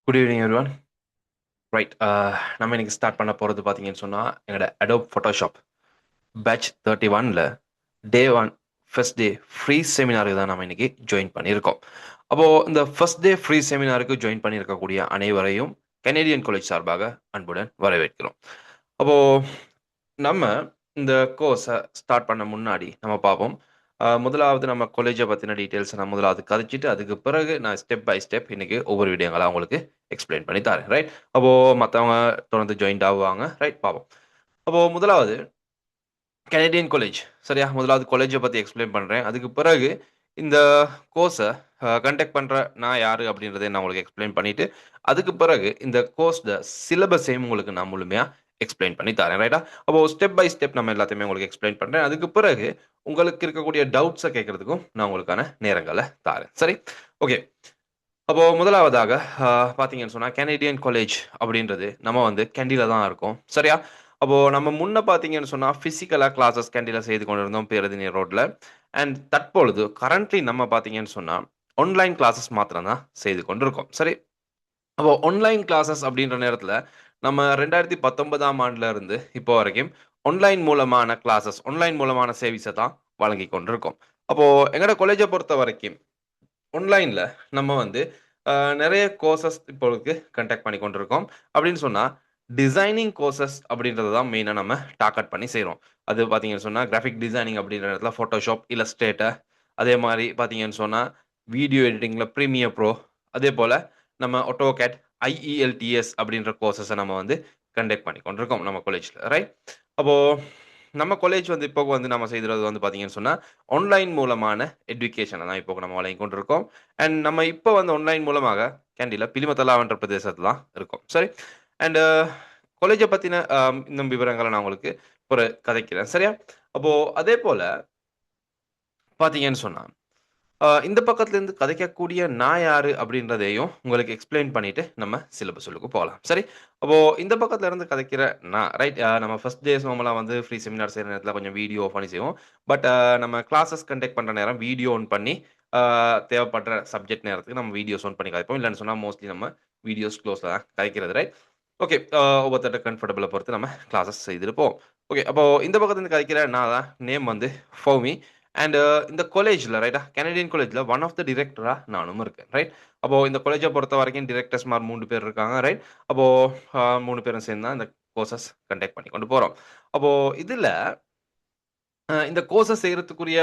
Good evening everyone. Right, நம்ம இன்னைக்கு start பண்ண போகிறது பார்த்தீங்கன்னு சொன்னால் எங்களோட அடோப் ஃபோட்டோஷாப் பேட்ச் 31ல டே 1 ஃபர்ஸ்ட் டே ஃப்ரீ செமினாருக்கு தான் நம்ம இன்னைக்கு ஜாயின் பண்ணியிருக்கோம். அப்போது இந்த ஃபர்ஸ்ட் டே ஃப்ரீ செமினாருக்கு ஜாயின் பண்ணியிருக்கக்கூடிய அனைவரையும் கனேடியன் காலேஜ் சார்பாக அன்புடன் வரவேற்கிறோம். அப்போது நம்ம இந்த கோர்ஸை ஸ்டார்ட் பண்ண முன்னாடி நம்ம பார்ப்போம். முதலாவது நம்ம காலேஜை பற்றின டீட்டெயில்ஸை நான் முதலாவது கதைச்சிட்டு அதுக்கு பிறகு நான் ஸ்டெப் பை ஸ்டெப் இன்னைக்கு ஒவ்வொரு விடயங்களாக உங்களுக்கு எக்ஸ்பிளைன் பண்ணி தரேன். ரைட், அப்போது மற்றவங்க தொடர்ந்து ஜாயின்ட் ஆகுவாங்க. ரைட், பார்ப்போம். அப்போது முதலாவது கனேடியன் காலேஜ். சரியா, முதலாவது காலேஜை பற்றி எக்ஸ்பிளைன் பண்ணுறேன். அதுக்கு பிறகு இந்த கோர்ஸை கண்டக்ட் பண்ணுற நான் யார் அப்படின்றதை நான் உங்களுக்கு எக்ஸ்பிளைன் பண்ணிவிட்டு அதுக்கு பிறகு இந்த கோர்ஸோட சிலபஸையும் உங்களுக்கு நான் முழுமையாக எக்ஸ்பிளைன் பண்ணி தரேன். ரைட்டா, அப்போது ஸ்டெப் பை ஸ்டெப் நம்ம எல்லாத்தையுமே உங்களுக்கு எக்ஸ்பிளைன் பண்ணுறேன். அதுக்கு பிறகு உங்களுக்கு இருக்கக்கூடிய டவுட்ஸை கேட்கறதுக்கும் நான் உங்களுக்கான நேரங்களை தரேன். சரி, ஓகே. அப்போது முதலாவதாக பார்த்தீங்கன்னு சொன்னால் கனேடியன் காலேஜ் அப்படின்றது நம்ம வந்து கேண்டியில் தான் இருக்கோம். சரியா, அப்போது நம்ம முன்ன பார்த்தீங்கன்னு சொன்னால் ஃபிசிக்கலாக கிளாஸஸ் கேண்டியில் செய்து கொண்டு இருந்தோம் பேரதினி ரோட்டில். அண்ட் தற்பொழுது கரண்ட்லி நம்ம பார்த்தீங்கன்னு சொன்னால் ஆன்லைன் கிளாஸஸ் மாத்திரம் தான் செய்து கொண்டிருக்கோம். சரி, அப்போ ஆன்லைன் கிளாஸஸ் அப்படின்ற நேரத்தில் நம்ம 2019ஆம் ஆண்டுல இருந்து இப்போ வரைக்கும் ஆன்லைன் மூலமான கிளாஸஸ், ஆன்லைன் மூலமான சர்வீஸை தான் வழங்கி கொண்டிருக்கோம். அப்போ எங்களோட காலேஜை பொறுத்த வரைக்கும் ஆன்லைன்ல நம்ம வந்து நிறைய கோர்சஸ் இப்பொழுதுக்கு கண்டக்ட் பண்ணி கொண்டிருக்கோம். அப்படின்னு சொன்னா டிசைனிங் கோர்சஸ் அப்படின்றத தான் மெயினாக நம்ம டார்கெட் பண்ணி செய்கிறோம். அது பார்த்தீங்கன்னு சொன்னால் கிராஃபிக் டிசைனிங் அப்படின்ற இடத்துல ஃபோட்டோஷாப், இல்லஸ்ட்ரேட்டர், அதே மாதிரி பார்த்தீங்கன்னு சொன்னால் வீடியோ எடிட்டிங்கில் ப்ரீமியர் ப்ரோ, அதே போல் நம்ம ஆட்டோகேட், ஐஇஎல்டிஎஸ் அப்படின்ற கோர்சஸை நம்ம வந்து கண்டக்ட் பண்ணி கொண்டிருக்கோம் நம்ம காலேஜில். ரைட், அப்போது நம்ம காலேஜ் வந்து இப்போ வந்து நம்ம செய்கிறது வந்து பார்த்தீங்கன்னு சொன்னால் ஆன்லைன் மூலமான எஜுகேஷனை தான் இப்போ நம்ம வழங்கி கொண்டிருக்கோம். அண்ட் நம்ம இப்போ வந்து ஆன்லைன் மூலமாக கேண்டியில் பிலிமத்தலாவன்ற பிரதேசத்தில் தான் இருக்கோம். சரி, அண்ட் காலேஜை பற்றின இன்னும் விவரங்களை நான் உங்களுக்கு ஒரு கதைக்கிறேன். சரியா, அப்போது அதே போல் பார்த்தீங்கன்னு சொன்னால் இந்த பக்கத்துலேருந்து கதைக்கக்கூடிய நான் யாரு அப்படின்றதையும் உங்களுக்கு எக்ஸ்பிளைன் பண்ணிட்டு நம்ம சிலபஸுக்கு போகலாம். சரி, அப்போது இந்த பக்கத்துல இருந்து கதைக்கிற நான் ரைட், நம்ம ஃபர்ஸ்ட் டேஸ் நார்மலாக வந்து ஃப்ரீ செமினார் செய்கிற நேரத்தில் கொஞ்சம் வீடியோ பண்ணி செய்வோம். பட் நம்ம கிளாஸஸ் கண்டக்ட் பண்ணுற நேரம் வீடியோ ஆன் பண்ணி தேவைப்படுற சப்ஜெக்ட் நேரத்துக்கு நம்ம வீடியோஸ் ஆன் பண்ணி கதைப்போம். இல்லைன்னு சொன்னால் மோஸ்ட்லி நம்ம வீடியோஸ் க்ளோஸில் தான் கதைக்கிறது. Right, okay. ஒவ்வொருத்தட்ட கம்ஃபர்டபுளை பொறுத்து நம்ம கிளாஸஸ் செய்திருப்போம். ஓகே, அப்போது இந்த பக்கத்துலேருந்து கதைக்கிற நான் தான் நேம் வந்து ஃபௌமி. அண்ட் இந்த காலேஜில் ரைட்டா, கனடியன் காலேஜில் ஒன் ஆஃப் த டிரெக்டராக நானும் இருக்கேன். ரைட், அப்போது இந்த காலேஜை பொறுத்த வரைக்கும் டிரெக்டர்ஸ் மாதிரி 3 பேர் இருக்காங்க. ரைட், அப்போது 3 பேரும் சேர்ந்து தான் இந்த கோர்சஸ் கண்டக்ட் பண்ணி கொண்டு போகிறோம். அப்போது இதில் இந்த கோர்சஸ் செய்கிறதுக்குரிய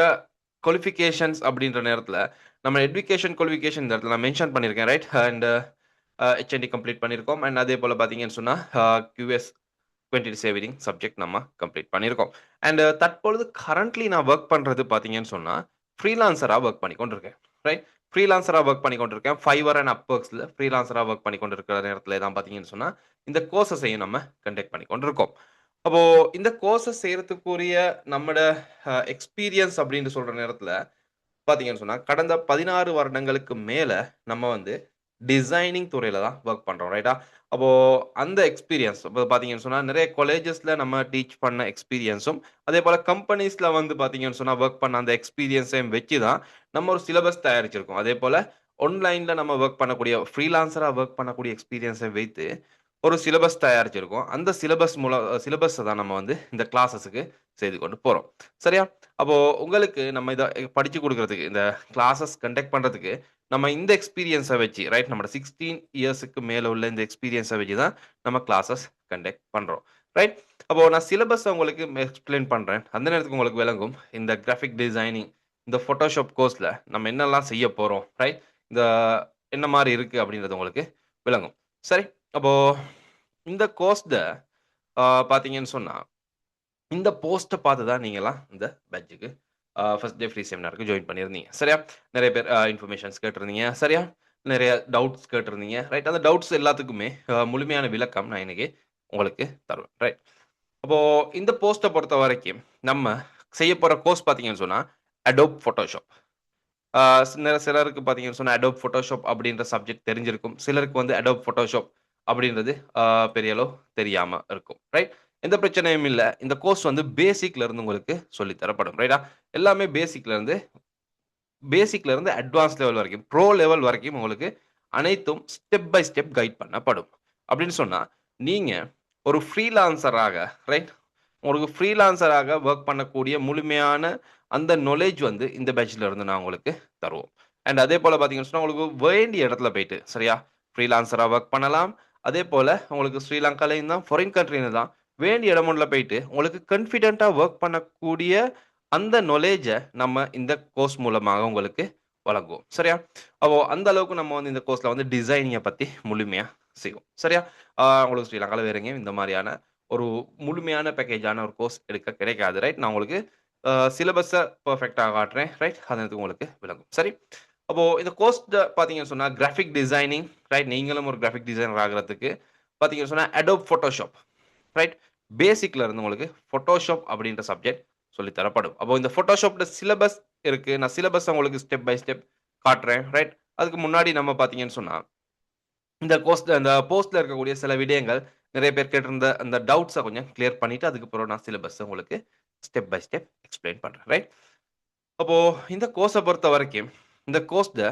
குவாலிஃபிகேஷன்ஸ் அப்படின்ற நேரத்தில் நம்ம எஜுகேஷன் குவாலிஃபிகேஷன் இந்த இடத்துல நான் மென்ஷன் பண்ணியிருக்கேன். ரைட், அண்ட் ஹெச்என்டி கம்ப்ளீட் பண்ணியிருக்கோம். அண்ட் அதே போல் பார்த்தீங்கன்னு சொன்னால் QS குவான்டிட்டி சேவிங் சப்ஜெக்ட் நம்ம கம்ப்ளீட் பண்ணியிருக்கோம். அண்ட் தற்பொழுது கரண்ட்லி நான் ஒர்க் பண்ணுறது பார்த்தீங்கன்னு சொன்னால் ஃப்ரீலான்சராக ஒர்க் பண்ணி கொண்டிருக்கேன். ரைட், ஃப்ரீலான்சராக ஒர்க் பண்ணி கொண்டிருக்கேன். ஃபைவர் அண்ட் அப்பர்க்ஸில் ஃப்ரீலான்சராக ஒர்க் பண்ணி கொண்டிருக்கிற நேரத்தில் தான் பார்த்தீங்கன்னு சொன்னால் இந்த கோர்சஸையும் நம்ம கண்டக்ட் பண்ணி கொண்டிருக்கோம். அப்போது இந்த கோர்சஸ் செய்கிறதுக்குரிய நம்மளோட எக்ஸ்பீரியன்ஸ் அப்படின்னு சொல்கிற நேரத்தில் பார்த்தீங்கன்னு சொன்னால் கடந்த 16 வருடங்களுக்கு மேலே நம்ம வந்து டிசைனிங் துறையில தான் ஒர்க் பண்றோம். ரைட்டா, அப்போ அந்த எக்ஸ்பீரியன்ஸ் இப்போ பார்த்தீங்கன்னு சொன்னா நிறைய காலேஜஸ்ல நம்ம டீச் பண்ண எக்ஸ்பீரியன்ஸும் அதே போல கம்பெனிஸ்ல வந்து பார்த்தீங்கன்னு சொன்னா ஒர்க் பண்ண அந்த எக்ஸ்பீரியன்ஸையும் வச்சு தான் நம்ம ஒரு சிலபஸ் தயாரிச்சிருக்கோம். அதே போல ஆன்லைன்ல நம்ம ஒர்க் பண்ணக்கூடிய ஃப்ரீலான்சரா ஒர்க் பண்ணக்கூடிய எக்ஸ்பீரியன்ஸை வைத்து ஒரு சிலபஸ் தயாரிச்சிருக்கோம். அந்த சிலபஸை தான் நம்ம வந்து இந்த கிளாஸஸுக்கு செய்து கொண்டு போறோம். சரியா, அப்போ உங்களுக்கு நம்ம இதை படிச்சு கொடுக்கறதுக்கு இந்த கிளாஸஸ் கண்டக்ட் பண்றதுக்கு நம்ம இந்த எக்ஸ்பீரியன்ஸை வச்சு ரைட், நம்ம 16 இயர்ஸுக்கு மேலே உள்ள இந்த எக்ஸ்பீரியன்ஸை வச்சு தான் நம்ம கிளாஸஸ் கண்டக்ட் பண்ணுறோம். ரைட், அப்போ நான் சிலபஸ் உங்களுக்கு எக்ஸ்பிளைன் பண்ணுறேன். அந்த நேரத்துக்கு உங்களுக்கு விளங்கும் இந்த கிராஃபிக் டிசைனிங், இந்த ஃபோட்டோஷாப் கோர்ஸில் நம்ம என்னெல்லாம் செய்ய போகிறோம். ரைட், இந்த என்ன மாதிரி இருக்குது அப்படின்றது உங்களுக்கு விளங்கும். சரி, அப்போ இந்த கோர்ஸ்ல பார்த்தீங்கன்னு சொன்னால் இந்த போஸ்ட்டை பார்த்து தான் நீங்களாம் இந்த பேட்சுக்கு ஃபர்ஸ்ட் டே ஃப்ரீ செமினாருக்கு ஜாயின் பண்ணியிருந்தீங்க. சரியா, நிறைய பேர் இன்ஃபர்மேஷன்ஸ் கேட்டிருந்தீங்க. சரியா, நிறைய டவுட்ஸ் கேட்டிருந்தீங்க. ரைட், அந்த டவுட்ஸ் எல்லாத்துக்குமே முழுமையான விளக்கம் நான் இன்னைக்கு உங்களுக்கு தருவேன். ரைட், அப்போது இந்த போஸ்ட்டை பொறுத்த வரைக்கும் நம்ம செய்ய போகிற கோர்ஸ் பார்த்தீங்கன்னு சொன்னால் அடோப் ஃபோட்டோஷாப். சிலருக்கு பார்த்தீங்கன்னு சொன்னால் அடோப் ஃபோட்டோஷாப் அப்படின்ற சப்ஜெக்ட் தெரிஞ்சிருக்கும். சிலருக்கு வந்து அடோப் ஃபோட்டோஷாப் அப்படின்றது பெரிய அளவு தெரியாமல் இருக்கும். ரைட், எந்த பிரச்சனையும் இல்லை. இந்த கோர்ஸ் வந்து பேசிக்ல இருந்து உங்களுக்கு சொல்லி தரப்படும். ரைட்டா, எல்லாமே பேசிக்ல இருந்து அட்வான்ஸ் லெவல் வரைக்கும் ப்ரோ லெவல் வரைக்கும் உங்களுக்கு அனைத்தும் ஸ்டெப் பை ஸ்டெப் கைட் பண்ணப்படும். அப்படின்னு சொன்னா, நீங்க ஒரு ஃப்ரீலான்சராக ரைட்? உங்களுக்கு ஃப்ரீலான்சராக வொர்க் பண்ணக்கூடிய முழுமையான அந்த நாலேட்ஜ் வந்து இந்த பேட்ச்ல இருந்து நான் உங்களுக்கு தருவோம். அண்ட் அதே போல பார்த்தீங்கன்னு சொன்னா, உங்களுக்கு வேண்டிய இடத்துல போயிட்டு சரியா? ஃப்ரீலான்சரா வொர்க் பண்ணலாம். அதே போல உங்களுக்கு ஸ்ரீலங்காலயும் தான், ஃபாரின் கண்ட்ரில தான் வேண்டிய இடமுள்ள போயிட்டு உங்களுக்கு கான்ஃபிடென்ட்டா வொர்க் பண்ணக்கூடிய அந்த நாலேட்ஜ நம்ம இந்த கோர்ஸ் மூலமாக உங்களுக்கு வழங்குவோம். சரியா? அப்போ அந்த அளவுக்கு நம்ம வந்து இந்த கோர்ஸ்ல வந்து டிசைனிங்க பத்தி முழுமையா செய்வோம். சரியா? உங்களுக்கு ஸ்ரீலங்கால வேற எங்கேயும் இந்த மாரியான ஒரு முழுமையான பேக்கேஜான ஒரு கோர்ஸ் எடுக்க கிடைக்காது. ரைட்? நான் உங்களுக்கு சிலபஸ பெர்ஃபெக்ட்டா காட்டுறேன். ரைட்? அது உங்களுக்கு விளங்கும். சரி? அப்போ இந்த கோர்ஸ் பார்த்தீங்கன்னு சொன்னா, கிராபிக் டிசைனிங் ரைட்? நீங்களும் ஒரு கிராபிக் டிசைனர் ஆகுறதுக்கு பார்த்தீங்கன்னு சொன்னா, Adobe Photoshop ரைட்? பேசிக்ல இருந்து உங்களுக்கு Photoshop அப்படின்ற சப்ஜெக்ட் சொல்லி தரப்படும். அப்போ இந்த Photoshopல சிலபஸ் இருக்கு. நான் சிலபஸ உங்களுக்கு ஸ்டெப் பை ஸ்டெப் காட்டுறேன். ரைட்? அதுக்கு முன்னாடி நம்ம பார்த்தீங்கன்னு சொன்னா, இந்த கோர்ஸ்ல அந்த போஸ்ட்ல இருக்கக்கூடிய சில விடயங்கள் நிறைய பேர் கேட்டிருந்த அந்த டவுட்ஸ கொஞ்சம் கிளியர் பண்ணிட்டு, அதுக்கப்புறம் நான் சிலபஸ உங்களுக்கு ஸ்டெப் பை ஸ்டெப் எக்ஸ்ப்ளைன் பண்றேன். ரைட்? அப்போ இந்த கோர்ஸ பொறுத்தவரைக்கும், இந்த கோர்ஸ்ல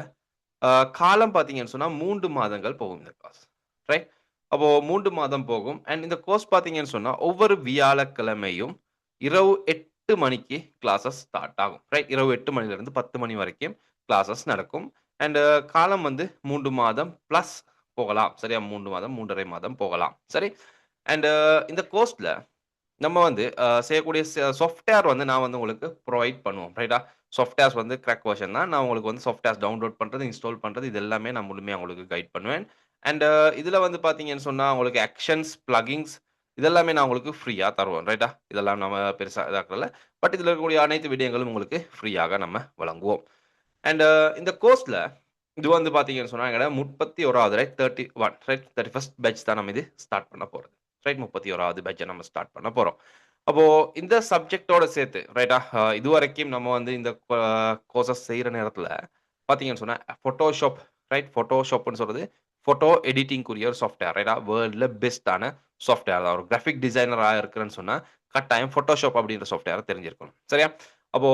அ காலம் பார்த்தீங்கன்னு சொன்னா 3 மாதங்கள் போகும் இந்த கிளாஸ். ரைட்? அப்போ 3 மாதம் போகும். அண்ட் இந்த கோர்ஸ் பார்த்தீங்கன்னு சொன்னா, ஒவ்வொரு வியாழக்கிழமையும் இரவு 8 மணிக்கு கிளாஸஸ் ஸ்டார்ட் ஆகும். ரைட்? இரவு 8 மணிலிருந்து 10 மணி வரைக்கும் கிளாஸஸ் நடக்கும். அண்ட் காலம் வந்து 3 மாதம் பிளஸ் போகலாம். சரியா? 3 மாதம், 3 1/2 மாதம் போகலாம். சரி? அண்ட் இந்த கோர்ஸ்ல நம்ம வந்து செய்யக்கூடிய சாஃப்ட்வேர் வந்து நான் வந்து உங்களுக்கு ப்ரொவைட் பண்ணுவோம். ரைட்டா? சாஃப்ட்வேர்ஸ் வந்து கிராக் வெர்ஷன் தான். நான் உங்களுக்கு வந்து சாஃப்ட்வேர்ஸ் டவுன்லோட் பண்றது, இன்ஸ்டால் பண்றது இது எல்லாமே நான் முழுமையா உங்களுக்கு கைட் பண்ணுவேன். அண்ட் இதுல வந்து பார்த்தீங்கன்னு சொன்னா, உங்களுக்கு ஆக்ஷன்ஸ், பிளக்கிங்ஸ் இதெல்லாமே நான் உங்களுக்கு ஃப்ரீயா தருவோம். ரைட்டா? இதெல்லாம் நம்ம பெருசா இதாக்கல. பட் இதுல இருக்கக்கூடிய அனைத்து விடயங்களும் உங்களுக்கு ஃப்ரீயாக நம்ம வழங்குவோம். அண்ட் இந்த கோர்ஸ்ல இது வந்து பார்த்தீங்கன்னு சொன்னா, எங்கட 31வது ரைட் 31 ரைட் 31st பேட்ச் தான் நம்ம இது ஸ்டார்ட் பண்ண போறது. ரைட் 31வது பேட்ச்ச நம்ம ஸ்டார்ட் பண்ண போறோம். அப்போ இந்த சப்ஜெக்ட்டோட சேர்த்து ரைட்டா, இதுவரைக்கும் நம்ம வந்து இந்த கோர்ஸஸ் செய்ற நேரத்துல பார்த்தீங்கன்னு சொன்னா, Photoshop ரைட் Photoshopன்னு சொல்றது ஃபோட்டோ எடிட்டிங்க்குரிய ஒரு சாஃப்ட்வேர் ரைட்டா? வேர்ல்ட்ல பெஸ்ட்டான சாஃப்ட்வேர் தான். ஒரு கிராபிக் டிசைனரா இருக்கிறேன்னு சொன்னா, கட்டாயம் Photoshop அப்படின்ற சாஃப்ட்வேர தெரிஞ்சிருக்கணும். சரியா? அப்போ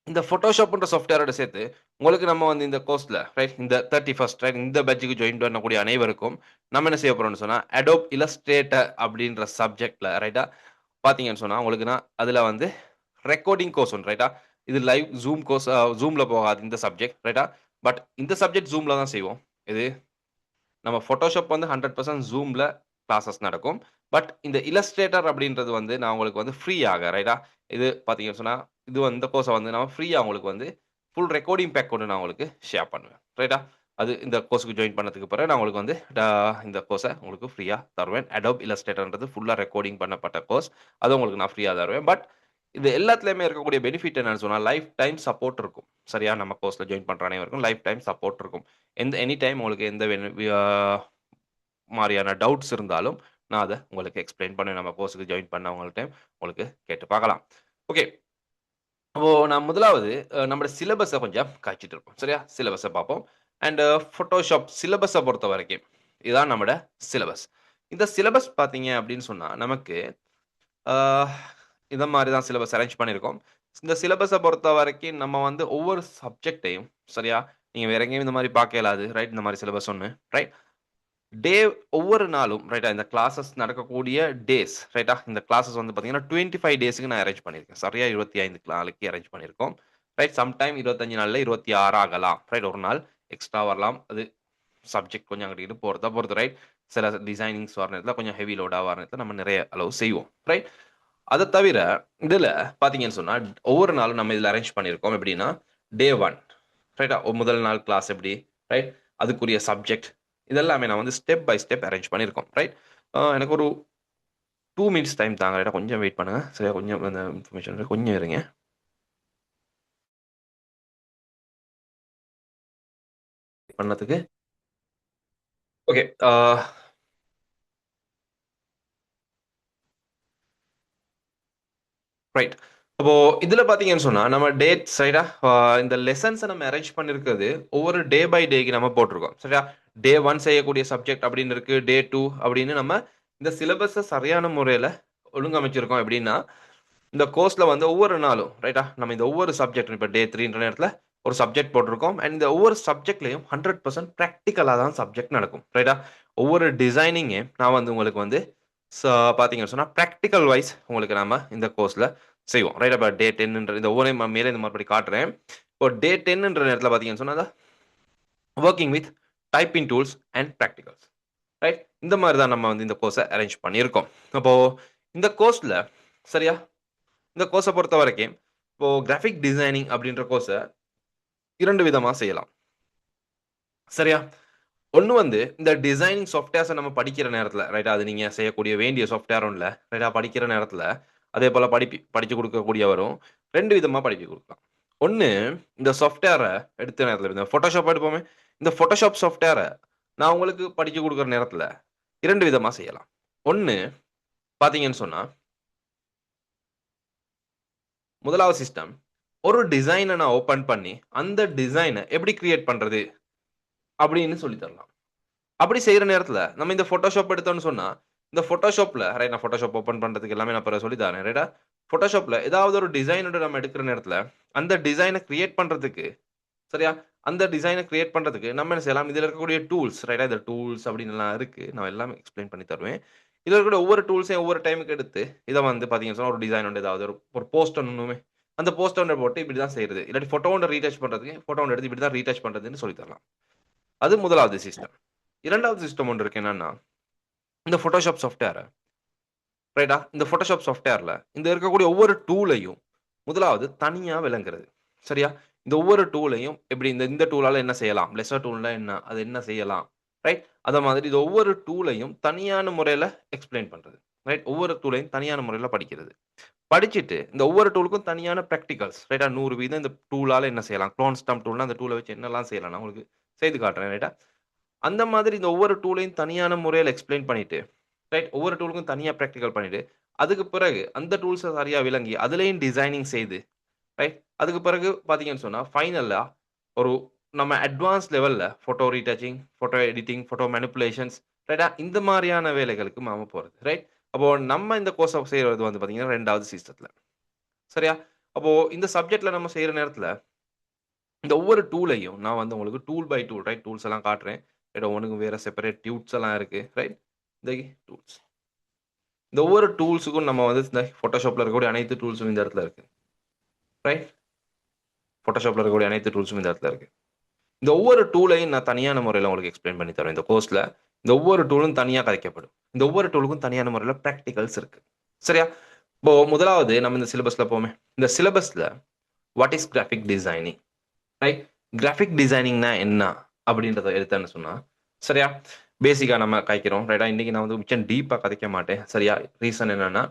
இந்த Photoshopன்ற சாஃப்ட்வேரோட சேர்த்து, உங்களுக்கு நம்ம வந்து இந்த கோர்ஸ்ல ரைட் இந்த 31st ரைட் இந்த பேட்ச்க்கு ஜாயின் பண்ணக்கூடிய அனைவருக்கும், நம்ம என்ன செய்ய போறோம்னு சொன்னா, Adobe Illustrator அப்படின்ற சப்ஜெக்ட்ல ரைட்டா, பார்த்தீங்கன்னு சொன்னா, உங்களுக்கு நான் அதுல வந்து ரெக்கார்டிங் கோர்ஸ் ஒண்ணு ரைட்டா? இது லைவ் Zoom கோர்ஸ் Zoomல போகாது இந்த சப்ஜெக்ட் ரைட்டா? பட் இந்த சப்ஜெக்ட் Zoomல தான் செய்வோம். இது நம்ம Photoshop வந்து 100% Zoomல கிளாஸஸ் நடக்கும். பட் இந்த இல்லஸ்ட்ரேட்டர் அப்படின்றது வந்து நான் உங்களுக்கு வந்து ஃப்ரீயாக ரைட்டா? இது பார்த்தீங்கன்னு சொன்னா, இது வந்து இந்த கோர்ஸ வந்து நான் ஃப்ரீயா உங்களுக்கு வந்து ஃபுல் ரெக்கார்டிங் பேக் கொண்டு நான் உங்களுக்கு ஷேர் பண்ணுவேன். ரைட்டா? அது இந்த கோர்ஸ்க்கு ஜாயின் பண்ணதுக்கு பிறகு நான் உங்களுக்கு வந்து இந்த கோர்ஸ உங்களுக்கு ஃப்ரீயா தருவேன். Adobe Illustratorன்றது ஃபுல்லா ரெக்கார்டிங் பண்ணப்பட்ட கோர்ஸ். அது உங்களுக்கு நான் ஃப்ரீயா தருவேன். பட் இது எல்லாத்துலயுமே இருக்கக்கூடிய பெனிஃபிட் என்னன்னு சொன்னா, லைஃப் டைம் சப்போர்ட் இருக்கும். சரியா? நம்ம கோர்ஸ்ல ஜாயின் பண்ற அனைவருக்கும் லைஃப் டைம் சப்போர்ட் இருக்கும். எனி டைம் உங்களுக்கு எந்த மாரியான டவுட்ஸ் இருந்தாலும், நான் அத உங்களுக்கு எக்ஸ்ப்ளைன் பண்ணுவேன். நம்ம கோர்ஸ்க்கு ஜாயின் பண்ணவங்கள்ட்ட உங்களுக்கு கேட்டு பார்க்கலாம். ஓகே. அப்போ நான் முதலாவது நம்முடைய சிலபஸ கொஞ்சம் காய்ச்சிட்டு இருப்போம். சரியா? சிலபஸ பார்ப்போம். அண்ட் Photoshop சிலபஸ பொறுத்தவரைக்கும், இதுதான் நம்மோட சிலபஸ். இந்த சிலபஸ் பார்த்தீங்க அப்படின்னு சொன்னா, நமக்கு ஆ இத மாரி தான் சிலபஸ் அரேஞ்ச் பண்ணியிருக்கோம். இந்த சிலபஸ பொறுத்தவரைக்கும் நம்ம வந்து ஒவ்வொரு சப்ஜெக்ட்டையும் சரியா? நீங்க வேற எங்கேயும் இந்த மாரி பார்க்க இயலாது. ரைட்? இந்த மாரி சிலபஸ் ஒண்ணு. ரைட்? டே ஒவ்வொரு நாளும் ரைட்டா, இந்த கிளாஸஸ் நடக்கக்கூடிய டேஸ் ரைட்டா, இந்த கிளாஸஸ் வந்து பார்த்தீங்கன்னா 25 டேஸ்க்கு நான் அரேஞ்ச் பண்ணியிருக்கேன். சரியா 25 நாளைக்கு அரேஞ்ச் பண்ணியிருக்கோம். ரைட் சம்டைம் 25 நாள்ல 26 ஆகலாம். ரைட் ஒரு நாள் எக்ஸ்ட்ரா வரலாம். அது சப்ஜெக்ட் கொஞ்சம் அங்கிட்டு இங்கிட்டு போறத பொறுத்து ரைட். சில டிசைனிங்ஸ் வர நேரத்தில கொஞ்சம் ஹெவி லோடா வர நேரத்தில நம்ம நிறைய அளவு செய்வோம். ரைட். அத தவிர இதுல பார்த்தீங்கன்னு சொன்னா, ஒவ்வொரு நாளும் நம்ம இதுல அரேஞ்ச் பண்ணியிருக்கோம் எப்படின்னா, டே 1 ரைட்டா, முதல் நாள் கிளாஸ் எப்படி ரைட், அதுக்குரிய சப்ஜெக்ட் இதெல்லாமே நான் வந்து ஸ்டெப் பை ஸ்டெப் அரேஞ்ச் பண்ணியிருக்கோம். ரைட். எனக்கு ஒரு 2 மினிட்ஸ் டைம் தாங்க. ரைட்டா கொஞ்சம் வெயிட் பண்ணுங்க. சரியா கொஞ்சம் அந்த இன்ஃபர்மேஷன் கொஞ்சம் இருங்க. பண்ணதுக்கு. ஓகே. ரைட். அப்போ இதுல பார்த்தீங்கன்னு சொன்னா, நம்ம டேட் சைடா இந்த லெசன்ஸ நம்ம அரேஞ்ச் பண்ணியிருக்கிறது, ஒவ்வொரு டே பை டேக்கு நம்ம போட்டிருக்கோம். சரியா? டே 1 செய்யக்கூடிய சப்ஜெக்ட் அப்படின்னு இருக்கு. டே 2 அப்படின்னு நம்ம இந்த சிலபஸ சரியான முறையில ஒழுங்கமைச்சிருக்கோம். எப்படின்னா, இந்த கோர்ஸ்ல வந்து ஒவ்வொரு நாளும் ரைட்டா, நம்ம இந்த ஒவ்வொரு சப்ஜெக்ட் இப்ப டே 3ன்ற நேரத்தில ஒரு சப்ஜெக்ட் போட்டிருக்கோம் அண்ட் இந்த ஒவ்வொரு சப்ஜெக்ட்லையும் 100% ப்ராக்டிக்கலாக தான் சப்ஜெக்ட் நடக்கும் ரைட்டா. ஒவ்வொரு டிசைனிங்கே நான் வந்து உங்களுக்கு வந்து பார்த்தீங்கன்னு சொன்னால் ப்ராக்டிக்கல் வைஸ் உங்களுக்கு நாம இந்த கோர்ஸில் செய்வோம் ரைட். அப்போ டே 10 இந்த ஒவ்வொரு மேலே இந்த மறுபடி காட்டுறேன். இப்போ டே 10 நேரத்தில் பார்த்தீங்கன்னு சொன்னால் working with typing tools and practicals right. இந்த மாதிரி தான் நம்ம வந்து இந்த கோர்ஸை அரேஞ்ச் பண்ணியிருக்கோம். அப்போ இந்த கோர்ஸில் சரியா, இந்த கோர்ஸை பொறுத்த வரைக்கும் இப்போ கிராஃபிக் டிசைனிங் அப்படின்ற கோர்ஸை 2 விதமாக செய்யலாம் சரியா. ஒன்று வந்து இந்த டிசைனிங் சாஃப்ட்வேர்ஸை நம்ம படிக்கிற நேரத்தில் ரைட்டா, அது நீங்கள் செய்யக்கூடிய வேண்டிய சாஃப்ட்வேரும் இல்லை ரைட்டா. படிக்கிற நேரத்தில் அதே போல் படித்து கொடுக்கக்கூடியவரும் 2 விதமாக படிப்பு கொடுக்கலாம். ஒன்று, இந்த சாஃப்ட்வேரை எடுத்த நேரத்தில் இந்த ஃபோட்டோஷாப் எடுப்போமே, இந்த ஃபோட்டோஷாப் சாஃப்ட்வேரை நான் உங்களுக்கு படித்து கொடுக்குற நேரத்தில் 2 விதமாக செய்யலாம். ஒன்று பார்த்தீங்கன்னு சொன்னால், முதலாவது சிஸ்டம், ஒரு டிசைனை நான் ஓப்பன் பண்ணி அந்த டிசைனை எப்படி கிரியேட் பண்ணுறது அப்படின்னு சொல்லி தரலாம். அப்படி செய்யற நேரத்துல நம்ம இந்த ஃபோட்டோஷாப் எடுத்தோம்னு சொன்னா, இந்த ஃபோட்டோஷாப்ல ரைட், நான் ஃபோட்டோஷாப் ஓப்பன் பண்றதுக்கு எல்லாமே நான் பிறகு சொல்லி தரேன் ரைட்டா. ஃபோட்டோஷாப்ல ஏதாவது ஒரு டிசைனோட நம்ம எடுக்கிற நேரத்துல அந்த டிசைனை கிரியேட் பண்றதுக்கு சரியா, அந்த டிசைனை கிரியேட் பண்றதுக்கு நம்ம என்ன செய்யலாம், இதுல இருக்கக்கூடிய டூல்ஸ் ரைட்டா, இந்த டூல்ஸ் அப்படின்னு எல்லாம் இருக்கு. நான் எல்லாமே எக்ஸ்பிளைன் பண்ணி தருவேன். இதுல இருக்கக்கூடிய ஒவ்வொரு டூல்ஸையும் ஒவ்வொரு டைமுக்கு எடுத்து இதை வந்து பாத்தீங்கன்னா சொன்னா, ஒரு டிசைன் ஒன்று ஏதாவது ஒரு போஸ்ட் ஒன்றுமே அந்த போஸ்ட் ஒன்று போட்டு இப்படி தான் செய்யறது, இல்லாட்டி ஃபோட்டோ ஒன்று ரீடச் பண்றதுக்கு ஃபோட்டோ ஒன்று எடுத்து இப்படி தான் ரீடச் பண்றதுன்னு சொல்லி தரலாம். அது முதலாவது சிஸ்டம். இரண்டாவது சிஸ்டம் ஒன்று இருக்கு. என்னன்னா, இந்த ஃபோட்டோஷாப் சாஃப்ட்வேர் ரைட்டா, இந்த ஃபோட்டோஷாப் சாஃப்ட்வேர்ல இந்த இருக்கக்கூடிய ஒவ்வொரு டூலையும் முதலாவது தனியா விளங்குறது சரியா. இந்த ஒவ்வொரு டூலையும் எப்படி இந்த இந்த டூலால என்ன செய்யலாம், லெசர் டூல்னா என்ன, அது என்ன செய்யலாம் ரைட். அத மாதிரி இது ஒவ்வொரு டூலையும் தனியான முறையில எக்ஸ்பிளைன் பண்றது ரைட். ஒவ்வொரு டூலையும் தனியான முறையில படிக்கிறது. படிச்சுட்டு இந்த ஒவ்வொரு டூலுக்கும் தனியான ப்ராக்டிகல்ஸ் ரைட்டா. 100% இந்த டூலால என்ன செய்யலாம், க்ளோன் ஸ்டாம்ப் டூல்னா அந்த டூலை வச்சு என்னெல்லாம் செய்யலாம் நான் உங்களுக்கு செய்து காட்டுறேன் ரைட்டா. அந்த மாதிரி இந்த ஒவ்வொரு டூலையும் தனியான முறையில எக்ஸ்பிளைன் பண்ணிட்டு ரைட், ஒவ்வொரு டூலுக்கும் தனியா பிராக்டிகல் பண்ணிட்டு அதுக்கு பிறகு அந்த டூல்ஸை சரியா விளங்கி அதுலயும் டிசைனிங் செய்து ரைட். அதுக்கு பிறகு பார்த்தீங்கன்னு சொன்னா ஃபைனலா ஒரு நம்ம அட்வான்ஸ் லெவல்ல photo retouching, photo editing, photo manipulations ரைட்டா, இந்த மாதிரியான வேலைகளுக்கு நாம போறது ரைட். அப்போ நம்ம இந்த கோர்ஸ் செய்யறது வந்து பார்த்தீங்கன்னா 2வது சிஸ்டத்துல சரியா. அப்போ இந்த சப்ஜெக்ட்ல நம்ம செய்யற நேரத்துல இந்த ஒவ்வொரு டூலையும் நான் வந்து உங்களுக்கு tool by tool right, tools எல்லாம் காட்டுறேன் ரைட். ஒவ்வொன்றுக்கும் வேற செப்பரேட் டியூட்ஸ் எல்லாம் இருக்கு ரைட். இந்த டூல்ஸ், இந்த ஒவ்வொரு டூல்ஸுக்கும் நம்ம வந்து இந்த ஃபோட்டோஷாப்ல இருக்கக்கூடிய அனைத்து டூல்ஸும் இந்த இடத்துல இருக்கு ரைட். ஃபோட்டோஷாப்ல இருக்கக்கூடிய அனைத்து டூல்ஸும் இந்த இடத்துல இருக்கு. இந்த ஒவ்வொரு டூலையும் நான் தனியான முறையில் உங்களுக்கு எக்ஸ்பிளைன் பண்ணி தரேன் இந்த கோர்ஸ்ல. இந்த ஒவ்வொரு டூலும் தனியாக கதைக்கப்படும். இந்த ஒவ்வொரு டூலுக்கும் தனியான முறையில் ப்ராக்டிகல்ஸ் இருக்கு சரியா. இப்போ முதலாவது நம்ம இந்த சிலபஸ்ல போமே. இந்த சிலபஸ்ல what is graphic designing right. Graphic டிசைனிங்னா என்ன அப்படின்றத எடுத்தேன்னு சொன்னா சரியா, பேசிக்கா நம்ம கதைக்கிறோம் ரைட்டா. இன்னைக்கு நான் வந்து மிச்சம் டீப்பா கதைக்க மாட்டேன் சரியா. ரீசன் என்னன்னா,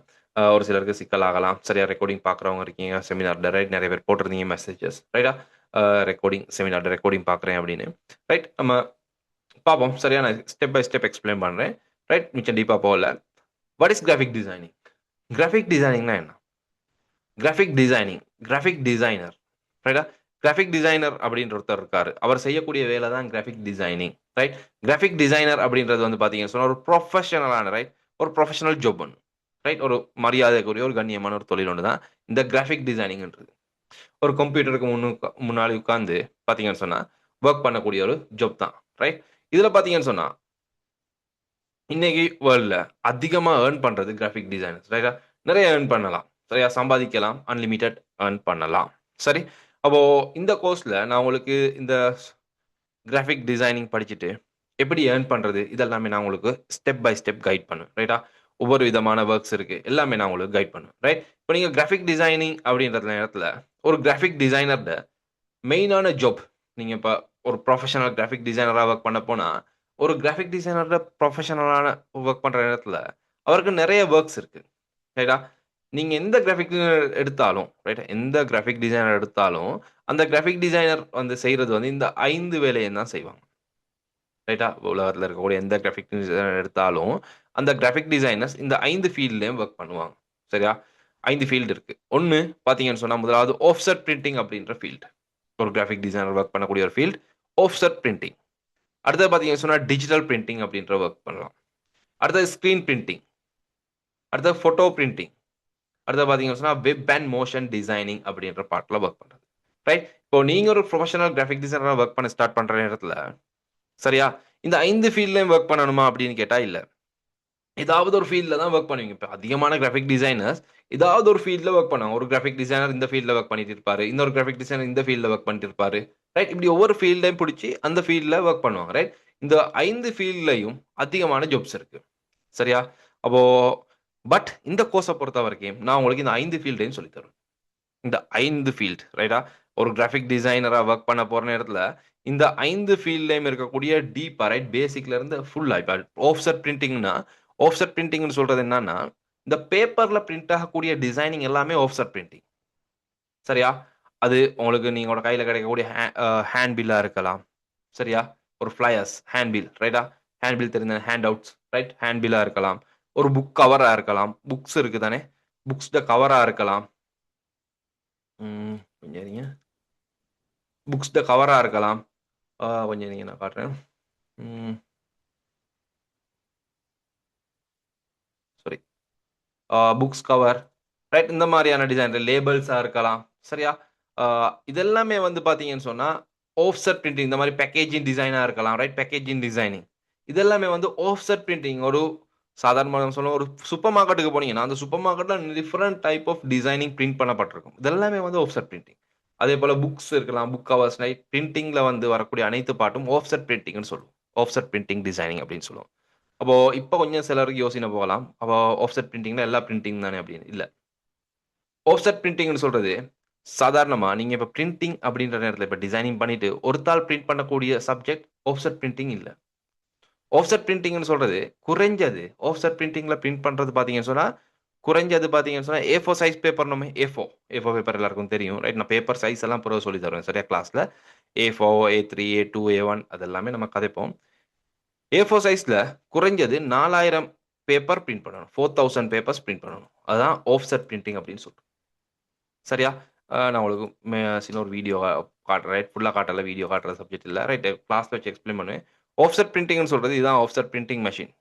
ஒரு சிலருக்கு சிக்கல் ஆகலாம் சரியா. ரெக்கார்டிங் பார்க்குறவங்க இருக்கீங்க செமினார் ரைட், நிறைய பேர் போட்டிருந்தீங்க மெசேஜஸ் ரைட்டா. ரெக்கார்டிங் செமினார் ரெக்கார்டிங் பார்க்குறேன் அப்படின்னு ரைட். நம்ம பார்ப்போம் சரியா. நான் ஸ்டெப் பை ஸ்டெப் எக்ஸ்பிளைன் பண்ணுறேன் ரைட். மிச்சம் டீப்பாக போகல. What is graphic designing? Graphic டிசைனிங்னா என்ன? கிராஃபிக் டிசைனிங், கிராஃபிக் டிசைனர் ரைட்டா. கிராஃபிக் டிசைனர் அப்படின்ற ஒருத்தர் இருக்காரு. அவர் செய்யக்கூடிய வேலை தான் graphic designing right. Graphic designer அப்படின்றது வந்து பார்த்தீங்கன்னு சொன்னால் ஒரு ப்ரொஃபஷனலான ரைட், ஒரு ப்ரொஃபஷனல் ஜாப் ஒன்று ரைட். ஒரு மரியாதைக்குரிய ஒரு கண்ணியமான ஒரு தொழில் ஒன்று தான் இந்த கிராஃபிக் டிசைனிங்ன்றது. ஒரு கம்ப்யூட்டருக்கு முன்னாடி உட்காந்து பார்த்தீங்கன்னு சொன்னால் ஒர்க் பண்ணக்கூடிய ஒரு ஜாப் தான் ரைட். இதில் பார்த்தீங்கன்னு சொன்னால் இன்னைக்கு வேர்ல்டில் அதிகமாக ஏர்ன் பண்ணுறது கிராஃபிக் டிசைனர்ஸ் ரைட்டா. நிறைய ஏர்ன் பண்ணலாம் சரியா, சம்பாதிக்கலாம், அன்லிமிட்டெட் ஏர்ன் பண்ணலாம் சரி. அப்போ இந்த கோர்ஸ்ல நான் உங்களுக்கு இந்த கிராஃபிக் டிசைனிங் படிச்சுட்டு எப்படி ஏர்ன் பண்றது இதெல்லாமே நான் உங்களுக்கு ஸ்டெப் பை ஸ்டெப் கைட் பண்ணுவேன் ரைட்டா. ஒவ்வொரு விதமான ஒர்க்ஸ் இருக்கு, எல்லாமே நான் உங்களுக்கு கைட் பண்ணுவேன் ரைட். இப்போ நீங்க கிராஃபிக் டிசைனிங் அப்படின்ற நேரத்தில் ஒரு கிராஃபிக் டிசைனர்ட மெயினான ஜாப், நீங்க இப்போ ஒரு ப்ரொஃபஷனல் கிராஃபிக் டிசைனராக ஒர்க் பண்ண போனா ஒரு கிராஃபிக் டிசைனரோட ப்ரொஃபஷனலான ஒர்க் பண்ற இடத்துல அவருக்கு நிறைய ஒர்க்ஸ் இருக்கு ரைட்டா. நீங்க எந்த கிராஃபிக் எடுத்தாலும் ரைட், எந்த கிராஃபிக் டிசைனர் எடுத்தாலும் அந்த கிராஃபிக் டிசைனர் வந்து செய்யறது வந்து இந்த 5 வேலையை தான் செய்வாங்க ரைட்டா. உலகத்தில் இருக்கக்கூடிய எந்த கிராஃபிக் டிசைனர் எடுத்தாலும் அந்த கிராஃபிக் டிசைனர்ஸ் இந்த 5 ஃபீல்ட்லயும் ஒர்க் பண்ணுவாங்க சரியா. 5 ஃபீல்டு இருக்கு. ஒன்னு பாத்தீங்கன்னு சொன்னா முதலாவது ஆஃப்செட் பிரிண்டிங் அப்படின்ற ஃபீல்டு. ஒரு கிராஃபிக் டிசைனர் ஒர்க் பண்ணக்கூடிய ஒரு ஃபீல்ட் ஆஃப்செட் பிரிண்டிங். அடுத்தது பாத்தீங்கன்னு சொன்னா டிஜிட்டல் பிரிண்டிங் அப்படின்ற ஒர்க் பண்ணலாம். அடுத்தது ஸ்கிரீன் பிரிண்டிங், அடுத்தது போட்டோ பிரிண்டிங், அடுத்து பார்த்தீங்கன்னு சொன்னா வெப் அண்ட் மோஷன் டிசைனிங் அப்படின்ற பார்ட்ல ஒர்க் பண்றது ரைட். இப்போ நீங்க ஒரு ப்ரொஃபஷனல் கிராஃபிக் டிசைனரா ஒர்க் பண்ண ஸ்டார்ட் பண்ற நேரத்துல சரியா இந்த 5 ஃபீல்ட்லயும் ஒர்க் பண்ணணுமா அப்படின்னு கேட்டா இல்ல. ஏதாவது ஒரு ஃபீல்ட்ல தான் ஒர்க் பண்ணுவீங்க. இப்ப அதிகமான கிராஃபிக் டிசைனர்ஸ் ஏதாவது ஒரு ஃபீல்ட்ல ஒர்க் பண்ணுவாங்க. ஒரு கிராஃபிக் டிசைனர் இந்த ஃபீல்ட்ல ஒர்க் பண்ணிட்டு இருப்பாரு. இன்னொரு கிராஃபிக் டிசைனர் இந்த ஃபீல்ட்ல ஒர்க் பண்ணிட்டு இருப்பாரு. ரைட்? இப்படி ஒவ்வொரு ஃபீல்டையும் புடிச்சு அந்த ஃபீல்ட்ல ஒர்க் பண்ணுவாங்க. ரைட்? இந்த 5 ஃபீல்ட்லயும் அதிகமான ஜாப்ஸ் இருக்கு. சரியா? அப்போ இந்த கோர்ஸ பொறுத்தவரைக்கும் நான் உங்களுக்கு இந்த 5 ஃபீல்டையும் சொல்லித் தருவேன். இந்த 5 ஃபீல்ட் ரைட்டா? ஒரு கிராஃபிக் டிசைனரா ஒர்க் பண்ண போற நேரத்துல, இந்த 5 ஃபீல்ட்லயும் இருக்கக்கூடிய டீப்பா ரைட் பேசிக்ல இருந்து ஃபுல்லா இப்ப ஆஃப்செட் பிரிண்டிங்ன்னா, ஆஃப்செட் பிரிண்டிங்ன்னு சொல்றது என்னன்னா, இந்த பேப்பர்ல பிரிண்ட் ஆகக்கூடிய டிசைனிங் எல்லாமே ஆஃப்செட் பிரிண்டிங். சரியா? அது உங்களுக்கு நீங்களோட கையில கிடைக்கக்கூடிய ஹேண்ட் பில்லா இருக்கலாம். சரியா? ஒரு ஃப்ளையர்ஸ், ஹேண்ட் பில் ரைட்டா? ஹேண்ட் பில் தெரிந்த ஹேண்ட் அவுட்ஸ் ரைட்? ஹேண்ட் பில்லா இருக்கலாம். ஒரு புக் கவரா இருக்கலாம். புக்ஸ் இருக்கு தானே? புக்ஸ்ட கவரா இருக்கலாம். கொஞ்சம் இருங்க. புக்ஸ்ட கவரா இருக்கலாம். கொஞ்சம் இருங்க நான் காட்டுறேன். ம். சாரி. புக்ஸ் கவர் ரைட் இந்த மாரியான டிசைன் லேபிள்ஸா இருக்கலாம். சரியா? ஆ இதெல்லாமே வந்து பார்த்தீங்கன்னு சொன்னா, ஆஃப்செட் பிரிண்டிங் இந்த மாரி பேக்கேஜிங் டிசைனா இருக்கலாம். ரைட்? Packaging designing. இதெல்லாமே வந்து ஆஃப்செட் பிரிண்டிங் ஒரு சாதாரணமா சொல்ல ஒரு சூப்பர் மார்க்கெட்டுக்கு போனீங்கன்னா, அந்த சூப்பர் மார்க்கெட்ல different type of designing print பண்ணப்பட்டிருக்கும். இதெல்லாமே வந்து ஆஃப்செட் பிரிண்டிங். அதேபோல புக்ஸ் இருக்கலாம். Book covers right? பிரிண்டிங்ல வந்து வரக்கூடிய அனைத்து பார்ட்டும் ஆஃப்செட் பிரிண்டிங்ன்னு சொல்லுவோம். ஆஃப்செட் பிரிண்டிங் டிசைனிங் அப்படின்னு சொல்லுவோம். அப்போ இப்ப கொஞ்சம் சிலருக்கு யோசனை போகலாம். அப்போ ஆஃப்செட் பிரிண்டிங்னா எல்லா பிரிண்டிங் தானே அப்படின்னு. இல்ல. ஆஃப்செட் பிரிண்டிங்ன்னு சொல்றது, சாதாரணமா நீங்க இப்ப பிரிண்டிங் அப்படின்ற நேரத்துல இப்ப டிசைனிங் பண்ணிட்டு, ஒரு தாள் பிரிண்ட் பண்ணக்கூடிய சப்ஜெக்ட் ஆஃப்செட் பிரிண்டிங் இல்ல. ஆஃப்செட் பிரிண்டிங்ன்னு சொல்றது, குறைஞ்சது ஆஃப்செட் பிரிண்டிங்ல பிரிண்ட் பண்றது பார்த்தீங்கன்னு சொன்னா, குறைஞ்சது பார்த்தீங்கன்னு சொன்னா, A4 சைஸ் பேப்பர் நம்ம A4 பேப்பர் எல்லாருக்கும் தெரியும். ரைட்? நான் பேப்பர் சைஸ் எல்லாம் பிறகு சொல்லி தருவேன். சரியா? கிளாஸ்ல. A4, A3, A2, A1 அதெல்லாமே நம்ம கதைப்போம். A4 சைஸ்ல குறைஞ்சது 4000 பேப்பர் பிரிண்ட் பண்ணணும். 4000 பேப்பர்ஸ் பிரிண்ட் பண்ணணும். அதான் ஆஃப்செட் பிரிண்டிங் அப்படின்னு சொல்றோம். சரியா? நான் உங்களுக்கு சின்ன ஒரு வீடியோ காட்டுறேன். ரைட்? ஃபுல்லா காட்டல. வீடியோ காட்டுற சப்ஜெக்ட் இல்ல. ரைட்? கிளாஸ்ல வச்சு எக்ஸ்ப்ளைன் பண்ணுவேன். ஆஃப்செட் பிரிண்டிங்ன்னு சொல்றது இதுதான் ஆஃப்செட் பிரிண்டிங் மெஷின்.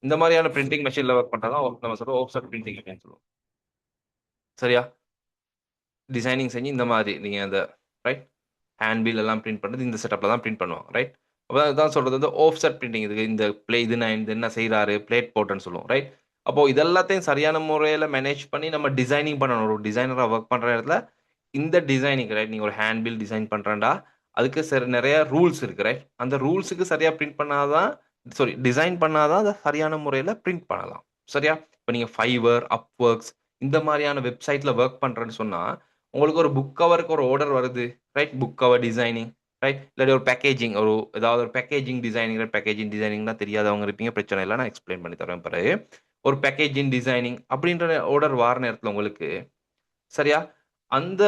இந்த மாரியான பிரிண்டிங் மெஷின்ல வொர்க் பண்றது தான் நம்ம சொல்றோம் ஆஃப்செட் பிரிண்டிங் அப்படின்னு சொல்லுவோம். சரியா? டிசைனிங் செஞ்சு இந்த மாரி நீங்க அந்த ரைட்? ஹேண்ட் பில் எல்லாம் பிரிண்ட் பண்றது இந்த செட்டப்ல தான் பிரிண்ட் பண்ணுவாங்க. ரைட்? அப்ப அதான் சொல்றது வந்து ஆஃப்செட் பிரிண்டிங். இதுக்கு இந்த இது நான் இது என்ன செய்றாரு? பிளேட் போட்டேன்னு சொல்லுவோம். ரைட்? அப்போ இது எல்லாத்தையும் சரியான முறையில மேனேஜ் பண்ணி நம்ம டிசைனிங் பண்ணணும். ஒரு டிசைனரா வொர்க் பண்ற இடத்துல இந்த டிசைனிங் ரைட்? நீங்க ஒரு ஹேண்ட் பில் டிசைன் பண்றேன்டா, அதுக்கு நெறைய ரூல்ஸ் இருக்கு. ரைட்? அந்த ரூல்ஸ்க்கு சரியா பிரிண்ட் பண்ணா தான் டிசைன் பண்ணா தான் அத சரியான முறையில பிரிண்ட் பண்ணலாம். சரியா? இப்ப நீங்க Fiverr, Upworks இந்த மாரியான வெப்சைட்ல வொர்க் பண்றேன்னு சொன்னா, உங்களுக்கு ஒரு புக் கவருக்கு ஒரு ஆர்டர் வருது. Right? Book cover designing right? இல்லாட்டி ஒரு பேக்கேஜிங் ஏதாவது ஒரு பேக்கேஜிங் டிசைனிங் பேக்கேஜிங் டிசைனிங்னா தெரியாதவங்க இருப்பீங்க. பிரச்சனை இல்ல. நான் எக்ஸ்ப்ளைன் பண்ணி தருவேன் பிறகு. ஒரு பேக்கேஜிங் டிசைனிங் அப்படின்ற ஆர்டர் வார நேரத்துல உங்களுக்கு சரியா? அந்த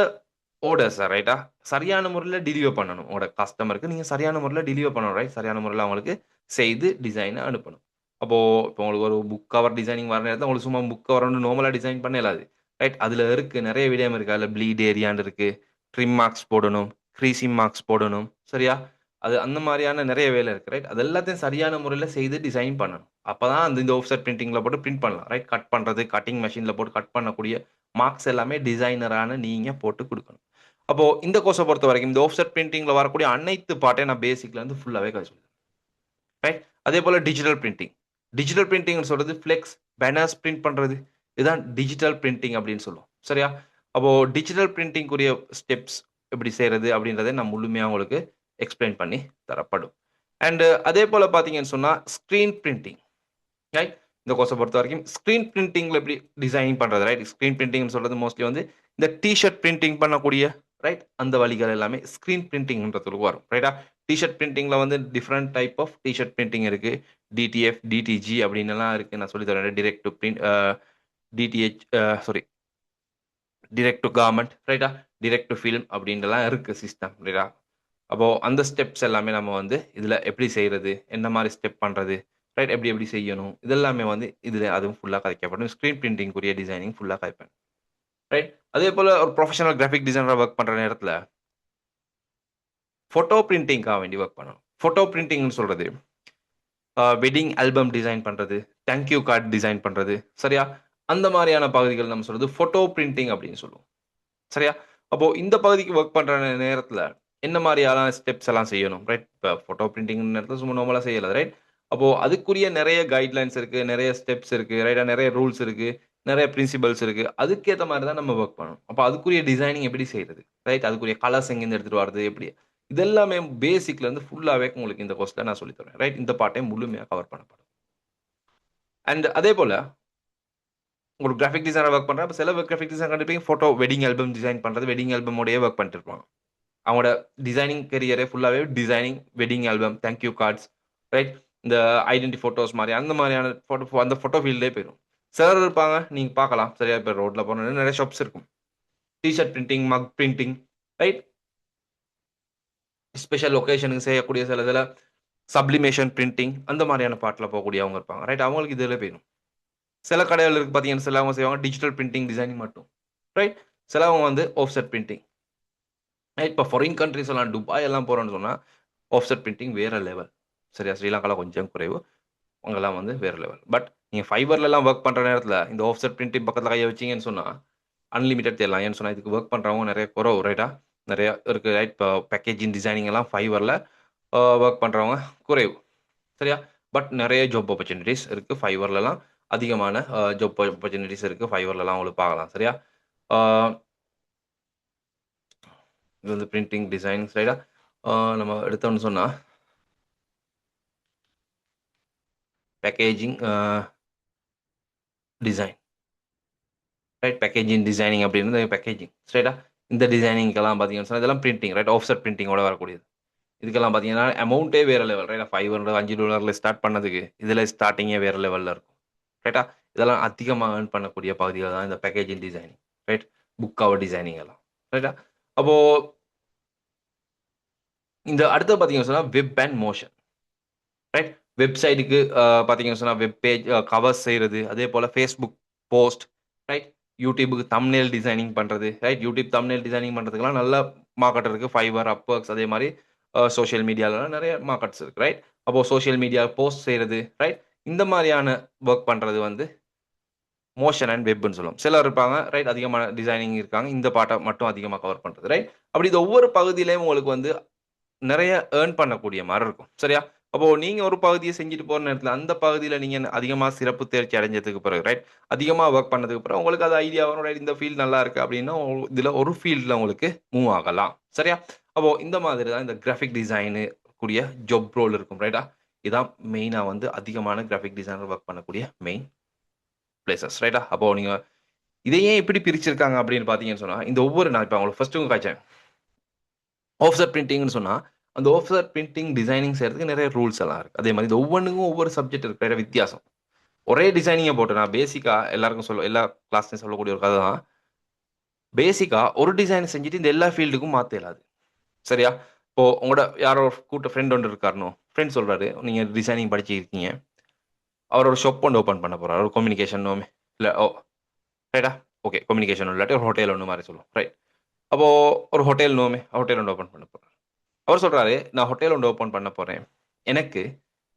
ஆர்டர்ஸ ரைட்டா? சரியான முறையில டெலிவர் பண்ணணும். உங்களோட கஸ்டமருக்கு நீங்க சரியான முறையில டெலிவர் பண்ணணும். ரைட்? சரியான முறையில அவங்களுக்கு செய்து டிசைன அனுப்பணும். அப்போ இப்போ உங்களுக்கு ஒரு புக் கவர் டிசைனிங் வர நேரத்துல உங்களுக்கு சும்மா புக் கவர் வந்து நார்மலா டிசைன் பண்ண இயலாது. ரைட்? அதுல இருக்கு நெறைய விடயம் இருக்கு. அதுல ப்ளீட் ஏரியான்னு இருக்கு. ட்ரிம் மார்க்ஸ் போடணும். க்ரீசிங் மார்க்ஸ் போடணும். சரியா? அது அந்த மாரியான நெறைய வேலை இருக்கு. ரைட்? அது எல்லாத்தையும் சரியான முறையில செய்து டிசைன் பண்ணணும். அப்பதான் இந்த ஆஃப்செட் பிரிண்டிங்ல போட்டு பிரிண்ட் பண்ணலாம். ரைட்? கட் பண்றது, கட்டிங் மெஷின்ல போட்டு கட் பண்ணக்கூடிய மார்க்ஸ் எல்லாமே டிசைனரான நீங்க போட்டு குடுக்கணும். அப்போ இந்த கோர்ஸ பொறுத்தவரைக்கும் இந்த ஆஃப்செட் பிரிண்டிங்ல வரக்கூடிய அனைத்து பார்ட்டையும் நான் பேசிக்ல இருந்து ஃபுல்லாவே சொல்லிருவேன். ரைட்? அதேபோல டிஜிட்டல் பிரிண்டிங். டிஜிட்டல் பிரிண்டிங்ன்னு சொல்றது ஃப்ளெக்ஸ், பேனர்ஸ் பிரிண்ட் பண்றது. இதுதான் டிஜிட்டல் பிரிண்டிங் அப்படின்னு சொல்லுவோம். சரியா? அப்போ டிஜிட்டல் பிரிண்டிங்குரிய ஸ்டெப்ஸ் எப்படி செய்றது அப்படின்றத நான் முழுமையா உங்களுக்கு எக்ஸ்ப்ளைன் பண்ணி தரப்படும். அதேபோல பார்த்தீங்கன்னு சொன்னா, ஸ்க்ரீன் பிரிண்டிங். ரைட்? இந்த கோர்ஸ பொறுத்தவரைக்கும் ஸ்க்ரீன் பிரிண்டிங்ல எப்படி டிசைனிங் பண்றது, ரைட்? ஸ்க்ரீன் பிரிண்டிங்ன்னு சொல்றது மோஸ்ட்லி வந்து இந்த ஷர்ட் பிரிண்டிங் பண்ணக்கூடிய ரைட்? அந்த வழிகள் எல்லாமே ஸ்க்ரீன் பிரிண்டிங்ன்றதுக்கு வரும். ரைட்டா? ஷர்ட் பிரிண்டிங்ல வந்து different type of shirt printing இருக்கு. டிடிஎஃப், டிடிஜி அப்படின்னுலாம் இருக்கு. நான் சொல்லி தரேன். Direct to print DTH sorry direct to garment ரைட்டா? டைரக்ட் டூ ஃபில்ம் அப்படின்னுலாம் இருக்கு சிஸ்டம். ரைட்டா? அப்போ அந்த ஸ்டெப்ஸ் எல்லாமே நம்ம வந்து இதுல எப்படி செய்றது? என்ன மாரி ஸ்டெப் பண்றது? ரைட்? எப்படி எப்படி செய்யணும்? இதெல்லாமே வந்து இதுல அதுவும் ஃபுல்லா கதைக்கப்படும். ஸ்க்ரீன் பிரிண்டிங்குரிய டிசைனிங் ஃபுல்லா கதைப்பேன். ரைட்? அதேபோல ஒரு புரொஃபஷனல் கிராபிக் டிசைனரா வொர்க் பண்ற நேரத்துல, ஃபோட்டோ பிரிண்டிங்க்காக வேண்டி வொர்க் பண்ணணும். ஃபோட்டோ பிரிண்டிங்ன்னு சொல்றது, வெட்டிங் ஆல்பம் டிசைன் பண்றது, தேங்க் யூ கார்ட் டிசைன் பண்றது, சரியா? அந்த மாரியான பகுதிகள் நம்ம சொல்றது ஃபோட்டோ பிரிண்டிங் அப்படின்னு சொல்லுவோம். சரியா? அப்போ இந்த பகுதிக்கு ஒர்க் பண்ற நேரத்துல என்ன மாதிரியான ஸ்டெப்ஸ் எல்லாம் செய்யணும், ரைட்? இப்போ ஃபோட்டோ பிரிண்டிங் நேரத்தில் சும்மா நார்மலாக செய்யல, ரைட்? அப்போ அதுக்குரிய நிறைய கைட்லைன்ஸ் இருக்கு, நிறைய ஸ்டெப்ஸ் இருக்கு, ரைட்டா? நிறைய ரூல்ஸ் இருக்கு, நிறைய பிரின்சிபல்ஸ் இருக்கு. அதுக்கேற்ற மாதிரி தான் நம்ம ஒர்க் பண்ணணும். அப்போ அதுக்குரிய டிசைனிங் எப்படி செய்யறது, ரைட்? அதுக்குரிய கலர்ஸ் எங்கேருந்து எடுத்துட்டு வரது, எப்படி? இதெல்லாமே பேசிக்ல இருந்து ஃபுல்லாவே உங்களுக்கு இந்த கோர்ஸ்ல நான் சொல்லித் தரேன், ரைட்? இந்த பார்ட்டையும் முழுமையாக கவர் பண்ணப்படும். அண்ட் அதே போல ஒரு கிராஃபிக் டிசைனர் ஒர்க் பண்றேன். அப்ப சில கிராஃபிக் டிசைனர் கண்டிப்பா ஃபோட்டோ வெட்டிங் ஆல்பம் டிசைன் பண்றது, வெட்டிங் ஆல்பமோடயே ஒர்க் பண்ணிட்டு இருப்பாங்க. அவங்களோட டிசைனிங் கரியரே ஃபுல்லாவே designing, wedding album, thank you cards, right? இந்த ஐடென்டி ஃபோட்டோஸ் மாரி அந்த மாரியான அந்த ஃபோட்டோ ஃபீல்ட்லயே போயிரும். சிலர் இருப்பாங்க, நீங்க பார்க்கலாம். சரியா? இப்ப ரோட்ல போனா நெறைய ஷாப்ஸ் இருக்கும். டீ ஷர்ட் பிரிண்டிங், மக் பிரிண்டிங், ரைட்? ஸ்பெஷல் ஒகேஷனுக்கு செய்யக்கூடிய சில இதுல சப்ளிமேஷன் பிரிண்டிங் அந்த மாரியான பார்ட்ல போகக்கூடியவங்க இருப்பாங்க, ரைட்? அவங்களுக்கு இதுல போயிரும். சில கடைகள் இருக்கு பார்த்தீங்கன்னா, சிலவங்க செய்வாங்க டிஜிட்டல் பிரிண்டிங், டிசைனிங் மட்டும், ரைட்? சிலவங்க வந்து ஆஃப்செட் பிரிண்டிங், ரைட்? இப்போ ஃபாரின் கண்ட்ரீஸ் எல்லாம் துபாய் எல்லாம் போறோம்னு சொன்னா, ஆஃப்செட் பிரிண்டிங் வேற லெவல். சரியா? ஸ்ரீலங்கால கொஞ்சம் குறைவு. அங்கெல்லாம் வந்து வேற லெவல். பட் நீங்க ஃபைபர்லலாம் வொர்க் பண்ற நேரத்தில, இந்த ஆஃப்செட் பிரிண்டிங் பக்கத்தில கைய வச்சீங்கன்னு சொன்னா, அன்லிமிட்டட் தேடலாம். ஏன்னு சொன்னா, இதுக்கு வொர்க் பண்றவங்க நெறைய குறைவு, ரைட்டா? நெறைய இருக்கு, ரைட்? இப்போ பேக்கேஜிங், டிசைனிங் எல்லாம் ஃபைவர்ல வொர்க் பண்றவங்க குறைவு. சரியா? பட் நெறைய ஜாப் ஆப்பர்ச்சுனிட்டீஸ் இருக்கு ஃபைவர்லலாம். அதிகமான ஜாப் ஆப்பர்ச்சுனிட்டீஸ் இருக்கு ஃபைவர்லலாம் உங்களுக்கு பார்க்கலாம். சரியா? ஆ இது வந்து பிரிண்டிங், டிசைன் சைடா நம்ம எடுத்தோம்னு சொன்னா, packaging, design, right? Packaging, designing அப்படின்னு பேக்கேஜிங் ஸ்ட்ரைட்டா இந்த டிசைனிங்க்கெல்லாம் பார்த்தீங்கன்னு சொன்னா, இதெல்லாம் பிரிண்டிங், ரைட்? ஆஃப்செட் பிரிண்டிங்கோட வரக்கூடியது. இதுக்கெல்லாம் பார்த்தீங்கன்னா, அமௌண்ட்டே வேற லெவல், ரைட்டா? $500 $5 ஸ்டார்ட் பண்ணதுக்கு, இதில ஸ்டார்ட்டிங்கே வேற லெவல்ல இருக்கும், ரைட்டா? இதெல்லாம் அதிகமா ஏர்ன் பண்ணக்கூடிய பகுதிகள் தான் இந்த packaging designing, right? Book cover designing எல்லாம், ரைட்டா? அப்போ இந்த அடுத்து பார்த்தீங்கன்னு சொன்னா, வெப் அண்ட் மோஷன், ரைட்? வெப்சைட்டுக்கு பார்த்தீங்கன்னு சொன்னா, வெப் பேஜ் கவர்ஸ் செய்றது, அதேபோல Facebook போஸ்ட், ரைட்? YouTubeக்கு தம்ப்நெயில் டிசைனிங் பண்றது, ரைட்? YouTube தம்ப்நெயில் டிசைனிங் பண்றதுக்கெல்லாம் நல்ல மார்க்கெட் இருக்கு. Fiverr, Upworks அதே மாரி சோசியல் மீடியாலலாம் நெறைய மார்க்கெட்ஸ் இருக்கு, ரைட்? அப்போ சோசியல் மீடியா போஸ்ட் செய்றது, ரைட்? இந்த மாரியான வொர்க் பண்றது வந்து மோஷன் அண்ட் வெப்ன்னு சொல்லுவோம். சிலர் இருப்பாங்க, ரைட்? அதிகமான டிசைனிங் இருக்காங்க. இந்த பார்ட்ட மட்டும் அதிகமா கவர் பண்றது, ரைட்? அப்படி இது ஒவ்வொரு பகுதியிலயும் உங்களுக்கு வந்து நெறைய ஏர்ன் பண்ணக்கூடிய மாரி இருக்கும். சரியா? அப்போ நீங்க ஒரு பகுதிய செஞ்சுட்டு போற நேரத்துல, அந்த பகுதியில நீங்க அதிகமா சிறப்பு தேர்ச்சி அடைஞ்சதுக்கு பிறகு, ரைட்? அதிகமா வொர்க் பண்ணதுக்கு பிறகு உங்களுக்கு அது ஐடியா வரும், ரைட்? இந்த ஃபீல்ட் நல்லா இருக்கு அப்டின்னா, இதுல ஒரு ஃபீல்ட்ல உங்களுக்கு மூவ் ஆகலாம். சரியா? அப்போ இந்த மாதிரி தான் இந்த கிராஃபிக் டிசைனு கூடிய ஜாப் ரோல் இருக்கும், ரைட்டா? இதான் மெயினா வந்து அதிகமான கிராஃபிக் டிசைனர் வொர்க் பண்ணக்கூடிய மெயின் பிளேஸஸ், ரைட்டா? அப்போ நீங்க இத ஏன் இப்படி பிரிச்சிருக்காங்க அப்படின்னு பார்த்தீங்கன்னு சொன்னா, இந்த ஒவ்வொரு நான் இப்ப உங்களுக்கு ஃபர்ஸ்ட்டு காய்ச்சேன். ஆஃப்செட் பிரிண்டிங்ன்னு சொன்னா, அந்த ஆஃப்செட் பிரிண்டிங், டிசைனிங் செய்றதுக்கு நெறைய ரூல்ஸ் எல்லாம் இருக்கு. அதே மாரி இது ஒவ்வொன்னுக்கும் ஒவ்வொரு சப்ஜெக்ட் இருக்கு. நெறைய வித்தியாசம். ஒரே டிசைனிங்க போட்டு நான் பேசிக்கா எல்லாருக்கும் எல்லா கிளாஸ்லயும் சொல்லக்கூடிய ஒரு கத தான். பேசிக்கா ஒரு டிசைன் செஞ்சுட்டு இந்த எல்லா ஃபீல்டுக்கும் மாத்த இயலாது. சரியா? இப்போ உங்களோட யாரோ ஒரு கூட்ட ஃப்ரெண்ட் ஒண்ணு இருக்காருன்னோ, ஃப்ரெண்ட் சொல்றாரு, நீங்க டிசைனிங் படிச்சிருக்கீங்க. அவர் ஒரு ஷாப் ஒண்ணு ஓப்பன் பண்ண போறாரு. ஒரு கம்யூனிகேஷன் இல்ல ரைட்டா? ஓகே. கம்யூனிகேஷன் இல்லாட்டி ஒரு ஹோட்டல் ஒண்ணு மாரி சொல்லுவோம். ரைட். அப்போ ஒரு ஹோட்டல் ஒண்ணு ஓப்பன் பண்ண போறாரு. அவர் சொல்றாரு, "நான் ஹோட்டல் ஒண்ணு ஓப்பன் பண்ண போறேன். எனக்கு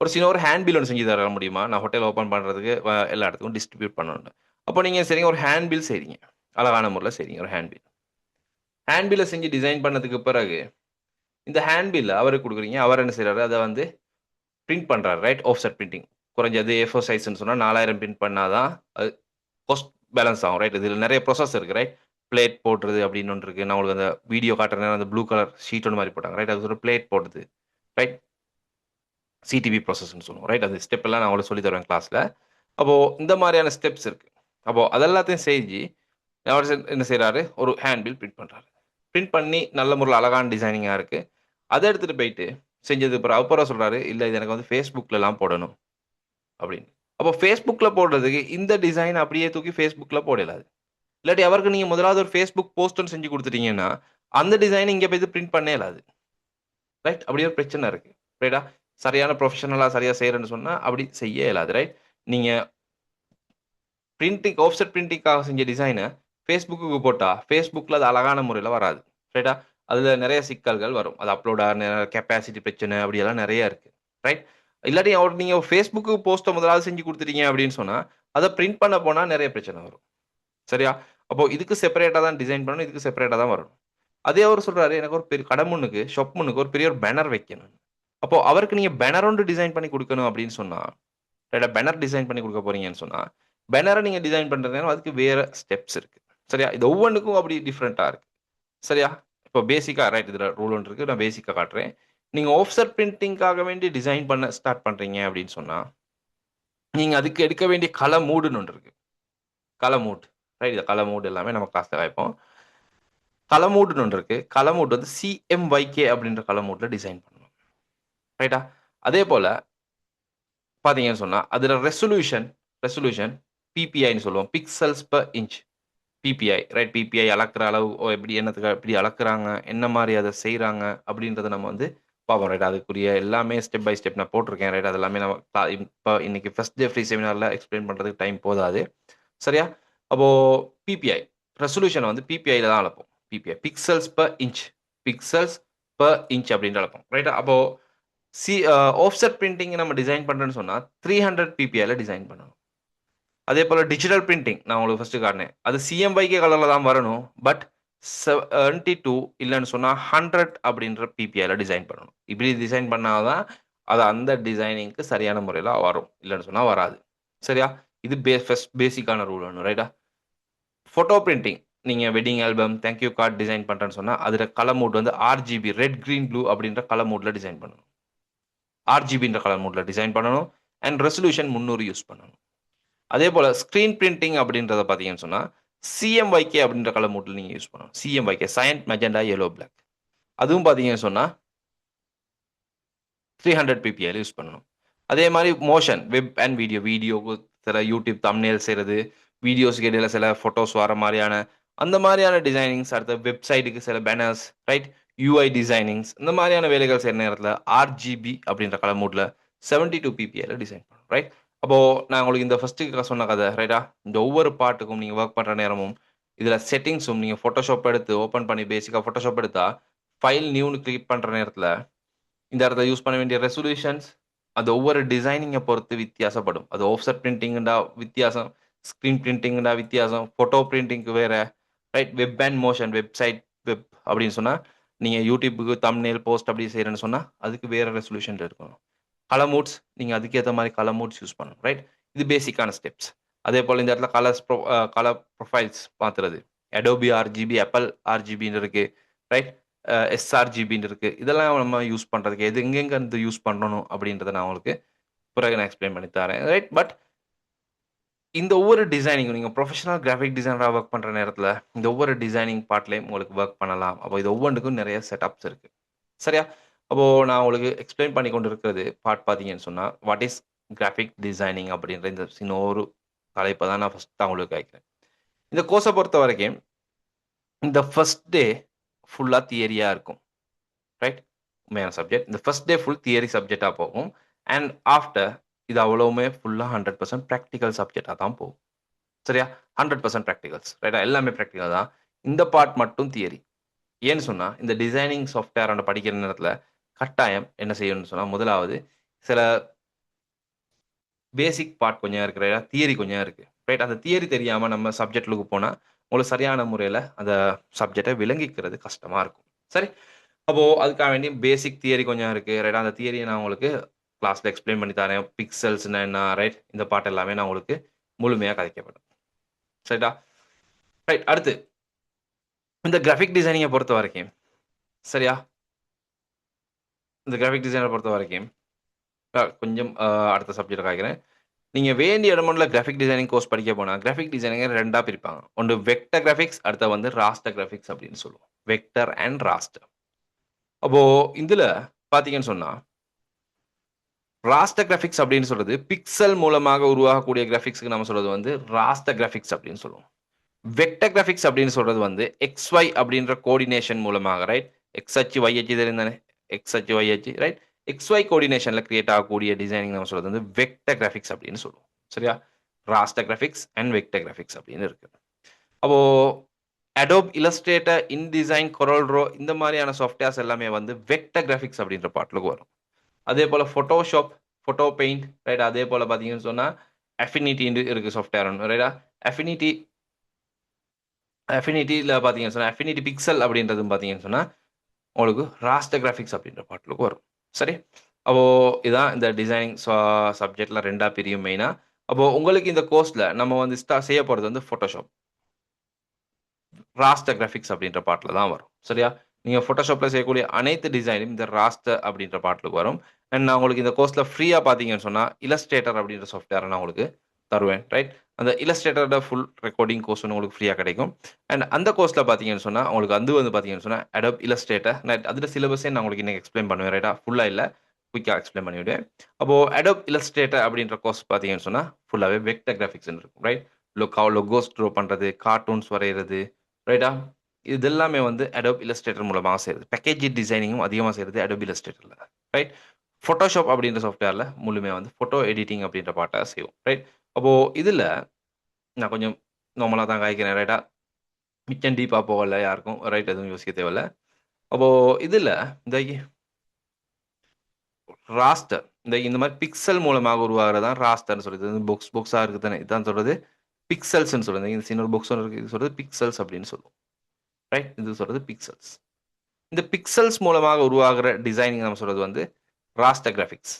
ஒரு சின்ன ஒரு ஹேண்ட் பில் ஒண்ணு செஞ்சு தர முடியுமா? நான் ஹோட்டல் ஓப்பன் பண்றதுக்கு எல்லா இடத்துக்கும் டிஸ்ட்ரிபியூட் பண்ணணும்னு." அப்போ நீங்க சரிங்க ஒரு ஹேண்ட் பில் செய்றீங்க. அழகான முறையில செய்றீங்க ஒரு ஹேண்ட் பில். ஹேண்ட் பில்ல செஞ்சு டிசைன் பண்ணதுக்கு பிறகு, இந்த ஹேண்ட் பில்ல அவருக்கு குடுக்குறீங்க. அவர் என்ன செய்றாரு, அத வந்து பிரிண்ட் பண்றாரு. ரைட்? Offset printing. குறைஞ்சது A4 சைஸ்ன்னு சொன்னா 4000 பிரிண்ட் பண்ணா தான் அது காஸ்ட் பேலன்ஸ் ஆகும். ரைட்? இதுல நெறைய ப்ராசஸ் இருக்கு. ரைட்? பிளேட் போடுறது அப்படின்னு ஒண்ணு இருக்கு. நான் உங்களுக்கு அந்த வீடியோ காட்டுற நேரம் அந்த ப்ளூ கலர் ஷீட் ஒண்ணு மாரி போட்டாங்க. ரைட்? அது ஒரு பிளேட் போடுறது. ரைட்? சிடிபி ப்ராசஸ்ன்னு சொல்லுவோம். ரைட்? அந்த ஸ்டெப் எல்லாம் நான் உங்களுக்கு சொல்லி தருவேன் கிளாஸ்ல. அப்போ இந்த மாரியான ஸ்டெப்ஸ் இருக்கு. அப்போ அதெல்லாத்தையும் செஞ்சு அவர் என்ன செய்றாரு, ஒரு ஹேண்ட் பில் பிரிண்ட் பண்றாரு. பிரிண்ட் பண்ணி நல்ல முறையில அழகான டிசைனிங்கா இருக்கு. அத எடுத்துட்டு போயிட்டு செஞ்சதுக்கு அப்புறம் சொல்றாரு, "இல்ல இது எனக்கு வந்து Facebookலலாம் போடணும்." அப்படின்னு. அப்போ Facebookல போடுறதுக்கு இந்த டிசைன் அப்படியே தூக்கி Facebookல போட இயலாது. இல்லாட்டி அவருக்கு நீங்க முதலாவது ஒரு Facebook போஸ்ட் ஒண்ணு செஞ்சு குடுத்துட்டீங்கன்னா, அந்த டிசைன் இங்க போய் பிரிண்ட் பண்ண இயலாது. ரைட்? அப்படி ஒரு பிரச்சனை இருக்கு. ரைட்டா? சரியான ப்ரொஃபஷனலா சரியா செய்றேன்னு சொன்னா, அப்படி செய்ய இயலாது. ரைட்? நீங்க பிரிண்டிங் ஆஃப்செட் பிரிண்டிங்காக செஞ்ச டிசைன Facebookக்கு போட்டா, Facebookல அது அழகான முறையில வராது. ரைட்டா? அதுல நெறைய சிக்கல்கள் வரும். அது அப்லோட் ஆன கெப்பாசிட்டி பிரச்சனை அப்படியெல்லாம் நெறைய இருக்கு. ரைட்? இல்லாட்டி நீங்க Facebookக்கு போஸ்ட்ட முதலாவது செஞ்சு குடுத்துட்டீங்க அப்படின்னு சொன்னா, அத பிரிண்ட் பண்ண போனா நெறைய பிரச்சனை வரும். சரியா? அப்போ இதுக்கு செப்பரேட்டா தான் டிசைன் பண்ணணும். இதுக்கு செப்பரேட்டா தான் வரணும். அதே அவர் சொல்றாரு எனக்கு ஒரு பெரிய கடை முன்னுக்கு ஷாப் முன்னுக்கு ஒரு பெரிய ஒரு பேனர் வைக்கணும். அப்போ அவருக்கு நீங்க பேனர் ஒன்று டிசைன் பண்ணி கொடுக்கணும் அப்படின்னு சொன்னா, ரைட்டா பேனர் டிசைன் பண்ணி கொடுக்க போறீங்கன்னு சொன்னா, பேனரை நீங்க டிசைன் பண்றதுனா அதுக்கு வேற ஸ்டெப்ஸ் இருக்கு. சரியா? இது ஒவ்வொன்னுக்கும் அப்படி டிஃபரெண்ட்டா இருக்கு. சரியா? இப்போ பேசிக்கா ரைட் இதுல ரூல் ஒன்று இருக்கு. நான் பேசிக்கா காட்டுறேன். நீங்க ஆஃப்செட் பிரிண்டிங்காக வேண்டி டிசைன் பண்ண ஸ்டார்ட் பண்றீங்க அப்படின்னு சொன்னா, நீங்க அதுக்கு எடுக்க வேண்டிய கலர் மூடுன்னு ஒன்று இருக்கு. Colour mood. ரைட். இந்த கலர் மூட் எல்லாமே நம்ம கிளாஸ்ல வைப்போம். கலர் மூடுன்னு ஒன்று இருக்கு. கலர் மூட் வந்து CMYK அப்படின்ற கலர் மூட்ல டிசைன் பண்ணணும். ரைட்டா? அதே போல பார்த்தீங்கன்னு சொன்னா, அதுல ரெசல்யூஷன் ரெசல்யூஷன் PPIன்னு சொல்லுவோம். Pixels per inch. PPI right. PPI அளக்குற அளவு எப்படி என்னத்துக்கு எப்படி அளக்குறாங்க, என்ன மாரி அத செய்றாங்க அப்படின்றத நம்ம வந்து பார்ப்போம் ரைட். அதுக்குரிய எல்லாமே ஸ்டெப் பை ஸ்டெப் நான் போட்டிருக்கேன் ரைட். அது எல்லாமே நம்ம இப்ப இன்னைக்கு ஃபர்ஸ்ட் டே ஃப்ரீ செமினார்ல எக்ஸ்பிளைன் பண்றதுக்கு டைம் போதாது. சரியா? அப்போ பிபிஐ ரெசல்யூஷன் வந்து பிபிஐல தான் அளப்போம். PPI pixels per inch. Pixels per inch அப்படின்ட்டு அளப்போம். ரைட்டா? அப்போ ஆஃப்செட் பிரிண்டிங் நம்ம டிசைன் பண்றோம்ன்னு சொன்னா 300 பிபிஐல டிசைன் பண்ணணும். அதே போல டிஜிட்டல் பிரிண்டிங் நான் உங்களுக்கு ஃபர்ஸ்ட் காட்டினேன். அது CMYK கலர்ல தான் வரணும். பட் 72 இல்லன்னு சொன்னா 100 அப்படின்ற பிபிஐல டிசைன் பண்ணணும். இப்படி டிசைன் பண்ணா தான் அது அந்த டிசைனிங்க்கு சரியான முறையில வரும். இல்லன்னு சொன்னா வராது. சரியா? இது ஃபர்ஸ்ட் பேசிக்கான ரூல் ஒண்ணு ரைட்டா? ஃபோட்டோ பிரிண்டிங் நீங்க wedding album, thank you card design பண்றேன்னு சொன்னா, அதுல கலர் மோட் வந்து RGB ரெட், கிரீன், ப்ளூ அப்படின்ற கலர் மோட்ல டிசைன் பண்ணணும். RGBன்ற கலர் மோட்ல டிசைன் பண்ணணும். அண்ட் ரெசல்யூஷன் 300 யூஸ் பண்ணணும். அதே போல ஸ்கிரீன் பிரிண்டிங் அப்படின்றத பார்த்தீங்கன்னு சொன்னா, CMYK அப்படின்ற கலர் மோட்ல நீங்க யூஸ் பண்ணணும். CMYK cyan, magenta, yellow, black. அதுவும் பார்த்தீங்கன்னு சொன்னா 300 PPIல யூஸ் பண்ணணும். அதே மாரி மோஷன், வெப் அண்ட் வீடியோ. வீடியோக்கு சில யூடியூப் தம்ப்நெயில் செய்றது, வீடியோஸ்க்கு இடையில சில ஃபோட்டோஸ் வர மாரியான, அந்த மாரியான டிசைனிங்ஸ், அடுத்து வெப்சைட்டுக்கு சில பேனர்ஸ், ரைட்? UI டிசைனிங்ஸ் இந்த மாரியான வேலைகள் செய்ற நேரத்தில RGB அப்படின்ற கலர் மோட்ல 72 PPIல டிசைன் பண்ணணும். ரைட்? அப்போ நான் உங்களுக்கு இந்த ஃபர்ஸ்ட்டு சொன்ன கதை ரைட்டா? இந்த ஒவ்வொரு பார்ட்டுக்கும் நீங்க வொர்க் பண்ற நேரமும், இதில செட்டிங்ஸும் நீங்க Photoshop எடுத்து ஓப்பன் பண்ணி பேசிக்கா Photoshop எடுத்தா, ஃபைல் நியூன்னு கிளிக் பண்ற நேரத்தில இந்த இடத்துல யூஸ் பண்ண வேண்டிய ரெசல்யூஷன்ஸ், அது ஒவ்வொரு டிசைனிங்க பொறுத்து வித்தியாசப்படும். அது ஆஃப்செட் பிரிண்டிங்டா வித்தியாசம், ஸ்கிரீன் பிரிண்டிங்டா வித்தியாசம், ஃபோட்டோ பிரிண்டிங்க்கு வேற, right? Web and motion, website web அப்படின்னு சொன்னா, நீங்க YouTubeக்கு தம்ப்நெயில் போஸ்ட் அப்படி செய்றேன்னு சொன்னா, அதுக்கு வேற ரெசல்யூஷன் இருக்கணும். கலர் மோட்ஸ் நீங்க அதுக்கேத்த மாரி கலர் மோட்ஸ் யூஸ் பண்ணணும். ரைட்? இது பேசிக்கான ஸ்டெப்ஸ். அதேபோல இந்த இடத்துல கலர் ப்ரொஃபைல்ஸ் மாத்துறது. Adobe RGB, Apple RGBன்னு இருக்கு. ரைட்? sRGBன்னு இருக்கு. இதெல்லாம் நம்ம யூஸ் பண்றதுக்கு எது எங்கெங்க இருந்து யூஸ் பண்ணணும் அப்படின்றத நான் உங்களுக்கு பிறகு நான் எக்ஸ்பிளைன் பண்ணி தரேன். ரைட்? பட் இந்த ஒவ்வொரு டிசைனிங்கும் நீங்க ப்ரொஃபஷனல் கிராஃபிக் டிசைனரா வொர்க் பண்ற நேரத்துல, இந்த ஒவ்வொரு டிசைனிங் பார்ட்லயும் உங்களுக்கு வொர்க் பண்ணலாம். அப்போ இது ஒவ்வொன்னுக்கும் நெறைய செட்டப்ஸ் இருக்கு. சரியா? அப்போ நான் உங்களுக்கு எக்ஸ்பிளைன் பண்ணி கொண்டு இருக்கிறது பார்ட் பார்த்தீங்கன்னு சொன்னா, வாட் இஸ் கிராஃபிக் டிசைனிங் அப்படின்ற இந்த சின்ன ஒரு தலைப்ப தான் நான் ஃபர்ஸ்ட்டா உங்களுக்கு வைக்கிறேன். இந்த கோர்ஸ பொறுத்தவரைக்கும், இந்த ஃபர்ஸ்ட் டே ஃபுல்லா தியரியா இருக்கும். ரைட்? உண்மையான சப்ஜெக்ட். இந்த ஃபர்ஸ்ட் டே ஃபுல் தியரி சப்ஜெக்ட்டா போகும். அண்ட் ஆஃப்டர் இது அவ்வளவுமே ஃபுல்லா 100% பிராக்டிகல் சப்ஜெக்ட்டா தான் போகும். சரியா? 100% பிராக்டிகல்ஸ். ரைட்டா? எல்லாமே பிராக்டிகல் தான். இந்த பார்ட் மட்டும் தியரி. ஏன்னு சொன்னா, இந்த டிசைனிங் சாஃப்ட்வேர் அங்க படிக்கிற நேரத்துல, கட்டாயம் என்ன செய்யணும்னு சொன்னா, முதலாவது சில பேசிக் பார்ட் கொஞ்சம் இருக்கு. ரைட்டா? தியரி கொஞ்சம் இருக்கு. ரைட்? அந்த தியரி தெரியாம நம்ம சப்ஜெக்ட்லுக்கு போனா, உங்களுக்கு சரியான முறையில அந்த சப்ஜெக்ட்ட விளங்கிக்கிறது கஷ்டமா இருக்கும். சரி? அப்போ அதுக்காக வேண்டி பேசிக் தியரி கொஞ்சம் இருக்கு. ரைட்டா? அந்த தியரிய நான் உங்களுக்கு கிளாஸ்ல எக்ஸ்பிளைன் பண்ணி தரேன். பிக்சல்ஸ்னா என்ன? ரைட்? இந்த பார்ட் எல்லாமே நான் உங்களுக்கு முழுமையா கதைக்கப்படும். சரிடா? ரைட். அடுத்து இந்த கிராஃபிக் டிசைனிங்க பொறுத்தவரைக்கும், சரியா? இந்த கிராஃபிக் டிசைன பொறுத்தவரைக்கும், கொஞ்சம் அடுத்த சப்ஜெக்ட் காய்க்கிறேன். நீங்க வேண்டிய இடமெல்லாம் கிராஃபிக் டிசைனிங் கோர்ஸ் படிக்க போனா, கிராஃபிக் டிசைனிங்க 2ஆ பிரிப்பாங்க. ஒண்ணு வெக்டர் கிராபிக்ஸ், அடுத்து வந்து ராஸ்டர் கிராபிக்ஸ் அப்படின்னு சொல்லுவோம். Vector and raster. அப்போ இதுல பார்த்தீங்கன்னு சொன்னா, ராஸ்டர் கிராபிக்ஸ் அப்படின்னு சொல்றது, பிக்சல் மூலமாக உருவாகக்கூடிய கிராபிக்ஸ்க்கு நம்ம சொல்றது வந்து ராஸ்டர் கிராபிக்ஸ் அப்படின்னு சொல்லுவோம். வெக்டர் கிராபிக்ஸ் அப்படின்னு சொல்றது வந்து XY அப்படின்ற கோஆர்டினேஷன் மூலமாக ரைட். எக்ஸ் அச்சு, Y அச்சு தெரியும் தானே? எக்ஸ் அச்சு, Y அச்சு ரைட். XY கோஆர்டினேஷன்ல கிரியேட் ஆகக்கூடிய டிசைனிங் நம்ம சொல்றது வந்து வெக்டர் கிராபிக்ஸ் அப்படின்னு சொல்லுவோம். சரியா? Raster graphics and vector graphics அப்படின்னு இருக்கு. அப்போ Adobe Illustrator, InDesign, CorelDRAW இந்த மாதிரியான சாஃப்ட்வேர்ஸ் எல்லாமே வந்து வெக்டர் கிராபிக்ஸ் அப்படின்ற பார்ட்லுக்கு வரும். அதே போல Photoshop, Photo Paint ரைட். அதே போல பார்த்தீங்கன்னு சொன்னா Affinity இருக்கு சாஃப்ட்வேர் ஒண்ணு ரைட்டா? Affinity அஃபினிட்டியில் பார்த்தீங்கன்னு சொன்னால் அஃபினிட்டி பிக்சல் அப்படின்றது பார்த்தீங்கன்னு சொன்னால் உங்களுக்கு ராஸ்டர் கிராஃபிக்ஸ் அப்படின்ற பாட்டுக்கு வரும். சரி, அப்போது இதான் இந்த டிசைனிங் சப்ஜெக்டில் ரெண்டாக பிரியும் மெயினாக. அப்போது உங்களுக்கு இந்த கோர்ஸில் நம்ம வந்து செய்ய போகிறது வந்து ஃபோட்டோஷாப் ராஸ்டர் கிராஃபிக்ஸ் அப்படின்ற பாட்டில் தான் வரும். சரியா, நீங்கள் ஃபோட்டோஷாப்பில் செய்யக்கூடிய அனைத்து டிசைனும் இந்த ராஸ்டர் அப்படின்ற பாட்டில் வரும். அண்ட் நான் உங்களுக்கு இந்த கோர்ஸில் ஃப்ரீயாக பார்த்தீங்கன்னு சொன்னால் இல்லஸ்ட்ரேட்டர் அப்படின்ற சாஃப்ட்வேரை நான் உங்களுக்கு தருவேன். ரைட், அந்த இல்லஸ்ட்ரேட்டரோட ஃபுல் ரெக்கார்டிங் கோர்ஸ் வந்து உங்களுக்கு ஃப்ரீயாக கிடைக்கும். அண்ட் அந்த கோர்ஸில் பார்த்தீங்கன்னு சொன்னால் உங்களுக்கு வந்து பார்த்தீங்கன்னு சொன்னால் அடோப் இல்லஸ்ட்ரேட்டர் நான் அதில் சிலபஸே நான் உங்களுக்கு இன்னைக்கு எக்ஸ்பிளைன் பண்ணுவேன். ரைட்டா, ஃபுல்லாக இல்லை, குயிக்காக எக்ஸ்பிளைன் பண்ணிவிடுவேன். அப்போது அடோப் இல்லஸ்ட்ரேட்டர் அப்படின்ற கோர்ஸ் பார்த்தீங்கன்னு சொன்னால் ஃபுல்லாகவே வெக்டர் கிராஃபிக்ஸ் இருக்கும். ரைட், லொகோஸ் ட்ரோ பண்ணுறது, கார்ட்டூன்ஸ் வரைகிறது, ரைட்டா, இது எல்லாமே வந்து அடோப் இல்லஸ்ட்ரேட்டர் மூலமாக செய்கிறது. பேக்கேஜ் டிசைனிங்கும் அதிகமாக செய்கிறது அடோப் இல்லஸ்ட்ரேட்டரில். ரைட், ஃபோட்டோஷாப் அப்படின்ற சாஃப்ட்வேரில் முழுமையாக வந்து ஃபோட்டோ எடிட்டிங் அப்படின்ற பாட்டை செய்வோம். ரைட், அப்போது இதில் நான் கொஞ்சம் நார்மலாக தான் காய்க்கிறேன். ரைட்டா, மிச்சம் டீப்பாக போகல யாருக்கும். ரைட், எதுவும் யோசிக்க தேவையில்ல. அப்போது இதில் இந்த ராஸ்டர் இந்த மாதிரி பிக்சல் மூலமாக உருவாகிறதான் ராஸ்டர்னு சொல்லுது. புக்ஸாக இருக்குது தானே, இதான் சொல்கிறது பிக்சல்ஸ்ன்னு சொல்லுது. இந்த சின்ன புக்ஸ் ஒன்று இருக்குது, இது சொல்கிறது பிக்சல்ஸ் அப்படின்னு சொல்லுவோம். ரைட், இது சொல்கிறது பிக்சல்ஸ். இந்த பிக்சல்ஸ் மூலமாக உருவாகிற டிசைனிங் நம்ம சொல்கிறது வந்து ராஸ்டர் கிராஃபிக்ஸ்.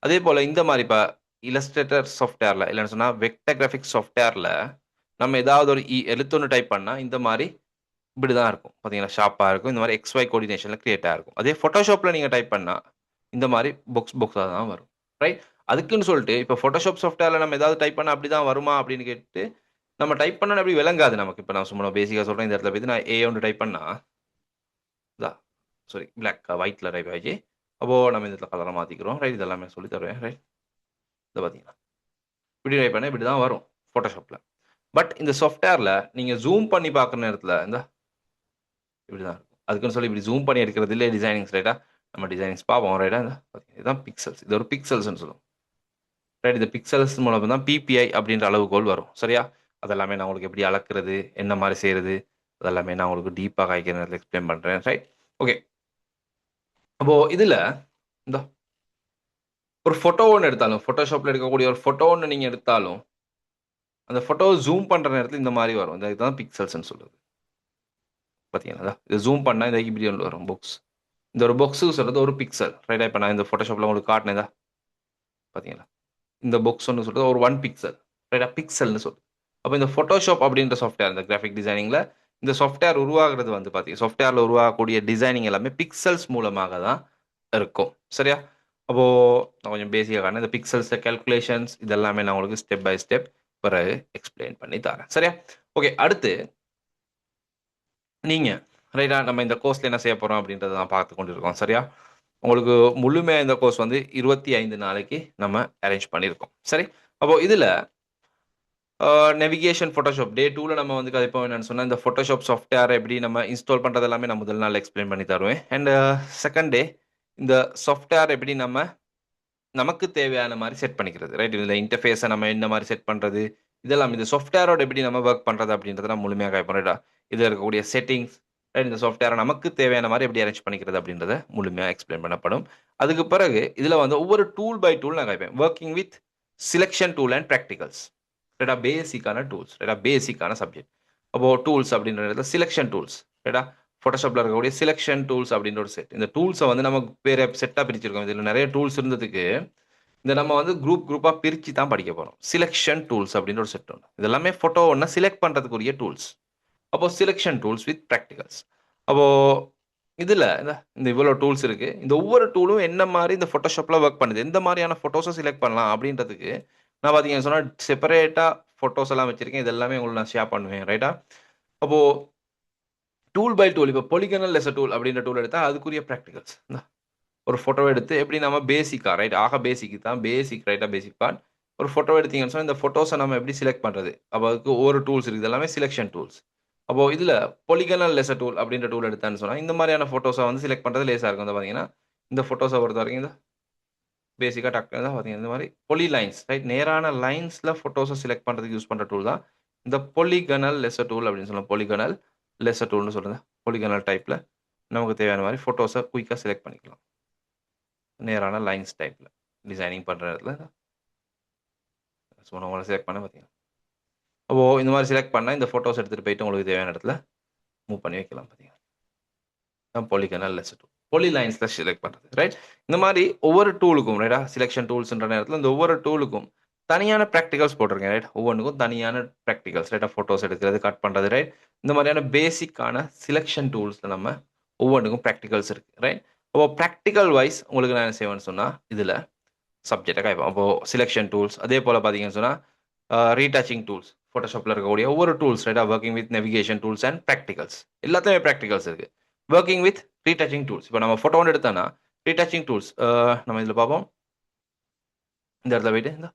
அதே போல் இந்த மாதிரி இப்போ இல்லஸ்ட்ரேட்டர் சாஃப்ட்வேரில் இல்லைன்னு சொன்னால் வெக்டர் கிராஃபிக்ஸ் சாஃப்ட்வேரில் நம்ம ஏதாவது ஒரு எழுத்தொன்று டைப் பண்ணால் இந்த மாதிரி இப்படி தான் இருக்கும். பார்த்தீங்கன்னா ஷார்ப்பாக இருக்கும். இந்த மாதிரி XY கோஆர்டினேஷனில் கிரியேட் ஆகிருக்கும். அதே ஃபோட்டோஷாப்பில் நீங்கள் டைப் பண்ணால் இந்த மாதிரி புக்ஸாக தான் வரும். ரைட், அதுக்குன்னு சொல்லிட்டு இப்போ ஃபோட்டோஷாப் சாஃப்ட்வேரில் நம்ம ஏதாவது டைப் பண்ணால் அப்படி தான் வருமா அப்படின்னு கேட்டு நம்ம டைப் பண்ணால் அப்படி விளங்காது நமக்கு. இப்போ நான் சும்மா பேசிக்காக சொல்கிறேன். இந்த இடத்துல போய் நான் A ஒன்று டைப் பண்ணால் சாரி பிளாக் ஒயிட்டில் டைப் ஆகிடுச்சு. அப்போது நம்ம இந்த இடத்துல கலரை மாற்றிக்கிறோம். ரைட், இதெல்லாமே சொல்லி தருவேன். ரைட், இதை பார்த்தீங்கன்னா இப்படி டைப் பண்ணால் இப்படி தான் வரும் ஃபோட்டோஷாப்பில். பட் இந்த சாஃப்ட்வேரில் நீங்கள் ஜூம் பண்ணி பார்க்குற நேரத்தில் இந்த இப்படி தான் இருக்கும். அதுக்குன்னு சொல்லி இப்படி ஜூம் பண்ணி எடுக்கிறது இல்லை டிசைனிங்ஸ். ரைட்டா, நம்ம டிசைனிங்ஸ் பார்ப்போம். ரைட்டா, இதுதான் பிக்சல்ஸ். இது ஒரு பிக்சல்ஸ்னு சொல்லுவோம். ரைட், இந்த பிக்சல்ஸ் மூலம் தான் PPI அப்படின்ற அளவுகோல் வரும். சரியா, அதெல்லாமே நான் உங்களுக்கு எப்படி அளக்குறது, என்ன மாதிரி செய்கிறது, அதெல்லாமே நான் உங்களுக்கு டீப்பாக காய்க்கிற நேரத்தில் எக்ஸ்பிளைன் பண்ணுறேன். Right, okay. அப்போது இதில் இந்த ஒரு ஃபோட்டோ ஒன்று எடுத்தாலும் ஃபோட்டோஷாப்பில் எடுக்கக்கூடிய ஒரு ஃபோட்டோ ஒன்று நீங்கள் எடுத்தாலும் அந்த ஃபோட்டோவை ஜூம் பண்ணுற நேரத்தில் இந்த மாதிரி வரும். இதுதான் பிக்சல்ஸ்ன்னு சொல்லுது. பார்த்தீங்களா, இது ஜூம் பண்ணால் இந்த இப்படி ஒன்று வரும் புக்ஸ். இந்த ஒரு பாக்ஸுக்கு சொல்கிறது ஒரு பிக்சல். ரைட்டா, இப்போ நான் இந்த ஃபோட்டோஷாப்பில் உங்களுக்கு காட்டினதா பார்த்தீங்களா, இந்த பாக்ஸ் ஒன்று சொல்கிறது ஒரு 1 பிக்சல். ரைட்டா, பிக்சல்னு சொல்லுது. அப்போ இந்த ஃபோட்டோஷாப் அப்படின்ற சாஃப்ட்வேர், இந்த கிராஃபிக் டிசைனிங்கில் இந்த சாஃப்ட்வேர் உருவாகிறது வந்து பார்த்தீங்கன்னா சாஃப்ட்வேரில் உருவாகக்கூடிய டிசைனிங் எல்லாமே பிக்சல்ஸ் மூலமாக தான் இருக்கும். சரியா, அப்போது நான் கொஞ்சம் பேசிக்காக காரணம் இந்த பிக்சல்ஸ் கேல்குலேஷன்ஸ் இதெல்லாமே நான் உங்களுக்கு ஸ்டெப் பை ஸ்டெப் பிறகு எக்ஸ்பிளைன் பண்ணி தரேன். சரியா, ஓகே. அடுத்து நீங்கள் ரைட்டா, நம்ம இந்த கோர்ஸில் என்ன செய்ய போகிறோம் அப்படின்றத நான் பார்த்து கொண்டு இருக்கோம். சரியா, உங்களுக்கு முழுமையாக இந்த கோர்ஸ் வந்து 25 நாளைக்கு நம்ம அரேஞ்ச் பண்ணியிருக்கோம். சரி, அப்போது இதில் நெவிகேஷன் ஃபோட்டோஷாப் டே 2ல நம்ம வந்து கதைப்போம். என்னன்னு சொன்னால் இந்த ஃபோட்டோஷாப் சாஃப்ட்வேர் எப்படி நம்ம இன்ஸ்டால் பண்ணுறது எல்லாமே நான் முதல் நாள் எக்ஸ்பிளைன் பண்ணி தருவேன். அண்ட் செகண்ட் டே இந்த சாஃப்ட்வேர் எப்படி நம்ம நமக்கு தேவையான மாதிரி செட் பண்ணிக்கிறது. ரைட், இதில் இன்டர்ஃபேஸை நம்ம என்ன மாதிரி செட் பண்ணுறது, இதெல்லாம் இந்த சாஃப்ட்வேரோட எப்படி நம்ம ஒர்க் பண்ணுறது அப்படின்றத நான் முழுமையாக கைப்போம். ரைட்டா, இதில் இருக்கக்கூடிய செட்டிங்ஸ், ரைட், இந்த சாஃப்ட்வேரை நமக்கு தேவையான மாதிரி எப்படி அரேஞ்ச் பண்ணிக்கிறது அப்படின்றத முழுமையாக எக்ஸ்பிளைன் பண்ணப்படும். அதுக்கு பிறகு இதில் வந்து ஒவ்வொரு டூல் பை டூல் நான் கைப்பேன். Working with selection tool and practicals. ரைட்டா, பேசிக்கான டூல்ஸ். ரைட்டா, பேசிக்கான சப்ஜெக்ட். அப்போது டூல்ஸ் அப்படின்ற இடத்துல சிலெக்ஷன் டூல்ஸ். ரைட்டா, ஃபோட்டோஷாப்பில் இருக்கக்கூடிய சிலெக்ஷன் டூல்ஸ் அப்படின்ற ஒரு செட். இந்த டூல்ஸை வந்து நம்ம வேறு செட்டாக பிரிச்சிருக்கோம். இதில் நிறைய டூல்ஸ் இருந்ததுக்கு இந்த நம்ம வந்து குரூப்பாக பிரித்து தான் படிக்க போகிறோம். சிலெக்ஷன் டூல்ஸ் அப்படின்ற ஒரு செட் ஒன்று. இதெல்லாமே ஃபோட்டோ ஒன்று செலக்ட் பண்ணுறதுக்குரிய டூல்ஸ். அப்போது சிலெக்ஷன் டூல்ஸ் வித் ப்ராக்டிகல்ஸ். அப்போது இதில் இந்த இவ்வளோ டூல்ஸ் இருக்குது. இந்த ஒவ்வொரு டூலும் என்ன மாதிரி இந்த ஃபோட்டோஷாப்பில் ஒர்க் பண்ணுது, எந்த மாதிரியான ஃபோட்டோஸை செலக்ட் பண்ணலாம் அப்படின்றதுக்கு நான் பார்த்தீங்கன்னு சொன்னால் செப்பரேட்டாக ஃபோட்டோஸ் எல்லாம் வச்சுருக்கேன். இது எல்லாமே உங்களுக்கு நான் ஷேர் பண்ணுவேன். ரைட்டா, அப்போது டூல் பை டூல் இப்போ பொலிகனல் லெசர் டூல் அப்படின்ற டூல் எடுத்தால் அதுக்குரிய ப்ராக்டிகல்ஸ். ஒரு ஃபோட்டோ எடுத்து எப்படி நம்ம பேசிக்காக ரைட் பேசிக் தான் பேசிக். ரைட்டாக பேசிக் பார்ட் ஒரு ஃபோட்டோ எடுத்தீங்கன்னு சொன்னால் இந்த ஃபோட்டோஸை நம்ம எப்படி செலக்ட் பண்ணுறது, அப்போ அதுக்கு ஒவ்வொரு டூல்ஸ் இருக்குது. எல்லாமே சிலெக்ஷன் டூல்ஸ். அப்போது இதில் பொலிகனல் லெசர் டூல் அப்படின்ற டூல் எடுத்தான்னு சொன்னால் இந்த மாதிரியான ஃபோட்டோஸை வந்து செலக்ட் பண்ணுறது லேசாக இருக்கும். வந்து பார்த்தீங்கன்னா இந்த ஃபோட்டோஸை பொறுத்த வரைக்கும் இந்த பேசிக்காக டக்குன்னு தான் பார்த்தீங்கன்னா இந்த மாதிரி பொலி லைன்ஸ், ரைட், நேரான லைன்ஸில் ஃபோட்டோஸை செலக்ட் பண்ணுறதுக்கு யூஸ் பண்ணுற டூல் தான் இந்த பொலிகனல் லெசர் டூல் அப்படின்னு சொல்லலாம். பொலிகனல் லெசர் டூல்னு சொல்லுங்கள். பொலிகனல் டைப்பில் நமக்கு தேவையான மாதிரி ஃபோட்டோஸை குயிக்காக செலக்ட் பண்ணிக்கலாம். நேரான லைன்ஸ் டைப்பில் டிசைனிங் பண்ணுற இடத்துல ஸோ நான் உங்களை செலக்ட் பண்ண பார்த்தீங்கன்னா அப்போ இந்த மாதிரி செலக்ட் பண்ணால் இந்த ஃபோட்டோஸ் எடுத்துகிட்டு போயிட்டு உங்களுக்கு தேவையான இடத்துல மூவ் பண்ணி வைக்கலாம். பார்த்தீங்கன்னா பொலிகனல் லெஸ் டூல், பொலி லைன்ஸில் செலக்ட் பண்ணுறது, ரைட்? இந்த மாதிரி ஒவ்வொரு டூலுக்கும், ரைட்டா, செலெக்ஷன் டூல்ஸ்ன்ற நேரத்தில் இந்த ஒவ்வொரு டூலுக்கும் தனியான ப்ராக்டிகல்ஸ் போட்டிருக்கேன், ரைட்? ஒவ்வொன்றுக்கும் தனியான ப்ராக்டிகல்ஸ், ரைட்டா? ஃபோட்டோஸ் எடுக்கிறது, கட் பண்ணுறது, ரைட்? இந்த மாதிரியான பேசிக்கான செலெக்ஷன் டூல்ஸில் நம்ம ஒவ்வொன்றுக்கும் ப்ராக்டிகல்ஸ் இருக்குது, ரைட்? அப்போ ப்ராக்டிக்கல் வைஸ் உங்களுக்கு நான் என்ன செய்வேன்னு சொன்னால் இதில் சப்ஜெக்டை காய்ப்போம். அப்போது செலெக்ஷன் டூல்ஸ், அதே போல் பார்த்தீங்கன்னு சொன்னால் ரீடச்சிங் டூல்ஸ், ஃபோட்டோஷாப்பில் இருக்கக்கூடிய ஒவ்வொரு டூல்ஸ், ரைட்டா? Working with navigation tools and practicals, எல்லாத்தையுமே ப்ராக்டிகல்ஸ் இருக்குது. ஒர்க்கிங் வித் ரீடச்சிங் டூல்ஸ், இப்போ நம்ம ஃபோட்டோ ஒன்று எடுத்தோன்னா ரீடச்சிங் டூல்ஸ் நம்ம இதில் பார்ப்போம். இந்த இடத்துல போயிட்டு இந்த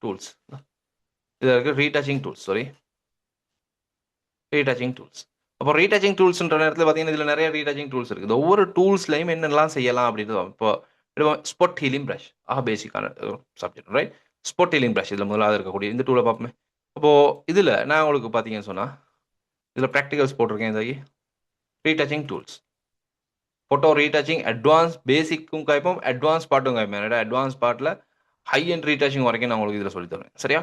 டூல்ஸ், இதில் இருக்குது retouching tools, sorry, retouching tools. அப்போ ரீடச்சிங் டூல்ஸ்ன்ற நேரத்தில் பார்த்தீங்கன்னா இதில் நிறைய ரீடச்சிங் டூல்ஸ் இருக்குது. ஒவ்வொரு டூல்ஸ்லையும் என்னென்னலாம் செய்யலாம் அப்படின்றது இப்போ ஸ்பாட் ஹீலிங் ப்ரஷ், பேசிக்கான subject, right? Spot healing brush இதில் முதலாவது இருக்கக்கூடிய இந்த டூலை பார்ப்போமே. அப்போது இதில் நான் உங்களுக்கு பார்த்தீங்கன்னு சொன்னால் இதில் ப்ராக்டிகல்ஸ் போட்டிருக்கேன். இந்த retouching tools, photo retouching advance பேசிக்கும் காய்ப்போம், அட்வான்ஸ் பார்ட்டும் காய்ப்பேன். அட்வான்ஸ் பார்ட்டில் ஹை அண்ட் ரீடச்சிங் வரைக்கும் நான் உங்களுக்கு இதில் சொல்லி தருவேன், சரியா?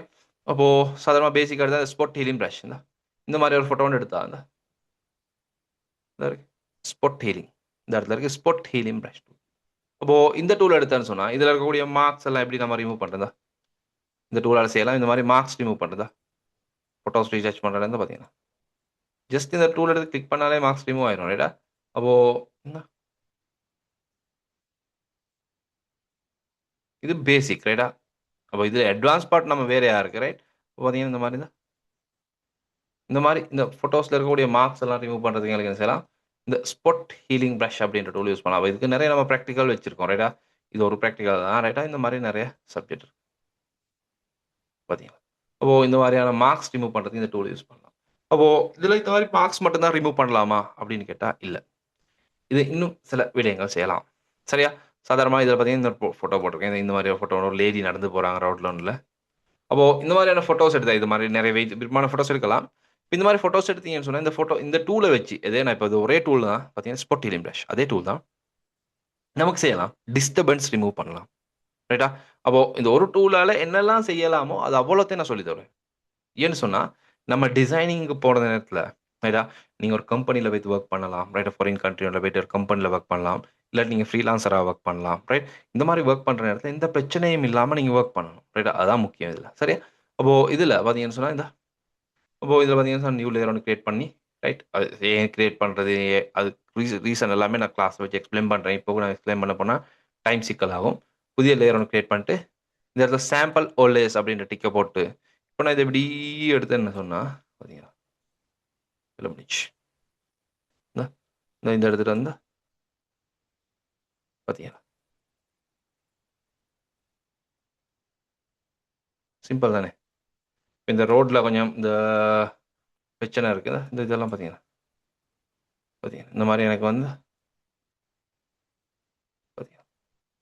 அப்போது சாதாரணமாக பேசிக்காக எடுத்தால் ஸ்பாட் ஹீலிங் ப்ரஷ், இந்த மாதிரி ஒரு ஃபோட்டோ ஒன்று எடுத்தா இந்த ஸ்பாட் ஹீலிங், இந்த இடத்துல இருக்குது ஸ்பாட் ஹீலிங் ப்ரஷ் டூல். அப்போது இந்த டூல் எடுத்தேன்னு சொன்னால் இதில் இருக்கக்கூடிய மார்க்ஸ் எல்லாம் எப்படி நம்ம ரிமூவ் பண்ணுறதா, இந்த டூலால் செய்யலாம். இந்த மாதிரி மார்க்ஸ் ரிமூவ் பண்ணுறதா, ஃபோட்டோஸ் ரீடச் பண்ணுறதுன்னு பார்த்தீங்கன்னா ஜஸ்ட் இந்த டூல் எடுத்து கிளிக் பண்ணாலே மார்க்ஸ் ரிமூவ் ஆயிரும், ரைட்டா? அப்போது இது பேசிக், ரைட்டா? அப்போ இது அட்வான்ஸ் பார்ட் நம்ம வேறையாக இருக்குது, ரைட்? பார்த்தீங்கன்னா இந்த ஃபோட்டோஸில் இருக்கக்கூடிய மார்க்ஸ் எல்லாம் ரிமூவ் பண்ணுறதுக்கு எங்களுக்கு என்ன செய்யலாம், இந்த ஸ்பாட் ஹீலிங் ப்ரஷ் அப்படின்ற டூல் யூஸ் பண்ணலாம். இதுக்கு நிறைய நம்ம ப்ராக்டிக்கல் வச்சிருக்கோம், ரைட்டா? இது ஒரு ப்ராக்டிக்கல் தான், ரைட்டா? இந்த மாதிரி நிறைய சப்ஜெக்ட் இருக்கு பார்த்தீங்களா? அப்போது இந்த மாதிரியான மார்க்ஸ் ரிமூவ் பண்ணுறதுக்கு இந்த டூல் யூஸ் பண்ணலாம். அப்போது இதில் இந்த மாதிரி மார்க்ஸ் மட்டும்தான் ரிமூவ் பண்ணலாமா அப்படின்னு கேட்டால் இல்லை, இது இன்னும் சில விடயங்கள் செய்யலாம், சரியா? சாதாரணமாக இதில் பார்த்தீங்கன்னா இந்த ஃபோட்டோ போட்டிருக்கேன். இந்த மாதிரி ஃபோட்டோ ஒரு லேடி நடந்து போகிறாங்க ரோட்ல ஒன்றில். அப்போது இந்த மாதிரியான ஃபோட்டோஸ் எடுத்தால் இது மாதிரி நிறைய விதமான ஃபோட்டோஸ் எடுக்கலாம். இந்த மாதிரி ஃபோட்டோஸ் எடுத்தீங்கன்னு சொன்னால் இந்த டூலை வச்சு இதே நான் இப்போ இது ஒரே டூல் தான் பார்த்தீங்கன்னா ஸ்பாட் ஹீலிங் ப்ரஷ், அதே டூல் தான் நமக்கு செய்யலாம், டிஸ்டர்பன்ஸ் ரிமூவ் பண்ணலாம், ரைட்டா? அப்போது இந்த ஒரு டூலால் என்னெல்லாம் செய்யலாமோ அது அவ்வளோத்தையும் நான் சொல்லி தருவேன். ஏன்னு சொன்னால் நம்ம டிசைனிங்க்கு போகிற நேரத்தில், ரைட்டா, நீங்கள் ஒரு கம்பெனியில் போய்ட்டு ஒர்க் பண்ணலாம், ரைட்டா? ஃபாரின் கண்ட்ரியில் போய்ட்டு ஒரு கம்பெனியில் ஒர்க் பண்ணலாம், இல்லாட்டி நீங்கள் ஃப்ரீலான்சராக ஒர்க் பண்ணலாம், ரைட்? இந்த மாதிரி ஒர்க் பண்ணுற நேரத்தில் எந்த பிரச்சனையும் இல்லாமல் நீங்கள் ஒர்க் பண்ணணும், ரைட்டா? அதான் முக்கியம் இதில், சரியா? அப்போது இதில் பார்த்தீங்கன்னு சொன்னால் அப்போது இதில் பார்த்தீங்கன்னா நியூ லேயர் ஒன்று கிரியேட் பண்ணி, ரைட்? அது ஏன் கிரியேட் பண்ணுறது, அது ரீசன் எல்லாமே நான் கிளாஸில் வச்சு எக்ஸ்பிளைன் பண்ணுறேன். இப்போ கூட நான் எக்ஸ்பிளைன் பண்ண போனால் டைம் சிக்கலாகும். புதிய லேயர் ஒன்று கிரியேட் பண்ணிட்டு இந்த இடத்துல சாம்பிள் ஓல்டேஸ் அப்படின்ற டிக்கை போட்டு இப்போ நான் இதை இப்படி எடுத்து என்ன சொன்னால் பார்த்தீங்கன்னா இதில் முடிச்சு இந்த இடத்துல வந்து பார்த்தீங்கன்னா சிம்பிள் தானே? இந்த ரோட்டில் கொஞ்சம் இந்த பிரச்சனை இருக்குது, இந்த இதெல்லாம் பார்த்தீங்கன்னா இந்த மாதிரி எனக்கு வந்து பார்த்தீங்கன்னா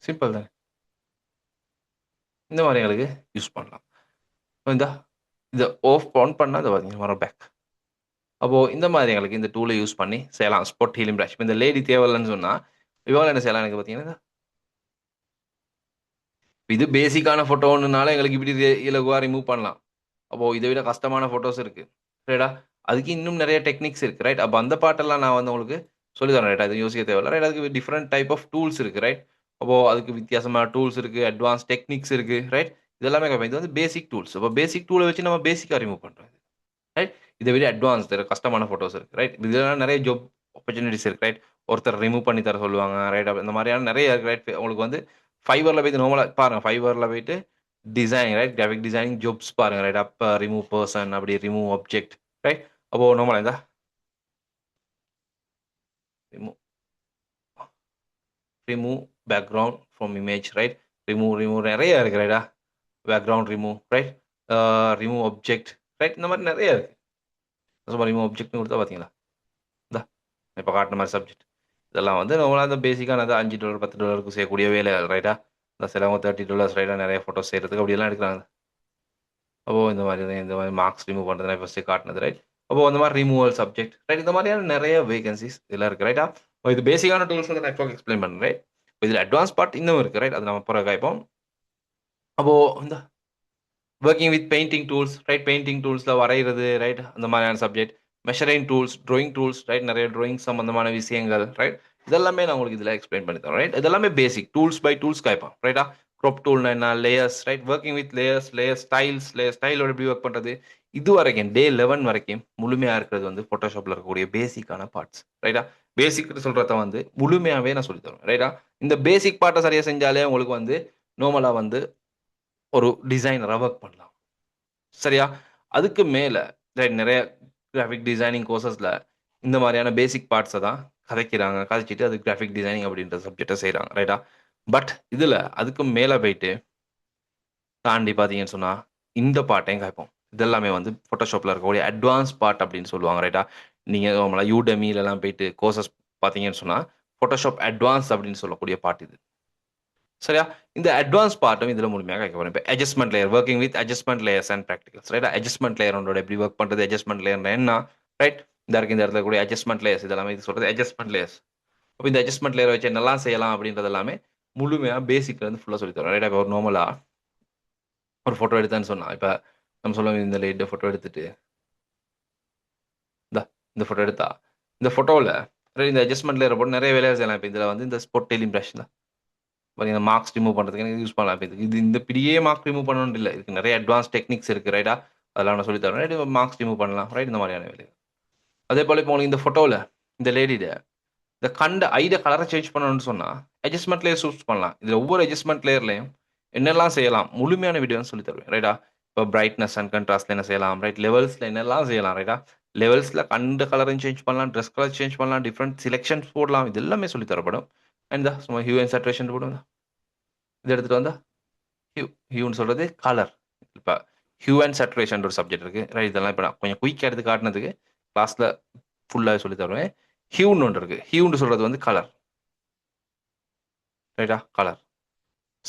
சிம்பிள் தானே? இந்த மாதிரி எங்களுக்கு யூஸ் பண்ணலாம். இதை ஆன் பண்ணால் அதை பார்த்தீங்கன்னா வர பேக். அப்போது இந்த மாதிரி எங்களுக்கு இந்த டூலை யூஸ் பண்ணி செய்யலாம் ஸ்பாட் ஹீலிங் ப்ரஷ். இந்த லேடி தேவையில்லைன்னு சொன்னால் இவங்க என்ன செய்யலாம் எனக்கு பார்த்தீங்கன்னா இது பேசிக்கான ஃபோட்டோன்னுனால எங்களுக்கு இப்படி இலகுவாக ரிமூவ் பண்ணலாம். அப்போது இதை விட கஷ்டமான ஃபோட்டோஸ் இருக்குது, ரைட்டா? அதுக்கு இன்னும் நிறைய டெக்னிக்ஸ் இருக்குது, ரைட்? அப்போ அந்த பாட்டெல்லாம் நான் வந்து உங்களுக்கு சொல்லி தரேன், ரைட்? அது யோசிக்க தேவையில்ல, ரைட்? அதுக்கு டிஃப்ரெண்ட் டைப் ஆஃப் டூல்ஸ் இருக்குது, ரைட்? அப்போது அதுக்கு வித்தியாசமான டூல்ஸ் இருக்குது, அட்வான்ஸ் டெக்னிக்ஸ் இருக்குது, ரைட்? இதெல்லாமே கேட்பேன். இது வந்து பேசிக் டூல்ஸ். அப்போ பேசிக் டூலை வச்சு நம்ம பேசிக்காக ரிமூவ் பண்ணுறோம், ரைட்? இதை விட அட்வான்ஸ் கஷ்டமான ஃபோட்டோஸ் இருக்குது, ரைட்? இதெல்லாம் நிறைய ஜாப் ஆப்பர்ச்சுனிட்டிஸ் இருக்குது, ரைட்? ஒருத்தர் ரிமூவ் பண்ணி தர சொல்லுவாங்க, ரைட்? இந்த மாதிரியான நிறைய இருக்குது, ரைட்? உங்களுக்கு வந்து ஃபைவரில் போய்ட்டு நார்மலாக பாருங்கள், ஃபைவரில் போய்ட்டு design, right? Graphic designing jobs பாருங்கள், ரைட்? அப்போ ரிமூவ் பர்சன், அப்படி ரிமூவ் ஆப்ஜெக்ட், ரைட்? அப்போது நார்மலாக இருந்தால் remove background from image, right? Remove நிறைய இருக்குது, ரைட்டா? Background remove, right? Remove object, right? இந்த மாதிரி நிறைய இருக்குது. ரிமூவ் ஆப்ஜெக்ட்னு கொடுத்தா பார்த்தீங்களா இந்த இப்போ காட்டின மாதிரி சப்ஜெக்ட் இதெல்லாம் வந்து நம்மளால் அந்த பேசிக்கானது $5 $10 செய்யக்கூடிய வேலைகள், ரைட்டா? இந்த சிலவங்க $30, ரைட்டாக நிறைய ஃபோட்டோஸ் செய்கிறதுக்கு அப்படியெல்லாம் எடுக்கிறாங்க. அப்போது இந்த மாதிரி மார்க்ஸ் ரிமூவ் பண்ணுறது நான் ஃபஸ்ட்டு காட்டினது, ரைட்? அப்போது அந்த மாதிரி ரிமூவல் சப்ஜெக்ட், ரைட்? இந்த மாதிரியான நிறைய வேகன்சிஸ் இதெல்லாம் இருக்குது, ரைட்டா? இது பேசிக்கான டூல்ஸ் வந்து நான் இப்போ எக்ஸ்பிளைன் பண்ணுறேன், ரைட்? இதில் அட்வான்ஸ் பார்ட் இன்னும் இருக்குது, ரைட்? அது நம்ம பிறகு காய்ப்போம். அப்போது working with painting tools, right? Painting டூல்ஸில் வரைகிறது, ரைட்? அந்த மாதிரியான subject. Measuring tools, drawing tools, right? நிறைய ட்ராயிங் சம்பந்தமான விஷயங்கள், ரைட்? இதெல்லாமே நான் உங்களுக்கு இதில் எக்ஸ்பிளைன் பண்ணி தரேன், ரைட்? இதெல்லாமே பேசிக் டூல்ஸ் பை டூல்ஸ் கேட்பான், ரைட்டா? க்ராப் டூல்னா என்ன, layers, right? Working with layers, layer ஸ்டைலோட எப்படி ஒர்க் பண்ணுறது, இது வரைக்கும் டே 11 வரைக்கும் முழுமையாக இருக்கிறது வந்து ஃபோட்டோஷாப்பில் இருக்கக்கூடிய பேசிக்கான பார்ட்ஸ், ரைட்டா? பேசிக்னு சொல்கிறத வந்து முழுமையாகவே நான் சொல்லி தருவேன், ரைட்டா? இந்த பேசிக் பார்ட்டை சரியாக செஞ்சாலே உங்களுக்கு வந்து நார்மலாக வந்து ஒரு டிசைனராக ஒர்க் பண்ணலாம், சரியா? அதுக்கு மேல நிறைய கிராஃபிக் டிசைனிங் கோர்சஸ்ல இந்த மாதிரியான பேசிக் பார்ட்ஸை தான் கதைக்கிறாங்க. கதைச்சிட்டு அது கிராஃபிக் டிசைனிங் அப்படின்ற சப்ஜெக்டை செய்கிறாங்க, ரைட்டா? பட் இதில் அதுக்கு மேலே போயிட்டு தாண்டி பார்த்தீங்கன்னு சொன்னால் இந்த பார்ட்டையும் கேட்போம். இதெல்லாமே வந்து ஃபோட்டோஷாப்பில் இருக்கக்கூடிய அட்வான்ஸ் பார்ட் அப்படின்னு சொல்லுவாங்க, ரைட்டா? நீங்கள் நார்மலாக யூடெமிலலாம் போயிட்டு கோர்சஸ் பார்த்தீங்கன்னு சொன்னால் ஃபோட்டோஷாப் அட்வான்ஸ் அப்படின்னு சொல்லக்கூடிய பார்ட் இது, சரியா? இந்த அட்வான்ஸ் பார்ட்டும் இதில் முழுமையாக கேட்க போகிறேன். இப்போ adjustment layer, working with adjustment layers and practicals, ரைட்டா? அட்ஜஸ்ட்மெண்ட் லேயர் உங்களோட எப்படி ஒர்க் பண்ணுறது, அட்ஜஸ்ட்மெண்ட் லேயர் என்ன, ரைட்? இந்த இடத்துல கூடிய அட்ஜஸ்ட்மெண்ட் லேயர்ஸ் இதெல்லாமே இது சொல்கிறது அட்ஜஸ்ட்மெண்ட் லேயர்ஸ். அப்போ இந்த அட்ஜஸ்ட்மெண்ட் லேயர் வச்சு என்னெல்லாம் செய்யலாம் அப்படின்றது எல்லாமே முழுமையாக பேசிக்லேருந்து ஃபுல்லாக சொல்லி தரோம், ரைட்டா? இப்போ ஒரு நார்மலாக ஒரு ஃபோட்டோ எடுத்தேன்னு சொன்னால், இப்போ நம்ம சொல்லுவோம் இந்த லைட்டை ஃபோட்டோ எடுத்துட்டு இந்த இந்த ஃபோட்டோ எடுத்தா இந்த ஃபோட்டோவில் இந்த அட்ஜஸ்ட்மெண்ட் லேயர் போட்டு நிறைய வேலையை செய்யலாம். இப்போ இதில் வந்து இந்த ஸ்பாட் டெய்லிங் ப்ரஷ் தான் பார்த்தீங்கன்னா மார்க்ஸ் ரிமூவ் பண்ணுறதுக்கு எனக்கு யூஸ் பண்ணலாம். இப்போ இது இந்த பிடியே மார்க் ரிமூவ் பண்ணணும் இல்லை, இதுக்கு நிறைய அட்வான்ஸ் டெக்னிக்ஸ் இருக்குது, ரைட்டா? அதெல்லாம் நான் சொல்லி தரேன், ரைட்? மார்க்ஸ் ரிமூவ் பண்ணலாம், ரைட்? இந்த மாதிரியான வேலை. அதே போல் இப்போ உங்களுக்கு இந்த ஃபோட்டோவில் இந்த லேடிட இந்த கண்ட ஐட கலரை சேஞ்ச் பண்ணணும்னு சொன்னால் அட்ஜஸ்ட்மெண்ட் லேயர் சூஸ் பண்ணலாம். இதில் ஒவ்வொரு அட்ஜஸ்ட்மெண்ட் லேயர்லையும் என்னெல்லாம் செய்யலாம் முழுமையான வீடியோன்னு சொல்லி தருவேன், ரைட்டா? இப்போ பிரைட்னஸ் அண்ட் கண்ட்ராஸ்ட்ல என்ன செய்யலாம், ரைட்? லெவல்ஸில் என்னெல்லாம் செய்யலாம், ரைட்டா? லெவல்ஸில் கண்ட கலரையும் சேஞ்ச் பண்ணலாம், ட்ரெஸ் கலர் சேஞ்ச் பண்ணலாம், டிஃப்ரெண்ட் செலெக்ஷன்ஸ் போடலாம், இது எல்லாமே சொல்லி தரப்படும். அண்ட் தான் சும்மா ஹியூ அண்ட் சேச்சுரேஷன் போடுங்க, இது எடுத்துகிட்டு வந்தா ஹியூன்னு சொல்கிறது கலர். இப்போ ஹியூ அண்ட் சேச்சுரேஷன் ஒரு சப்ஜெக்ட் இருக்குது, ரைட்? இதெல்லாம் இப்போ நான் கொஞ்சம் குயிக்காக எடுத்து காட்டினதுக்கு கிளாஸில் ஃபுல்லாக சொல்லி தருவேன். ஹியூன்னு ஒன்று இருக்குது, ஹியூன்னு சொல்கிறது வந்து கலர், ரைட்டா? கலர்.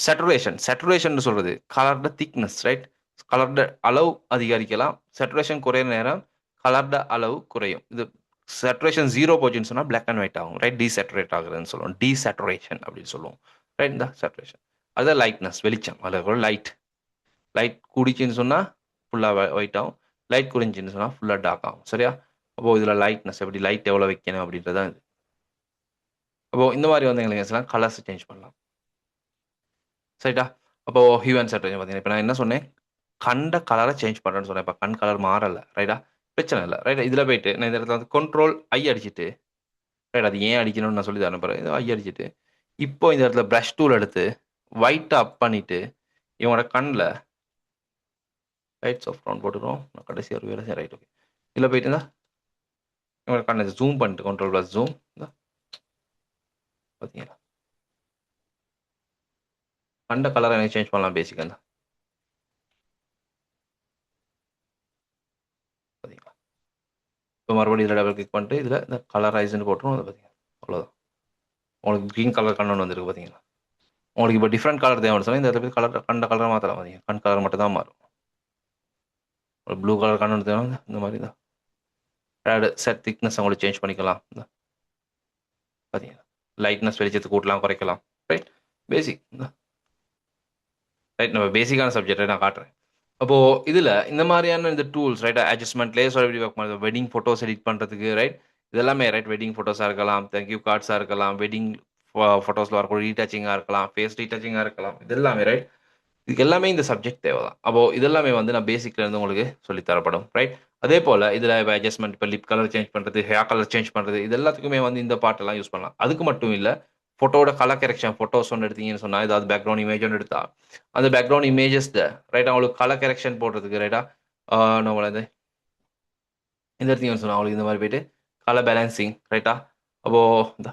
சேச்சுரேஷன் சொல்கிறது கலர்ட திக்னஸ், ரைட்? கலர்ட அளவு அதிகரிக்கலாம், சேச்சுரேஷன் குறைய நேரம் கலர்ட அளவு குறையும். இது சேச்சுரேஷன் 0 போச்சுன்னு சொன்னால் பிளாக் அண்ட் ஒயிட் ஆகும், ரைட்? டீசேச்சுரேட் ஆகுதுன்னு சொல்லுவோம், டீசேச்சுரேஷன் அப்படின்னு சொல்லுவோம், ரைட்? இந்த சேச்சுரேஷன் அது லைட்னஸ், வெளிச்சம். அதில் கூட லைட் கூடிச்சுன்னு சொன்னால் ஃபுல்லாக ஒயிட் ஆகும், லைட் குறைஞ்சின்னு சொன்னால் ஃபுல்லாக டார்க் ஆகும், சரியா? அப்போது இதில் லைட்னஸ் எப்படி லைட் எவ்வளோ வைக்கணும் அப்படின்றதான் இது. அப்போது இந்த மாதிரி வந்து எங்களுக்கு கலர்ஸ் சேஞ்ச் பண்ணலாம், சரிட்டா? அப்போது ஹியூ அண்ட் சேச்சுரேஷன் பார்த்தீங்கன்னா இப்போ நான் என்ன சொன்னேன், கண்ட கலரை சேஞ்ச் பண்ணுறேன்னு சொன்னேன். இப்போ கண் கலர் மாறலை, ரைட்டா? பிரச்சனை இல்லை, ரைட்டா? இதில் போயிட்டு நான் இந்த இடத்துல வந்து கண்ட்ரோல் ஐ அடிச்சுட்டு, ரைட்? அது ஏன் அடிக்கணும்னு நான் சொல்லி தரேன் பாரு. இது ஐ அடிச்சுட்டு இப்போ இந்த இடத்துல ப்ரஷ் டூல் எடுத்து ஒயிட்டை அப் பண்ணிவிட்டு இவங்களோட கண்ணில் ரைட்ஸ் ஆஃப் ரவுண்ட் போட்டுக்கிறோம். நான் கடைசி ஒரு வேலை செய்ய ரைட், ஓகே. இதில் போயிட்டு தான் இவங்களோட கண்ணை ஜூம் பண்ணிட்டு கண்ட்ரோல் ப்ளஸ் ஜூம் தான் பார்த்தீங்களா, கண்ட கலரை எனக்கு சேஞ்ச் பண்ணலாம் பேசிக்காக தான் பார்த்தீங்களா. இப்போ மறுபடியும் இதில் டபுள் கிளிக் பண்ணிட்டு இதில் இந்த கலரைஸ்ன்னு போட்டுரும், அதை பார்த்தீங்கன்னா அவ்வளோதான். உங்களுக்கு க்ரீன் கலர் கண்ணு வந்துருக்கு பார்த்தீங்களா. உங்களுக்கு இப்போ டிஃப்ரெண்ட் கலர் தேவைன்னு சொன்னால் இந்த இடத்துல போய் கலர் கண்ட கலரை மாற்றலாம், பார்த்தீங்க கண் கலர் மட்டும் தான் மாறும். ஒரு ப்ளூ கலர் கண்ணு தேவை இந்த மாதிரி தான் ரேடு செட் திக்னஸ் உங்களுக்கு சேஞ்ச் பண்ணிக்கலாம், பார்த்தீங்களா? லைட்னஸ் வெளிச்சத்தை கூட்டலாம் குறைக்கலாம், ரைட்? பேசிக் ரைட்? நம்ம பேசிக்கான சப்ஜெக்டை நான் காட்டுறேன். அப்போது இதில் இந்த மாதிரியான இந்த டூல்ஸ், ரைட்? அட்ஜஸ்ட்மெண்ட் லேயர்ஸ் எப்படி ஒர்க் பண்ணுறது, வெட்டிங் ஃபோட்டோஸ் எடிட் பண்ணுறதுக்கு, ரைட்? இதெல்லாமே ரைட்? வெட்டிங் ஃபோட்டோஸாக இருக்கலாம், தேங்க்யூ கார்ட்ஸாக இருக்கலாம், வெட்டிங் ஃபோட்டோஸில் வரக்கூடிய ரீடச்சிங்காக இருக்கலாம், ஃபேஸ் ரீடச்சிங்காக இருக்கலாம், இது எல்லாமே ரைட்? இதுக்கு எல்லாமே இந்த சப்ஜெக்ட் தேவை தான். அப்போது இதெல்லாமே வந்து நான் பேசிக்லேருந்து உங்களுக்கு சொல்லித்தரப்படும், ரைட்? அதே போல் இதில் இப்போ அட்ஜஸ்ட்மெண்ட், இப்போ லிப் கலர் சேஞ்ச் பண்ணுறது, ஹேர் கலர் சேஞ்ச் பண்ணுறது, இது எல்லாத்துக்குமே வந்து இந்த பாட்டெல்லாம் யூஸ் பண்ணலாம். அதுக்கு மட்டும் இல்லை, ஃபோட்டோட கலர் கரெக்ஷன், ஃபோட்டோஸ் ஒன்று எடுத்தீங்கன்னு சொன்னால் ஏதாவது பேக்ரவுண்ட் இமேஜ் ஒன்று எடுத்தா அந்த பேக்ரவுண்ட் இமேஜஸ் ரைட் அவங்களுக்கு கலர் கரெக்ஷன் போடுறதுக்கு, ரைட்டா? நம்மள இந்த எடுத்தீங்கன்னு சொன்னால் அவங்களுக்கு இந்த மாதிரி போயிட்டு கலர் பேலன்சிங், ரைட்டா? அப்போது இந்த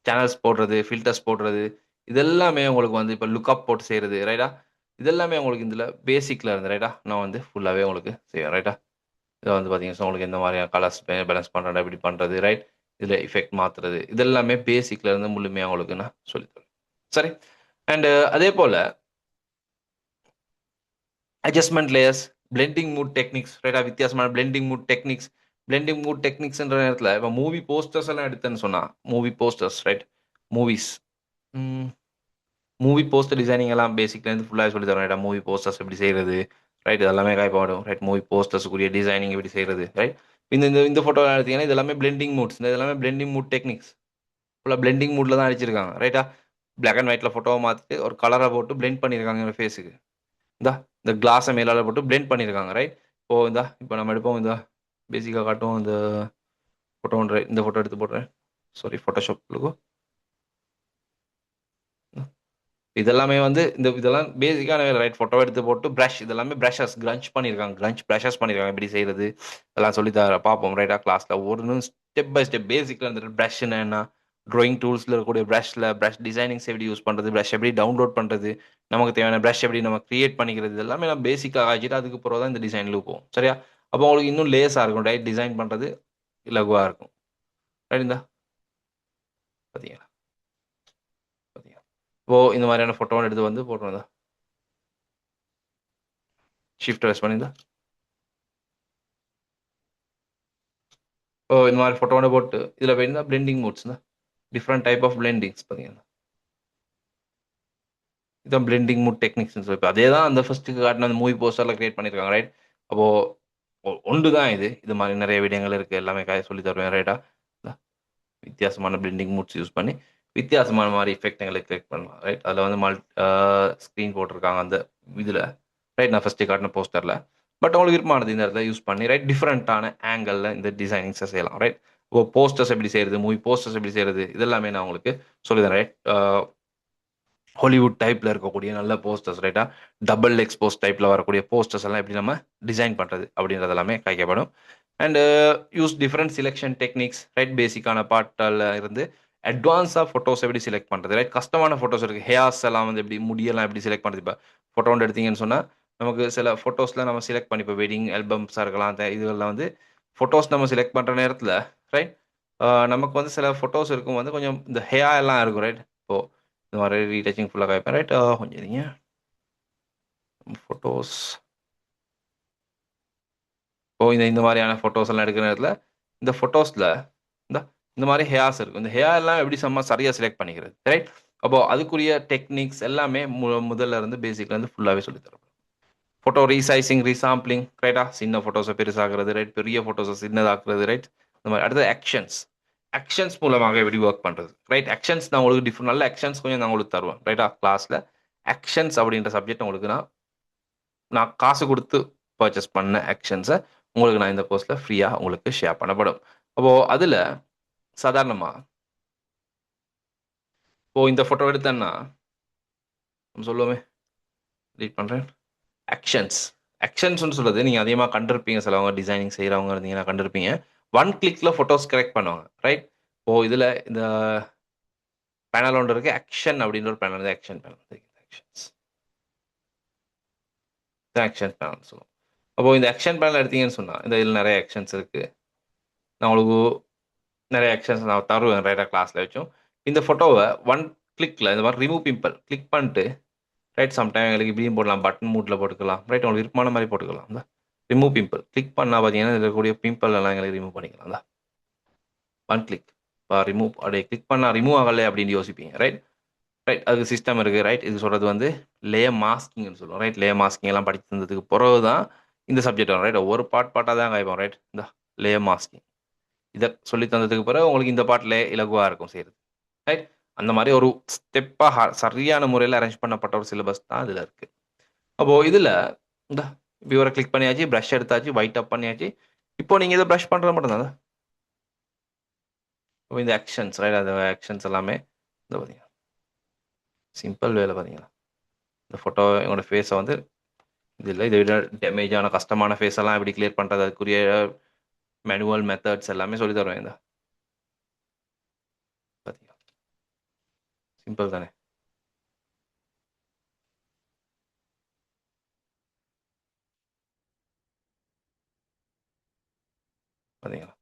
சேனல்ஸ் போடுறது, ஃபில்டர்ஸ் போடுறது, இதெல்லாமே உங்களுக்கு வந்து இப்போ லுக்அப் போட்டு செய்கிறது, ரைட்டா? இதெல்லாமே உங்களுக்கு இதில் பேசிக்கில் இருந்து, ரைட்டா? நான் வந்து ஃபுல்லாகவே உங்களுக்கு செய்வேன், ரைட்டா? இதை வந்து பார்த்தீங்கன்னா உங்களுக்கு எந்த மாதிரியான கலர்ஸ் பேலன்ஸ் பண்ணுறது, எப்படி பண்ணுறது, ரைட்? இதில் எஃபெக்ட் மாற்றுறது, இதெல்லாமே பேசிக்கில் இருந்து முழுமையாக உங்களுக்கு நான் சொல்லித்தரேன், சரி? அண்டு அதே போல் adjustment layers, blending mode techniques, ரைட்டா? வித்தியாசமான பிளெண்டிங் மூட் டெக்னிக்ஸ்ன்ற நேரத்தில் இப்போ மூவி போஸ்டர்ஸ் எல்லாம் எடுத்தேன்னு சொன்னால் movie posters, right? Movies movie poster designing எல்லாம் பேசிக்லேருந்து ஃபுல்லாக சொல்லி தரோம் ரைட்டா. மூவி போஸ்டர்ஸ் எப்படி செய்கிறது, ரைட், இதெல்லாமே காய்ப்பாடும் ரைட். மூவி போஸ்டர்ஸுக்குரிய டிசைனிங் எப்படி செய்கிறது, ரைட். இந்த இந்த இந்த ஃபோட்டோ எடுத்தீங்கன்னா இது எல்லாமே பிளெண்டிங் மூட்ஸ், இந்த எல்லாமே பிளெண்டிங் மூட் டெக்னிக்ஸ். ஃபுல்லாக பிளெண்டிங் மூடில் தான் அடிச்சிருக்காங்க ரைட்டா. பிளாக் அண்ட் ஒயிட்டில் ஃபோட்டோவை மாற்றிட்டு ஒரு கலரை போட்டு பிளெண்ட் பண்ணியிருக்காங்க என்னோட ஃபேஸுக்கு. இந்த கிளாஸை மேலால் போட்டு பிளெண்ட் பண்ணியிருக்காங்க ரைட். இப்போ நம்ம எடுப்போம், பேசிக்காக காட்டும் இந்த ஃபோட்டோ ஒன்று, இந்த ஃபோட்டோ எடுத்து போடுறேன். Sorry, Photoshop. இதெல்லாமே இதெல்லாம் பேசிக்கான வேலை ரைட். ஃபோட்டோ எடுத்து போட்டு ப்ரஷ், இதெல்லாமே ப்ரஷஸ் கிரன்ச் பண்ணியிருக்காங்க, கிரன்ச் ப்ரஷஸ் பண்ணியிருக்காங்க. எப்படி செய்யறது எல்லாம் சொல்லி தர பார்ப்போம் ரைட்டா கிளாஸில். ஒரு ஸ்டெப் பை ஸ்டெப் பேசிக்கில் இருந்துட்டு ப்ரஷ்னா என்ன, ட்ராயிங் டூல்ஸில் இருக்கக்கூடிய ப்ரஷ் டிசைனிங்ஸ் எப்படி யூஸ் பண்ணுறது, ப்ரஷ் எப்படி டவுன்லோட் பண்ணுறது, நமக்கு தேவையான ப்ரஷ் எப்படி நம்ம கிரியேட் பண்ணிக்கிறது, எல்லாமே நான் பேசிக்காக ஆகிட்டு அதுக்கு பிறகு தான் இந்த டிசைனில் போகும் சரியா. அப்போ உங்களுக்கு இன்னும் லேஸாக இருக்கும் ரைட், டிசைன் பண்ணுறது இலகுவாக இருக்கும் ரைட். பார்த்தீங்களா பார்த்தீங்களா. இந்த மாதிரியான ஃபோட்டோ எடுத்து போட்டுருந்தா ஷிஃப்ட் ப்ரெஸ் பண்ணியிருந்தா இந்த மாதிரி ஃபோட்டோவோட போட்டு இதில் போயிருந்தா பிளெண்டிங் மூட்ஸ் தான், டிஃப்ரெண்ட் டைப் ஆஃப் பிளெண்டிங்ஸ் பார்த்தீங்கன்னா இதான் பிளெண்டிங் மூட் டெக்னிக்ஸ் சொல்லி. இப்போ அதே தான் அந்த ஃபர்ஸ்ட்டுக்கு காட்டின அந்த மூவி போஸ்டரில் கிரியேட் பண்ணியிருக்காங்க ரைட். அப்போது ஒன்று தான் இது மாதிரி நிறைய விடயங்கள் இருக்குது, எல்லாமே சொல்லி தருவேன் ரைட்டா. வித்தியாசமான பிளெண்டிங் மூட்ஸ் யூஸ் பண்ணி வித்தியாசமான மாதிரி எஃபெக்ட்களை கிரியேட் பண்ணலாம் ரைட். அதில் ஸ்க்ரீன் போட்டிருக்காங்க அந்த இதில் ரைட். நான் ஃபஸ்ட்டு காட்டின போஸ்டரில் பட் உங்களுக்கு விருப்பமானது இந்த இடத்துல யூஸ் பண்ணி ரைட் டிஃப்ரெண்ட்டான ஆங்கிளில் இந்த டிசைனிங்ஸை செய்யலாம் ரைட். போஸ்டர்ஸ் எப்படி செய்கிறது, மூவி போஸ்டர்ஸ் எப்படி செய்கிறது, இதெல்லாமே நான் உங்களுக்கு சொல்லித்தரேன் ரைட். ஹாலிவுட் டைப்பில் இருக்கக்கூடிய நல்ல போஸ்டர்ஸ் ரைட்டா, டபுள் எக்ஸ்போஸ் டைப்பில் வரக்கூடிய போஸ்டர்ஸ் எல்லாம் எப்படி நம்ம டிசைன் பண்ணுறது அப்படின்றது எல்லாமே கைக்கப்படும். And use different selection techniques right. பேசிக்கான பாட்டில் இருந்து அட்வான்ஸாக ஃபோட்டோஸ் எப்படி செலக்ட் பண்ணுறது ரைட். கஷ்டமான ஃபோட்டோஸ் இருக்குது, ஹேர்ஸ் எல்லாம் எப்படி முடியெல்லாம் எப்படி செலக்ட் பண்ணுறது. இப்போ ஃபோட்டோ ஒன்று எடுத்தீங்கன்னு சொன்னால் நமக்கு சில ஃபோட்டோஸில் நம்ம செலக்ட் பண்ணி, இப்போ வெட்டிங் ஆல்பம்ஸாக இருக்கலாம், இதுவெல்லாம் ஃபோட்டோஸ் நம்ம செலக்ட் பண்ணுற நேரத்தில் ரைட் நமக்கு சில ஃபோட்டோஸ் இருக்கும் கொஞ்சம் இந்த ஹேர் எல்லாம் இருக்கும் ரைட். இப்போது இந்த மாதிரி ரீடச்சிங் ஃபுல்லாக காய்ப்பேன் ரைட். கொஞ்சம் இருங்க, ஃபோட்டோஸ் இந்த மாதிரியான ஃபோட்டோஸ் எல்லாம் எடுக்கிற நேரத்தில் இந்த ஃபோட்டோஸில் இந்த இந்த மாதிரி ஹேர்ஸ் இருக்கும். இந்த ஹேர் எல்லாம் எப்படி சரியாக செலக்ட் பண்ணிக்கிறது ரைட். அப்போது அதுக்குரிய டெக்னிக்ஸ் எல்லாமே முதல்ல இருந்து பேசிக்ல இருந்து ஃபுல்லாகவே சொல்லித்தரோம். ஃபோட்டோ ரீசைசிங், ரீசாம்பிளிங் ரைட்டா, சின்ன ஃபோட்டோஸை பெருசாகிறது ரைட், பெரிய ஃபோட்டோஸை சின்னதாக்குறது ரைட். இந்த மாதிரி அடுத்தது ஆக்ஷன்ஸ் மூலமாக எப்படி ஒர்க் பண்ணுறது ரைட். ஆக்ஷன்ஸ் நான் உங்களுக்கு டிஃப்ரெண்ட் நல்ல ஆக்ஷன்ஸ் கொஞ்சம் நான் உங்களுக்கு தருவேன் ரைட்டா கிளாஸில். ஆக்ஷன்ஸ் அப்படின்ற சப்ஜெக்ட் உங்களுக்கு நான் காசு கொடுத்து பர்ச்சேஸ் பண்ண ஆக்ஷன்ஸை உங்களுக்கு நான் இந்த கோர்ஸில் ஃப்ரீயாக உங்களுக்கு ஷேர் பண்ணப்படும். அப்போது அதில் சாதாரணமாக இந்த ஃபோட்டோ எடுத்தேன்னா நம்ம சொல்லுவோமே, ரீட் பண்ணுறேன். ஆக்ஷன்ஸ்னு சொல்கிறது நீங்கள் அதிகமாக கண்டிருப்பீங்க, சிலவங்க டிசைனிங் செய்கிறவங்க இருந்தீங்கன்னா கண்டிருப்பீங்க. ஒன் கிளிக்கில் ஃபோட்டோஸ் கரெக்ட் பண்ணுவாங்க ரைட். இதில் இந்த பேனல் ஒன்று இருக்குது, ஆக்ஷன் அப்படின்ற ஒரு panel, action panel, action panel சொல்லுவோம். அப்போது இந்த ஆக்ஷன் பேனல் எடுத்தீங்கன்னு சொன்னால் இதில் நிறைய ஆக்ஷன்ஸ் இருக்குது. நான் உங்களுக்கு நிறைய ஆக்ஷன்ஸ் நான் தருவேன் ரைட்டாக கிளாஸில் வச்சோம். இந்த ஃபோட்டோவை ஒன் கிளிக்கில் இந்த மாதிரி ரிமூவ் பிம்பிள் கிளிக் பண்ணிட்டு ரைட். சம்டைம் எங்களுக்கு இப்படியும் போடலாம், பட்டன் மூட்டில் போட்டுக்கலாம் ரைட், உங்களுக்கு விருப்பமான மாதிரி போட்டுக்கலாம். இந்த ரிமூவ் பிம்பிள் கிளிக் பண்ணால் பார்த்தீங்கன்னா இதில் இருக்கக்கூடிய பிம்பிள் எல்லாம் எங்களுக்கு ரிமூவ் பண்ணிக்கலாம். தான் ஒன் கிளிக் ரிமூவ், அப்படியே கிளிக் பண்ணால் ரிமூவ் ஆகலை அப்படின்னு யோசிப்பீங்க ரைட். அதுக்கு சிஸ்டம் இருக்குது ரைட். இது சொல்கிறது லேயர் மாஸ்கிங்னு சொல்லுவோம் ரைட். லேயர் மாஸ்கிங் எல்லாம் படித்து தந்ததுக்கு பிறகு தான் இந்த சப்ஜெக்ட் வரும் ரைட். ஒரு பாட்டாக தான் காய்ப்போம் ரைட். இந்த லேயர் மாஸ்கிங் இதை சொல்லி தந்ததுக்கு பிறகு உங்களுக்கு இந்த பாட்டில் இலகுவாக இருக்கும் செய்யுது ரைட். அந்த மாதிரி ஒரு ஸ்டெப்பாக சரியான முறையில் அரேஞ்ச் பண்ணப்பட்ட ஒரு சிலபஸ் தான் இதில் இருக்குது. அப்போது இதில் இந்த வியூவரை கிளிக் பண்ணியாச்சு, ப்ரஷ் எடுத்தாச்சு, ஒயிட் அப் பண்ணியாச்சு. இப்போ நீங்கள் இதை ப்ரஷ் பண்ணுறது மட்டும்தான். இப்போ இந்த ஆக்ஷன்ஸ் ரைட், அந்த ஆக்ஷன்ஸ் எல்லாமே இந்த பார்த்தீங்கன்னா சிம்பிள் வேலை. பார்த்தீங்கன்னா இந்த ஃபோட்டோ எங்களோட ஃபேஸை இது இல்லை, இதை விட டேமேஜான கஷ்டமான ஃபேஸ் எல்லாம் எப்படி கிளியர் பண்ணுறது, அதுக்குரிய மேனுவல் மெத்தட்ஸ் எல்லாமே சொல்லி தருவேன். இந்த பார்த்தீங்களா சிம்பிள் தானே. பார்த்தீங்களா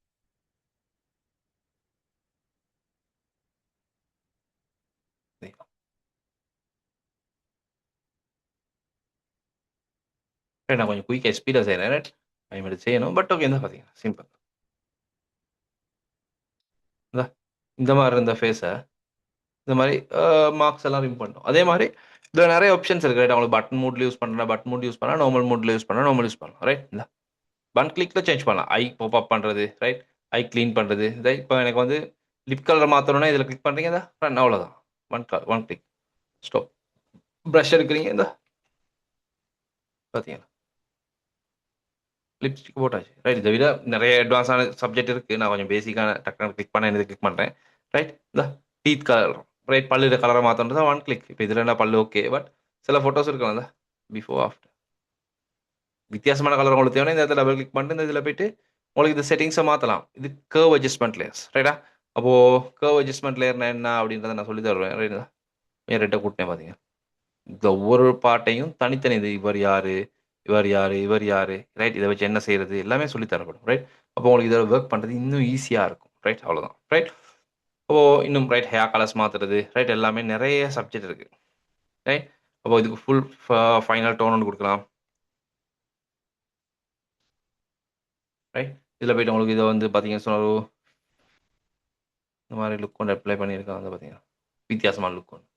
நான் கொஞ்சம் குயிக்காக ஸ்பீடாக செய்கிறேன், டைம் எடுத்து செய்யணும் பட் ஓகே. இந்த பார்த்தீங்கன்னா சிம்பிள் இந்த மாதிரி இருந்த ஃபேஸை இந்த மாதிரி மார்க்ஸ் எல்லாம் ரிமூவ் பண்ணணும். அதே மாதிரி இதில் நிறைய ஆப்ஷன்ஸ் இருக்குது ரைட். அவங்களுக்கு பட்டன் மூட்ல யூஸ் பண்ணுறேன், பட்டன் மூட் யூஸ் பண்ணால், நார்மல் மூட்ல யூஸ் பண்ணால் நார்மல் யூஸ் பண்ணலாம் ரைட். இந்த ஒன் கிளிக்கில் சேஞ்ச் பண்ணலாம். ஐ பாப் பண்ணுறது ரைட், ஐ க்ளீன் பண்ணுறது ரைட். இப்போ எனக்கு வந்து லிப் கலர் மாற்றணும்னா இதில் கிளிக் பண்ணுறீங்க, இந்த ரன், அவ்வளோதான். One click stop. ப்ரஷ் எடுக்கிறீங்க, இந்த பார்த்தீங்களா லிப்ஸ்டிக் போட்டாச்சு ரைட். இதை விட நிறைய அட்வான்ஸான சப்ஜெக்ட் இருக்குது. நான் கொஞ்சம் பேசிக்கான டக்குனு கிளிக் பண்ண இது கிளிக் பண்ணுறேன் ரைட். இந்த டீத் கலர் ரைட், பல்லு கலரை மாற்றணும் தான் ஒன் கிளிக். இப்போ இதில் என்ன பல்லு ஓகே, பட் சில ஃபோட்டோஸ் இருக்கலாம் இந்த பிஃபோர் ஆஃப்டர் வித்தியாசமான கலர் உங்களுக்கு தேவைன்னா இந்த இடத்துல டபுள் கிளிக் பண்ணிட்டு இந்த இதில் போயிட்டு உங்களுக்கு இந்த செட்டிங்ஸை மாற்றலாம். இது கர்வ் அட்ஜஸ்ட்மெண்ட் லேயர்ஸ் ரைட்டா. அப்போது கர்வ் அட்ஜஸ்ட்மெண்ட் லேயர்னா என்ன அப்படின்றத நான் சொல்லி தருவேன் ரைட்டா. ஏன் ரெட்டை கூட்டினேன் பார்த்தீங்க. இந்த ஒவ்வொரு பாட்டையும் தனித்தனி, இது இவர் யாரு, இவர் யாரு, இவர் யாரு ரைட், இதை வச்சு என்ன செய்யறது எல்லாமே சொல்லி தரப்படும் ரைட். அப்போ உங்களுக்கு இதில் ஒர்க் பண்ணுறது இன்னும் ஈஸியாக இருக்கும் ரைட். அவ்வளோதான் ரைட். அப்போ இன்னும் ரைட் ஹேர் கலர்ஸ் மாற்றுறது ரைட், எல்லாமே நிறைய சப்ஜெக்ட் இருக்குது ரைட். அப்போ இதுக்கு ஃபுல் ஃபைனல் டோன் ஒன்று கொடுக்கலாம் ரைட். இதில் போய்ட்டு உங்களுக்கு இதை வந்து பார்த்தீங்கன்னு சொன்னால் இந்த மாதிரி லுக் ஒன்று அப்ளை பண்ணியிருக்காங்க வந்து பார்த்தீங்கன்னா வித்தியாசமான லுக் ஒன்று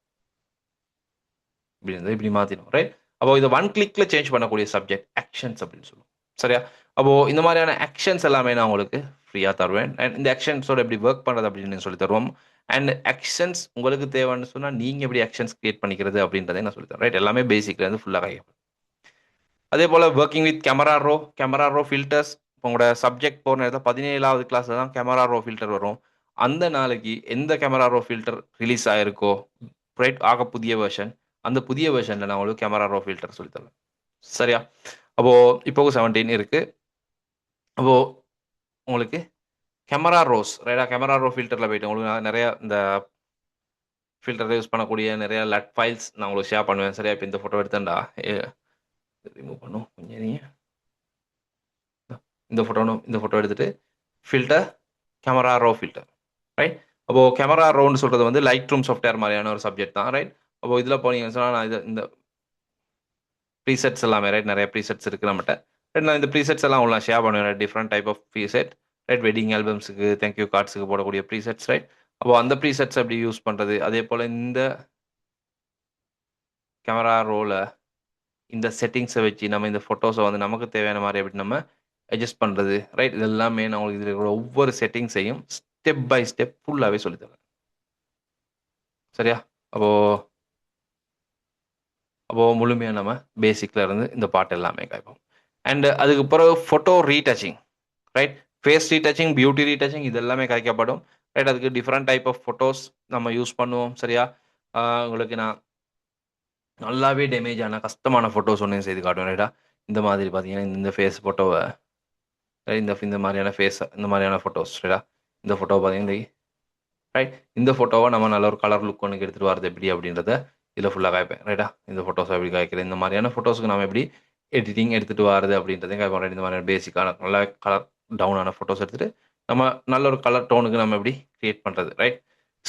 இப்படி இருந்தால் இப்படி மாற்றிடும் ரைட். அப்போ இதை ஒன் கிளிக்ல சேஞ்ச் பண்ணக்கூடிய சப்ஜெக்ட் ஆக்ஷன்ஸ் அப்படின்னு சொல்லுவோம் சரியா. அப்போது இந்த மாதிரியான ஆக்ஷன்ஸ் எல்லாமே நான் உங்களுக்கு ஃப்ரீயாக தருவேன். அண்ட் இந்த ஆக்ஷன்ஸோட எப்படி ஒர்க் பண்ணுறது அப்படின்னு சொல்லி தருவோம். அண்ட் ஆக்ஷன்ஸ் உங்களுக்கு தேவைன்னு சொன்னால் நீங்கள் எப்படி ஆக்ஷன்ஸ் கிரியேட் பண்ணிக்கிறது அப்படின்றதே நான் சொல்லி தரேன் ரைட். எல்லாமே பேசிக்லேருந்து ஃபுல்லாக கைப்படும். அதே போல் working with camera raw filters. உங்களோட சப்ஜெக்ட் போகிற நேரத்தில் 17வது கிளாஸில் தான் கேமரா ரோ ஃபில்டர் வரும். அந்த நாளைக்கு எந்த கேமரா ரோ ஃபில்டர் ரிலீஸ் ஆகிருக்கோ ரைட், ஆக புதிய வெர்ஷன், அந்த புதிய வெர்ஷனில் நான் உங்களுக்கு கேமரா ரோ ஃபில்டர் சொல்லி தருவேன் சரியா. அப்போது இப்போவும் 17 இருக்குது. அப்போது உங்களுக்கு கேமரா ரோஸ் ரைட்டா, கேமரா ரோ ஃபில்டரில் போயிட்டு உங்களுக்கு நான் நிறையா இந்த ஃபில்டரை யூஸ் பண்ணக்கூடிய நிறைய லட் ஃபைல்ஸ் நான் உங்களுக்கு ஷேர் பண்ணுவேன் சரியா. இப்போ இந்த ஃபோட்டோ எடுத்தேன்டா, ரிமூவ் பண்ணும் கொஞ்சம் நீங்கள் இந்த ஃபோட்டோ எடுத்துகிட்டு filter camera raw filter right. அப்போது கேமரா ரோன்னு சொல்கிறது வந்து லைட் ரூம் சாஃப்ட்வேர் மாதிரியான ஒரு சப்ஜெக்ட் தான் ரைட். அப்போது இதில் போனீங்கன்னு சொன்னால் நான் இந்த ப்ரீசெட்ஸ் எல்லாமே ரைட், நிறைய ப்ரீசெட்ஸ் இருக்குது நம்மகிட்ட ரைட். நான் இந்த ப்ரீசெட்ஸ் எல்லாம் உள்ள ஷேர் பண்ணுவேன். Different type of preset right, wedding ஆல்பம்ஸுக்கு, தேங்க்யூ கார்ட்ஸுக்கு போடக்கூடிய ப்ரீசெட்ஸ் ரைட். அப்போது அந்த ப்ரீசெட்ஸ் எப்படி யூஸ் பண்ணுறது, அதே போல் இந்த கேமரா ரோவில் இந்த செட்டிங்ஸை வச்சு நம்ம இந்த ஃபோட்டோஸை வந்து நமக்கு தேவையான மாதிரி எப்படி நம்ம அட்ஜஸ்ட் பண்ணுறது ரைட். இது எல்லாமே நான் உங்களுக்கு இதில் இருக்கிற ஒவ்வொரு செட்டிங்ஸையும் ஸ்டெப் பை ஸ்டெப் ஃபுல்லாகவே சொல்லித்தரேன் சரியா. அப்போது முழுமையாக நம்ம பேசிக்கில் இருந்து இந்த பாட்டு எல்லாமே கேட்போம். அண்டு அதுக்கு பிறகு photo retouching right, face retouching, beauty retouching இது எல்லாமே கிடைக்கப்படும் ரைட். அதுக்கு டிஃப்ரெண்ட் டைப் ஆஃப் ஃபோட்டோஸ் நம்ம யூஸ் பண்ணுவோம் சரியா. உங்களுக்கு நான் நல்லாவே டேமேஜ் ஆன கஷ்டமான ஃபோட்டோஸ் ஒன்றையும் செய்து காட்டுவேன் ரைட்டா. இந்த மாதிரி பார்த்தீங்கன்னா இந்த ஃபேஸ் ஃபோட்டோவை இந்த மாதிரியான ஃபேஸ், இந்த மாதிரியான ஃபோட்டோஸ் ரைட்டா. இந்த ஃபோட்டோ பார்த்தீங்கன்னா ரைட், இந்த ஃபோட்டோவை நம்ம நல்ல ஒரு கலர் லுக் ஒன்று எடுத்துகிட்டு வரது எப்படி அப்படின்றத இதில் ஃபுல்லாக காய்ப்பேன் ரைட்டா. இந்த ஃபோட்டோஸை எப்படி காய்க்கிறேன், இந்த மாதிரியான ஃபோட்டோஸுக்கு நம்ம எப்படி எடிட்டிங் எடுத்துகிட்டு வரது அப்படின்றதையும் காய்ப்போம் ரைட். இந்த மாதிரியான பேசிக்கான நல்ல கலர் டவுனான ஃபோட்டோஸ் எடுத்துகிட்டு நம்ம நல்ல ஒரு கலர் டோனுக்கு நம்ம எப்படி க்ரியேட் பண்ணுறது ரைட்,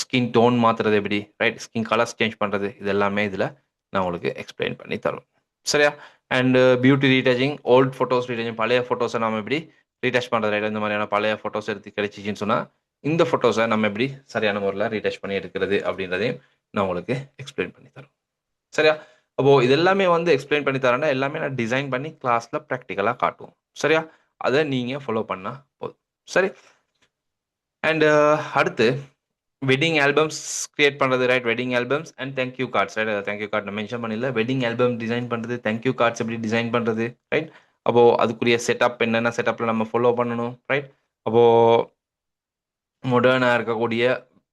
ஸ்கின் டோன் மாற்றுறது எப்படி ரைட், ஸ்கின் கலர்ஸ் சேஞ்ச் பண்ணுறது, இது எல்லாமே இதில் நான் உங்களுக்கு எக்ஸ்பிளைன் பண்ணி தருவேன் சரியா. And beauty retouching, old photos retouching, பழைய ஃபோட்டோஸை நம்ம எப்படி ரீடச் பண்ணுறது ரைட். இந்த மாதிரியான பழைய ஃபோட்டோஸ் எடுத்து கிடைச்சிச்சின்னு சொன்னால் இந்த ஃபோட்டோஸை நம்ம எப்படி சரியான முறையில் ரீடச் பண்ணி எடுக்கிறது அப்படின்றதையும் நான் உங்களுக்கு எக்ஸ்பிளைன் பண்ணி தரேன் சரியா. அப்போது இது எல்லாமே வந்து எக்ஸ்பிளைன் பண்ணி தரேன்னா எல்லாமே நான் டிசைன் பண்ணி கிளாஸில் ப்ராக்டிக்கலாக காட்டுவோம் சரியா. அதை நீங்கள் ஃபாலோ பண்ணால் போதும் சரி. அண்டு அடுத்து வெட்டிங் ஆல்பம்ஸ் கிரியேட் பண்ணுறது right, wedding albums and thank you cards right. Thank you card நான் மென்ஷன் பண்ணல. வெட்டிங் ஆல்பம் டிசைன் பண்ணுறது, தேங்க்யூ கார்ட்ஸ் எப்படி டிசைன் பண்ணுறது ரைட். அப்போது அதுக்குரிய செட்டப் என்னென்ன செட்டப்பில் நம்ம ஃபாலோ பண்ணணும் ரைட். அப்போது மாடர்னாக இருக்கக்கூடிய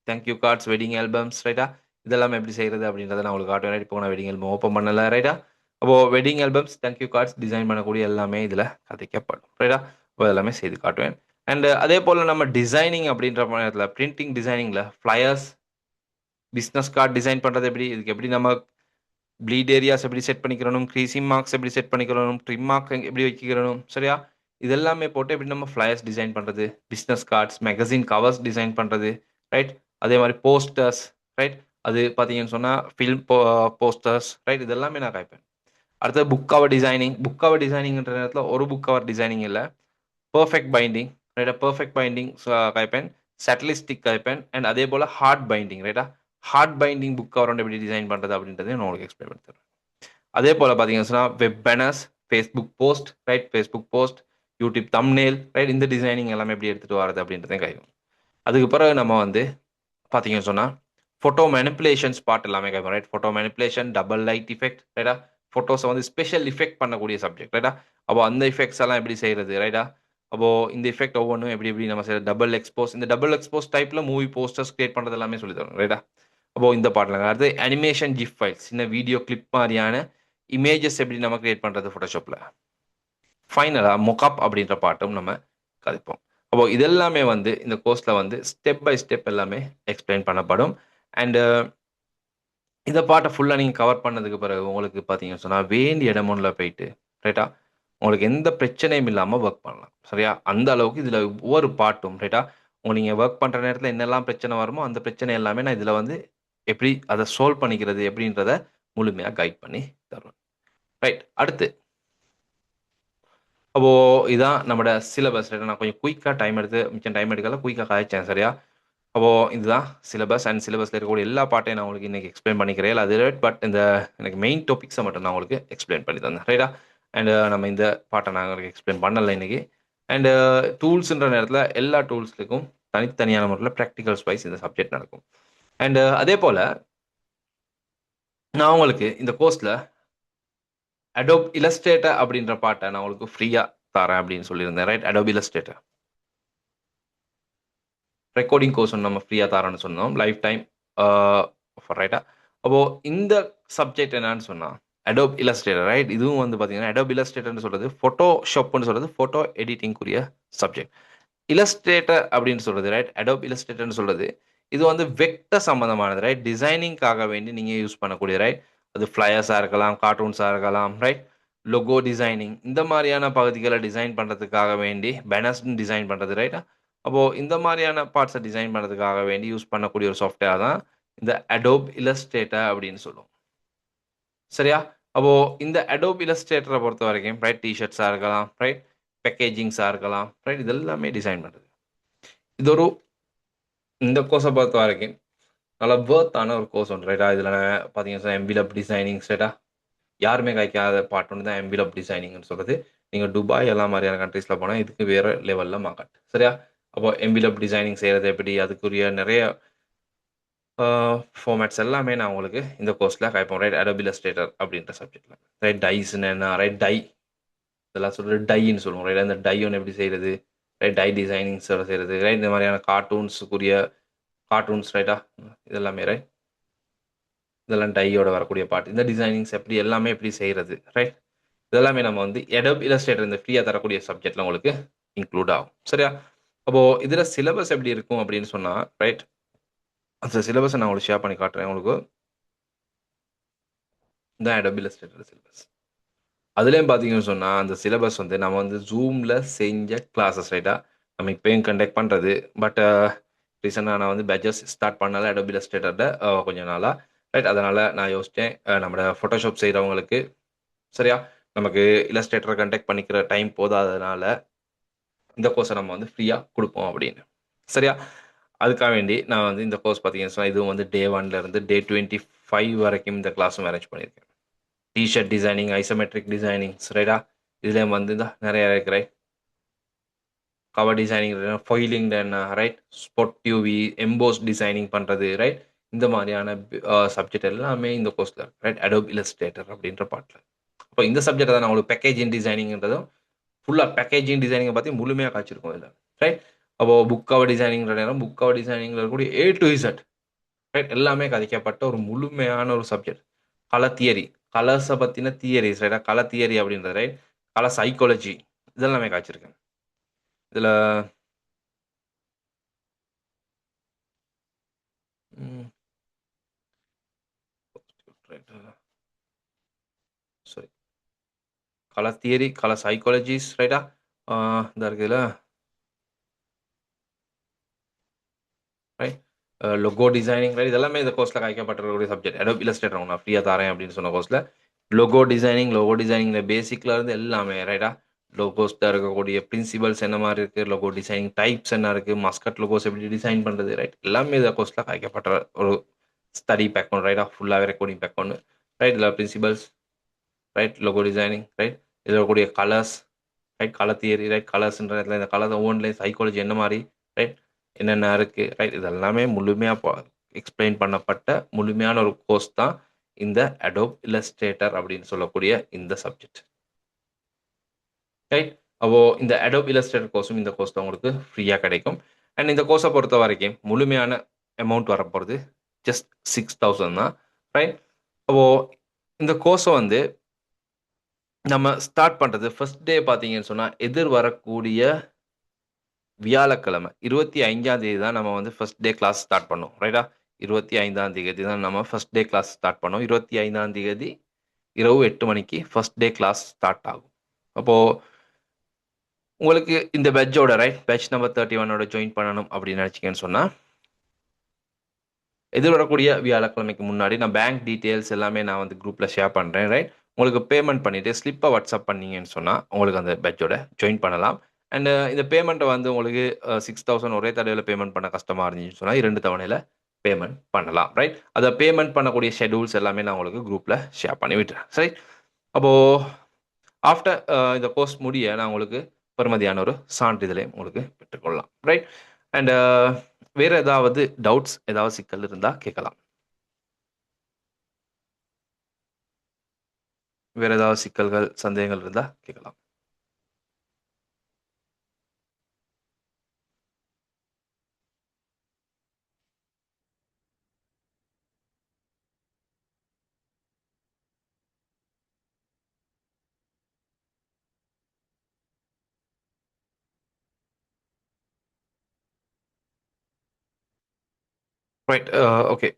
தேங்க்யூ கார்ட்ஸ், வெட்டிங் ஆல்பம்ஸ் ரைட்டா, இதெல்லாம் எப்படி செய்கிறது அப்படின்றத நான் உங்களுக்கு காட்டுவேன் ரைட். இப்போ நான் வெட்டிங் ஆல்பம் ஓப்பன் பண்ணலை ரைட்டா. அப்போது wedding albums, thank you cards design பண்ணக்கூடிய எல்லாமே இதில் கதைக்கப்படும் ரைட்டா. அப்போ எல்லாமே செய்து காட்டுவேன். அண்ட் அதே போல் நம்ம டிசைனிங் அப்படின்ற நேரத்தில் பிரிண்டிங் டிசைனிங்கில் ஃப்ளையர்ஸ், பிஸ்னஸ் கார்டு டிசைன் பண்ணுறது எப்படி, இதுக்கு எப்படி நம்ம ப்ளீட் ஏரியாஸ் எப்படி செட் பண்ணிக்கிறணும், க்ரீசிங் மார்க்ஸ் எப்படி செட் பண்ணிக்கிறணும், ட்ரிம் மார்க் எப்படி வைக்கிறணும் சரியா. இதெல்லாமே போட்டு எப்படி நம்ம ஃப்ளையர்ஸ் டிசைன் பண்ணுறது, business cards, magazine covers design பண்ணுறது ரைட். அதே மாதிரி போஸ்டர்ஸ் ரைட், அது பார்த்தீங்கன்னு சொன்னால் ஃபில்ம் போஸ்டர்ஸ் ரைட், இதெல்லாமே நான் காய்ப்பேன். அடுத்தது புக் கவர் டிசைனிங்ன்ற நேரத்தில் ஒரு புக் கவர் டிசைனிங் இல்லை, பர்ஃபெக்ட் பைண்டிங் ரைட்டா, பர்ஃபெக்ட் பைண்டிங் காய்ப்பேன், சேட்டலிஸ்டிக் காய்ப்பேன், அண்ட் அதே போல் ஹார்ட் பைண்டிங் ரைட்டா. ஹார்ட் பைண்டிங் புக் கவர் எப்படி டிசைன் பண்ணுறது அப்படின்றதையும் நான் உங்களுக்கு எக்ஸ்பிளைன் பண்ணி தரேன். அதே போல் பார்த்தீங்கன்னா சொன்னா web banners, Facebook post, right, Facebook post, YouTube thumbnail, right, இந்த டிசைனிங் எல்லாமே எப்படி எடுத்துகிட்டு வரது அப்படின்றதையும் கையும். அதுக்கு பிறகு நம்ம வந்து பார்த்தீங்கன்னு சொன்னால் ஃபோட்டோ மேனிப்புலேஷன்ஸ் பார்ட் எல்லாமே கைப்போம், right. Photo manipulation, double light effect, ரைட்டா. ஃபோட்டோஸை வந்து ஸ்பெஷல் இஃபெக்ட் பண்ணக்கூடிய சப்ஜெக்ட், ரைட்டா. அப்போ அந்த இஃபெக்ட்ஸ் எல்லாம் எப்படி செய்கிறது, ரைட்டா. அப்போ இந்த இஃபெக்ட் ஒவ்வொன்றும் எப்படி எப்படி நம்ம செய்யறது, டபுள் எக்ஸ்போஸ், இந்த டபுள் எக்ஸ்போஸ் டைப்பில் மூவி போஸ்டர்ஸ் கிரியேட் பண்ணுறது எல்லாமே சொல்லி தரும், ரைட்டா. அப்போ இந்த பாட்டில் அடுத்து அனிமேஷன் ஜிப் ஃபைல்ஸ், சின்ன வீடியோ கிளிப் மாதிரியான இமேஜஸ் எப்படி நம்ம கிரியேட் பண்ணுறது ஃபோட்டோஷாப்பில். ஃபைனலாக மொக்கப் அப்படின்ற பாட்டும் நம்ம கதைப்போம். அப்போ இதெல்லாமே வந்து இந்த கோர்ஸில் வந்து ஸ்டெப் பை ஸ்டெப் எல்லாமே எக்ஸ்பிளைன் பண்ணப்படும். அண்டு இந்த பாட்டை ஃபுல்லாக நீங்கள் கவர் பண்ணதுக்கு பிறகு உங்களுக்கு பார்த்தீங்கன்னு சொன்னால் வேண்டிய இடமுள்ள போயிட்டு, ரைட்டா, உங்களுக்கு எந்த பிரச்சனையும் இல்லாமல் ஒர்க் பண்ணலாம். சரியா, அந்த அளவுக்கு இதில் ஒவ்வொரு பாட்டும், ரைட்டா, நீங்கள் ஒர்க் பண்ணுற நேரத்தில் என்னெல்லாம் பிரச்சனை வருமோ அந்த பிரச்சனை எல்லாமே நான் இதில் வந்து எப்படி அதை சால்வ் பண்ணிக்கிறது எப்படின்றத முழுமையாக கைட் பண்ணி தருவேன். ரைட், அடுத்து அப்போ இதான் நம்மளோட சிலபஸ். நான் கொஞ்சம் குயிக்காக டைம் எடுத்து மிச்சம் டைம் எடுக்கல, குயிக்காக காய்ச்சேன். சரியா, அப்போ இதுதான் சிலபஸ். அண்ட் சிலபஸில் இருக்கக்கூடிய எல்லா பாட்டையும் நான் உங்களுக்கு இன்னைக்கு எக்ஸ்பிளைன் பண்ணிக்கிறேன். அது பட் இந்த எனக்கு மெயின் டாபிக்ஸை மட்டும் நான் உங்களுக்கு எக்ஸ்பிளைன் பண்ணி தந்தேன், ரைட்டா. அண்ட் நம்ம இந்த பாட்டை நான் உங்களுக்கு எக்ஸ்பிளைன் பண்ணலை இன்னைக்கு. அண்டு டூல்ஸுன்ற நேரத்தில் எல்லா டூல்ஸுக்கும் தனித்தனியான முறையில் ப்ராக்டிகல்ஸ் வைஸ் இந்த சப்ஜெக்ட் நடக்கும். அண்டு அதே போல் நான் உங்களுக்கு இந்த கோர்ஸில் அடோப் இல்லஸ்ட்ரேட்டர் அப்படின்ற பாட்டை நான் உங்களுக்கு ஃப்ரீயாக தரேன் அப்படின்னு சொல்லியிருந்தேன், right. Adobe illustrator recording course ஒன்று நம்ம ஃப்ரீயாக தரோன்னு சொன்னோம், லைஃப் டைம் ஆஃபர், ரைட்டா. அப்போது இந்த சப்ஜெக்ட் என்னன்னு சொன்னால் அடோப் இல்லஸ்ட்ரேட்டர், ரைட். இதுவும் வந்து பார்த்தீங்கன்னா அடோப் இல்லஸ்ட்ரேட்டர்னு சொல்கிறது ஃபோட்டோஷாப்னு சொல்கிறது ஃபோட்டோ எடிட்டிங்குரிய சப்ஜெக்ட். இல்லஸ்ட்ரேட்டர் அப்படின்னு சொல்கிறது, ரைட், அடோப் இல்லஸ்ட்ரேட்டர்னு சொல்கிறது இது வந்து வெக்டர் சம்மந்தமானது, ரைட். டிசைனிங்காக வேண்டி நீங்கள் யூஸ் பண்ணக்கூடிய, ரைட். அது ஃப்ளையர்ஸாக இருக்கலாம், கார்ட்டூன்ஸாக இருக்கலாம், ரைட். லொகோ டிசைனிங் இந்த மாதிரியான பகுதிகளை டிசைன் பண்ணுறதுக்காக வேண்டி பேனர்ஸ் டிசைன் பண்ணுறது, ரைட்டா. அப்போது இந்த மாதிரியான பார்ட்ஸை டிசைன் பண்ணுறதுக்காக வேண்டி யூஸ் பண்ணக்கூடிய ஒரு சாஃப்ட்வேர் தான் இந்த அடோப் இல்லஸ்ட்ரேட்டர் அப்படின்னு சொல்லுவோம். சரியா, அப்போது இந்த அடோப் இல்லஸ்ட்ரேட்டரை பொறுத்த வரைக்கும், ரைட், டிஷர்ட்ஸாக இருக்கலாம், ரைட், பேக்கேஜிங்ஸாக இருக்கலாம், ரைட், இதெல்லாமே டிசைன் பண்ணுறது. இது ஒரு இந்த கோர்ஸை பொறுத்த வரைக்கும் நல்ல வேர்த்தான ஒரு கோர்ஸ் ஒன்று, ரைட்டா. இதில் பார்த்தீங்கன்னா எம்பிலப் டிசைனிங், ரைட்டா, யாருமே கைக்காத பார்ட் ஒன்று தான் எம்பிலப் டிசைனிங்னு சொல்கிறது. நீங்கள் துபாய் எல்லாம் மாதிரியான கண்ட்ரீஸில் போனால் இதுக்கு வேறு லெவலில் மார்க்கெட். சரியா, அப்போ எம்பிலப் டிசைனிங் செய்கிறது எப்படி, அதுக்குரிய நிறைய ஃபார்மேட்ஸ் எல்லாமே நான் உங்களுக்கு இந்த கோர்ஸில் கைப்போம், ரைட். அடோப் இல்லஸ்ட்ரேட்டர் அப்படின்ற சப்ஜெக்டில், ரைட். டைஸ்ன்னு என்ன, ரைட், டை இதெல்லாம் சொல்கிறது டைன்னு சொல்லுவோம், ரைட். அந்த டை ஒன்று எப்படி செய்கிறது, ரைட், டை டிசைனிங்ஸ் செய்கிறது, ரைட். இந்த மாதிரியான கார்ட்டூன்ஸுக்குரிய கார்ட்டூன்ஸ், ரைட்டா, இதெல்லாமே, ரைட். இதெல்லாம் டையோட வரக்கூடிய பார்ட். இந்த டிசைனிங்ஸ் எப்படி எல்லாமே எப்படி செய்கிறது, ரைட். இதெல்லாமே நம்ம வந்து அடோப் இல்லஸ்ட்ரேட்டர் இந்த ஃப்ரீயாக தரக்கூடிய சப்ஜெக்டில் உங்களுக்கு இன்க்ளூட் ஆகும். சரியா, அப்போது இதில் சிலபஸ் எப்படி இருக்கும் அப்படின்னு சொன்னால், ரைட், அந்த சிலபஸை நான் உங்களுக்கு ஷேர் பண்ணி காட்டுறேன். உங்களுக்கு இந்த அடோப் இல்லஸ்ட்ரேட்டர் சிலபஸ் அதுலேயும் பார்த்தீங்கன்னு சொன்னால் அந்த சிலபஸ் வந்து நம்ம வந்து ஜூமில் செஞ்ச கிளாஸஸ், ரைட்டா. நம்ம இப்போயும் கண்டக்ட் பண்ணுறது. பட் ரீசெண்டாக நான் வந்து பேட்சஸ் ஸ்டார்ட் பண்ணால அடோப் இல்லஸ்ட்ரேட்டரில் கொஞ்சம் நாளாக, ரைட். அதனால் நான் யோசித்தேன் நம்மளோட ஃபோட்டோஷாப் செய்கிறவங்களுக்கு, சரியா, நமக்கு இல்லஸ்ட்ரேட்டரை கண்டக்ட் பண்ணிக்கிற டைம் போதாததுனால இந்த கோர்ஸை நம்ம வந்து ஃப்ரீயாக கொடுப்போம் அப்படின்னு. சரியா, அதுக்காக வேண்டி நான் வந்து இந்த கோர்ஸ் பார்த்தீங்கன்னு சொன்னால் இதுவும் வந்து டே 1லேருந்து டே 25 வரைக்கும் இந்த கிளாஸும் அரேஞ்ச் பண்ணியிருக்கேன். டிஷர்ட் டிசைனிங், ஐசோமெட்ரிக் டிசைனிங்ஸ், ரைட்டா. இதுலேயும் வந்து தான் நிறைய இருக்கிற cover designing, foiling, right, spot UV, emboss designing பண்ணுறது, ரைட். இந்த மாதிரியான சப்ஜெக்ட் எல்லாமே இந்த கோர்ஸில், ரைட். அடோப் இல்லஸ்ட்ரேட்டர் அப்படின்ற பாட்டில். அப்போ இந்த சப்ஜெக்ட் தான் நான் உங்களுக்கு பேக்கேஜிங் டிசைனிங்ன்றதும் ஃபுல்லாக பேக்கேஜிங் டிசைனிங்கை பற்றி முழுமையாக காய்ச்சிருக்கோம் இதில், ரைட். அப்போது புக் கவர் டிசைனிங்கிற நேரம் புக் கவர் டிசைனிங்கில் இருக்கக்கூடிய A to Z, ரைட், எல்லாமே கதைக்கப்பட்ட ஒரு முழுமையான ஒரு சப்ஜெக்ட். கலர் தியரி, கலர்ஸை பற்றின தியரிஸ், ரைட்டா. கலர் தியரி அப்படின்றது, ரைட். கலர் சைக்காலஜி இதெல்லாமே காய்ச்சிருக்கேன் இதில். சரி, கலர் தியரி, கலர் சைக்காலஜிஸ், ரைட்டா. இந்த இருக்குதுல, ரைட். Logo designing, right. இதெல்லாமே இந்த கோர்ஸில் காய்க்கப்பட்டிருக்கக்கூடிய சப்ஜெக்ட். அடோப் இல்லஸ்ட்ரேட்டர் நான் ஃப்ரீயாக தரேன் அப்படின்னு சொன்ன கோர்ஸில் லொகோ டிசைனிங்கில் பேசிக்கில் இருந்து எல்லாமே, ரைட்டா. லோகோஸில் இருக்கக்கூடிய பிரின்சிபல்ஸ் என்ன மாதிரி இருக்குது, லொகோ டிசைனிங் டைப்ஸ் என்ன இருக்குது, மஸ்கட் லோகோஸ் எப்படி டிசைன் பண்ணுறது, ரைட். எல்லாமே இந்த கோர்ஸில் காய்க்கப்பட்ட ஒரு ஸ்டடி பேக் ஒன்று ரைட்டாக ஃபுல்லாகவே ரெக்கார்டிங் பேக் ஒன்று ரைட். இதில் principles right, logo designing right, இதில் கூடிய colours right, colour theory right, கலர்ஸ்ன்றதுல இந்த கலர் ஒவ்வொன்றிலையும் சைக்காலஜி என்ன மாதிரி ரைட், என்னென்ன இருக்குது ரைட், இதெல்லாமே முழுமையாக எக்ஸ்பிளைன் பண்ணப்பட்ட முழுமையான ஒரு கோர்ஸ் தான் இந்த அடோப் இல்லஸ்ட்ரேட்டர் அப்படின்னு சொல்லக்கூடிய இந்த சப்ஜெக்ட் ரைட். அப்போ இந்த அடோப் இல்லஸ்ட்ரேட்டர் கோர்ஸும் இந்த கோர்ஸ் தான் உங்களுக்கு ஃப்ரீயாக கிடைக்கும். அண்ட் இந்த கோர்ஸை பொறுத்த வரைக்கும் முழுமையான அமௌண்ட் வரப்போகிறது ஜஸ்ட் 6000 தான் ரைட். அப்போ இந்த கோர்ஸை வந்து நம்ம ஸ்டார்ட் பண்ணுறது ஃபர்ஸ்ட் டே பார்த்தீங்கன்னு சொன்னால் எதிர் வரக்கூடிய வியாழக்கிழமை 25ஆம் தேதி தான் நம்ம வந்து ஃபர்ஸ்ட் டே கிளாஸ் ஸ்டார்ட் பண்ணோம் ரைட்டா. 25ஆம் தேதி தான் நம்ம ஃபர்ஸ்ட் டே கிளாஸ் ஸ்டார்ட் பண்ணோம். 25ஆம் தேதி இரவு 8 மணிக்கு ஃபர்ஸ்ட் டே கிளாஸ் ஸ்டார்ட் ஆகும். அப்போது உங்களுக்கு இந்த பேட்சோட ரைட், பேட்ச் நம்பர் 31 ஜாயின் பண்ணணும் அப்படின்னு நினச்சிங்கன்னு சொன்னால் எதிர்வரக்கூடிய வியாழக்கிழமைக்கு முன்னாடி நான் பேங்க் டீட்டெயில்ஸ் எல்லாமே நான் வந்து குரூப்பில் ஷேர் பண்ணுறேன் ரைட். உங்களுக்கு பேமெண்ட் பண்ணிவிட்டு ஸ்லிப்பை வாட்ஸ்அப் பண்ணீங்கன்னு சொன்னால் உங்களுக்கு அந்த பேட்சோட ஜாயின் பண்ணலாம். அண்ட் இந்த பேமெண்ட்டை வந்து உங்களுக்கு 6000 ஒரே தடவையில் பேமெண்ட் பண்ண கஷ்டமாக இருந்துச்சுன்னு சொன்னால் 2 தவணையில் பேமெண்ட் பண்ணலாம் ரைட். அதை பேமெண்ட் பண்ணக்கூடிய ஷெடியூல்ஸ் எல்லாமே நான் உங்களுக்கு குரூப்பில் ஷேர் பண்ணி விட்டுறேன் சரி. அப்போது ஆஃப்டர் இந்த கோர்ஸ் முடிய நான் உங்களுக்கு பெறுமதியான ஒரு சான்றிதழையும் உங்களுக்கு பெற்றுக்கொள்ளலாம் ரைட். அண்ட் வேறு ஏதாவது டவுட்ஸ், ஏதாவது சிக்கல் இருந்தால் கேட்கலாம். வேறு ஏதாவது சிக்கல்கள், சந்தேகங்கள் இருந்தால் கேட்கலாம். Right, okay.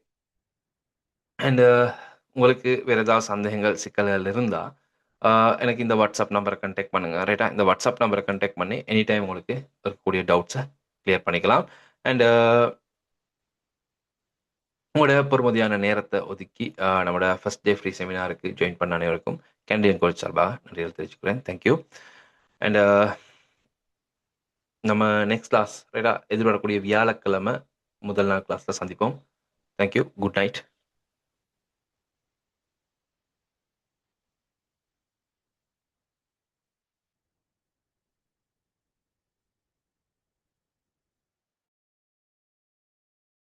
அண்டு உங்களுக்கு வேறு ஏதாவது சந்தேகங்கள், சிக்கல்கள் இருந்தால் எனக்கு இந்த வாட்ஸ்அப் நம்பரை கண்டெக்ட் பண்ணுங்கள் ரைட்டா. இந்த வாட்ஸ்அப் நம்பரை கண்டெக்ட் பண்ணி எனி டைம் உங்களுக்கு இருக்கக்கூடிய டவுட்ஸை கிளியர் பண்ணிக்கலாம். அண்டு உங்களோட பொறுமதியான நேரத்தை ஒதுக்கி நம்மளோட ஃபர்ஸ்ட் டே ஃப்ரீ செமினாருக்கு ஜாயின் பண்ண அனைவருக்கும் கேண்டியன் கோச் சார்பாக நன்றிகள் தெரிவிச்சுக்கிறேன். தேங்க்யூ. அண்ட் நம்ம நெக்ஸ்ட் கிளாஸ் ரைட்டா எதிர்வரக்கூடிய வியாழக்கிழமை முதல் நாள் கிளாஸில் சந்திப்போம். தேங்க்யூ. Good night.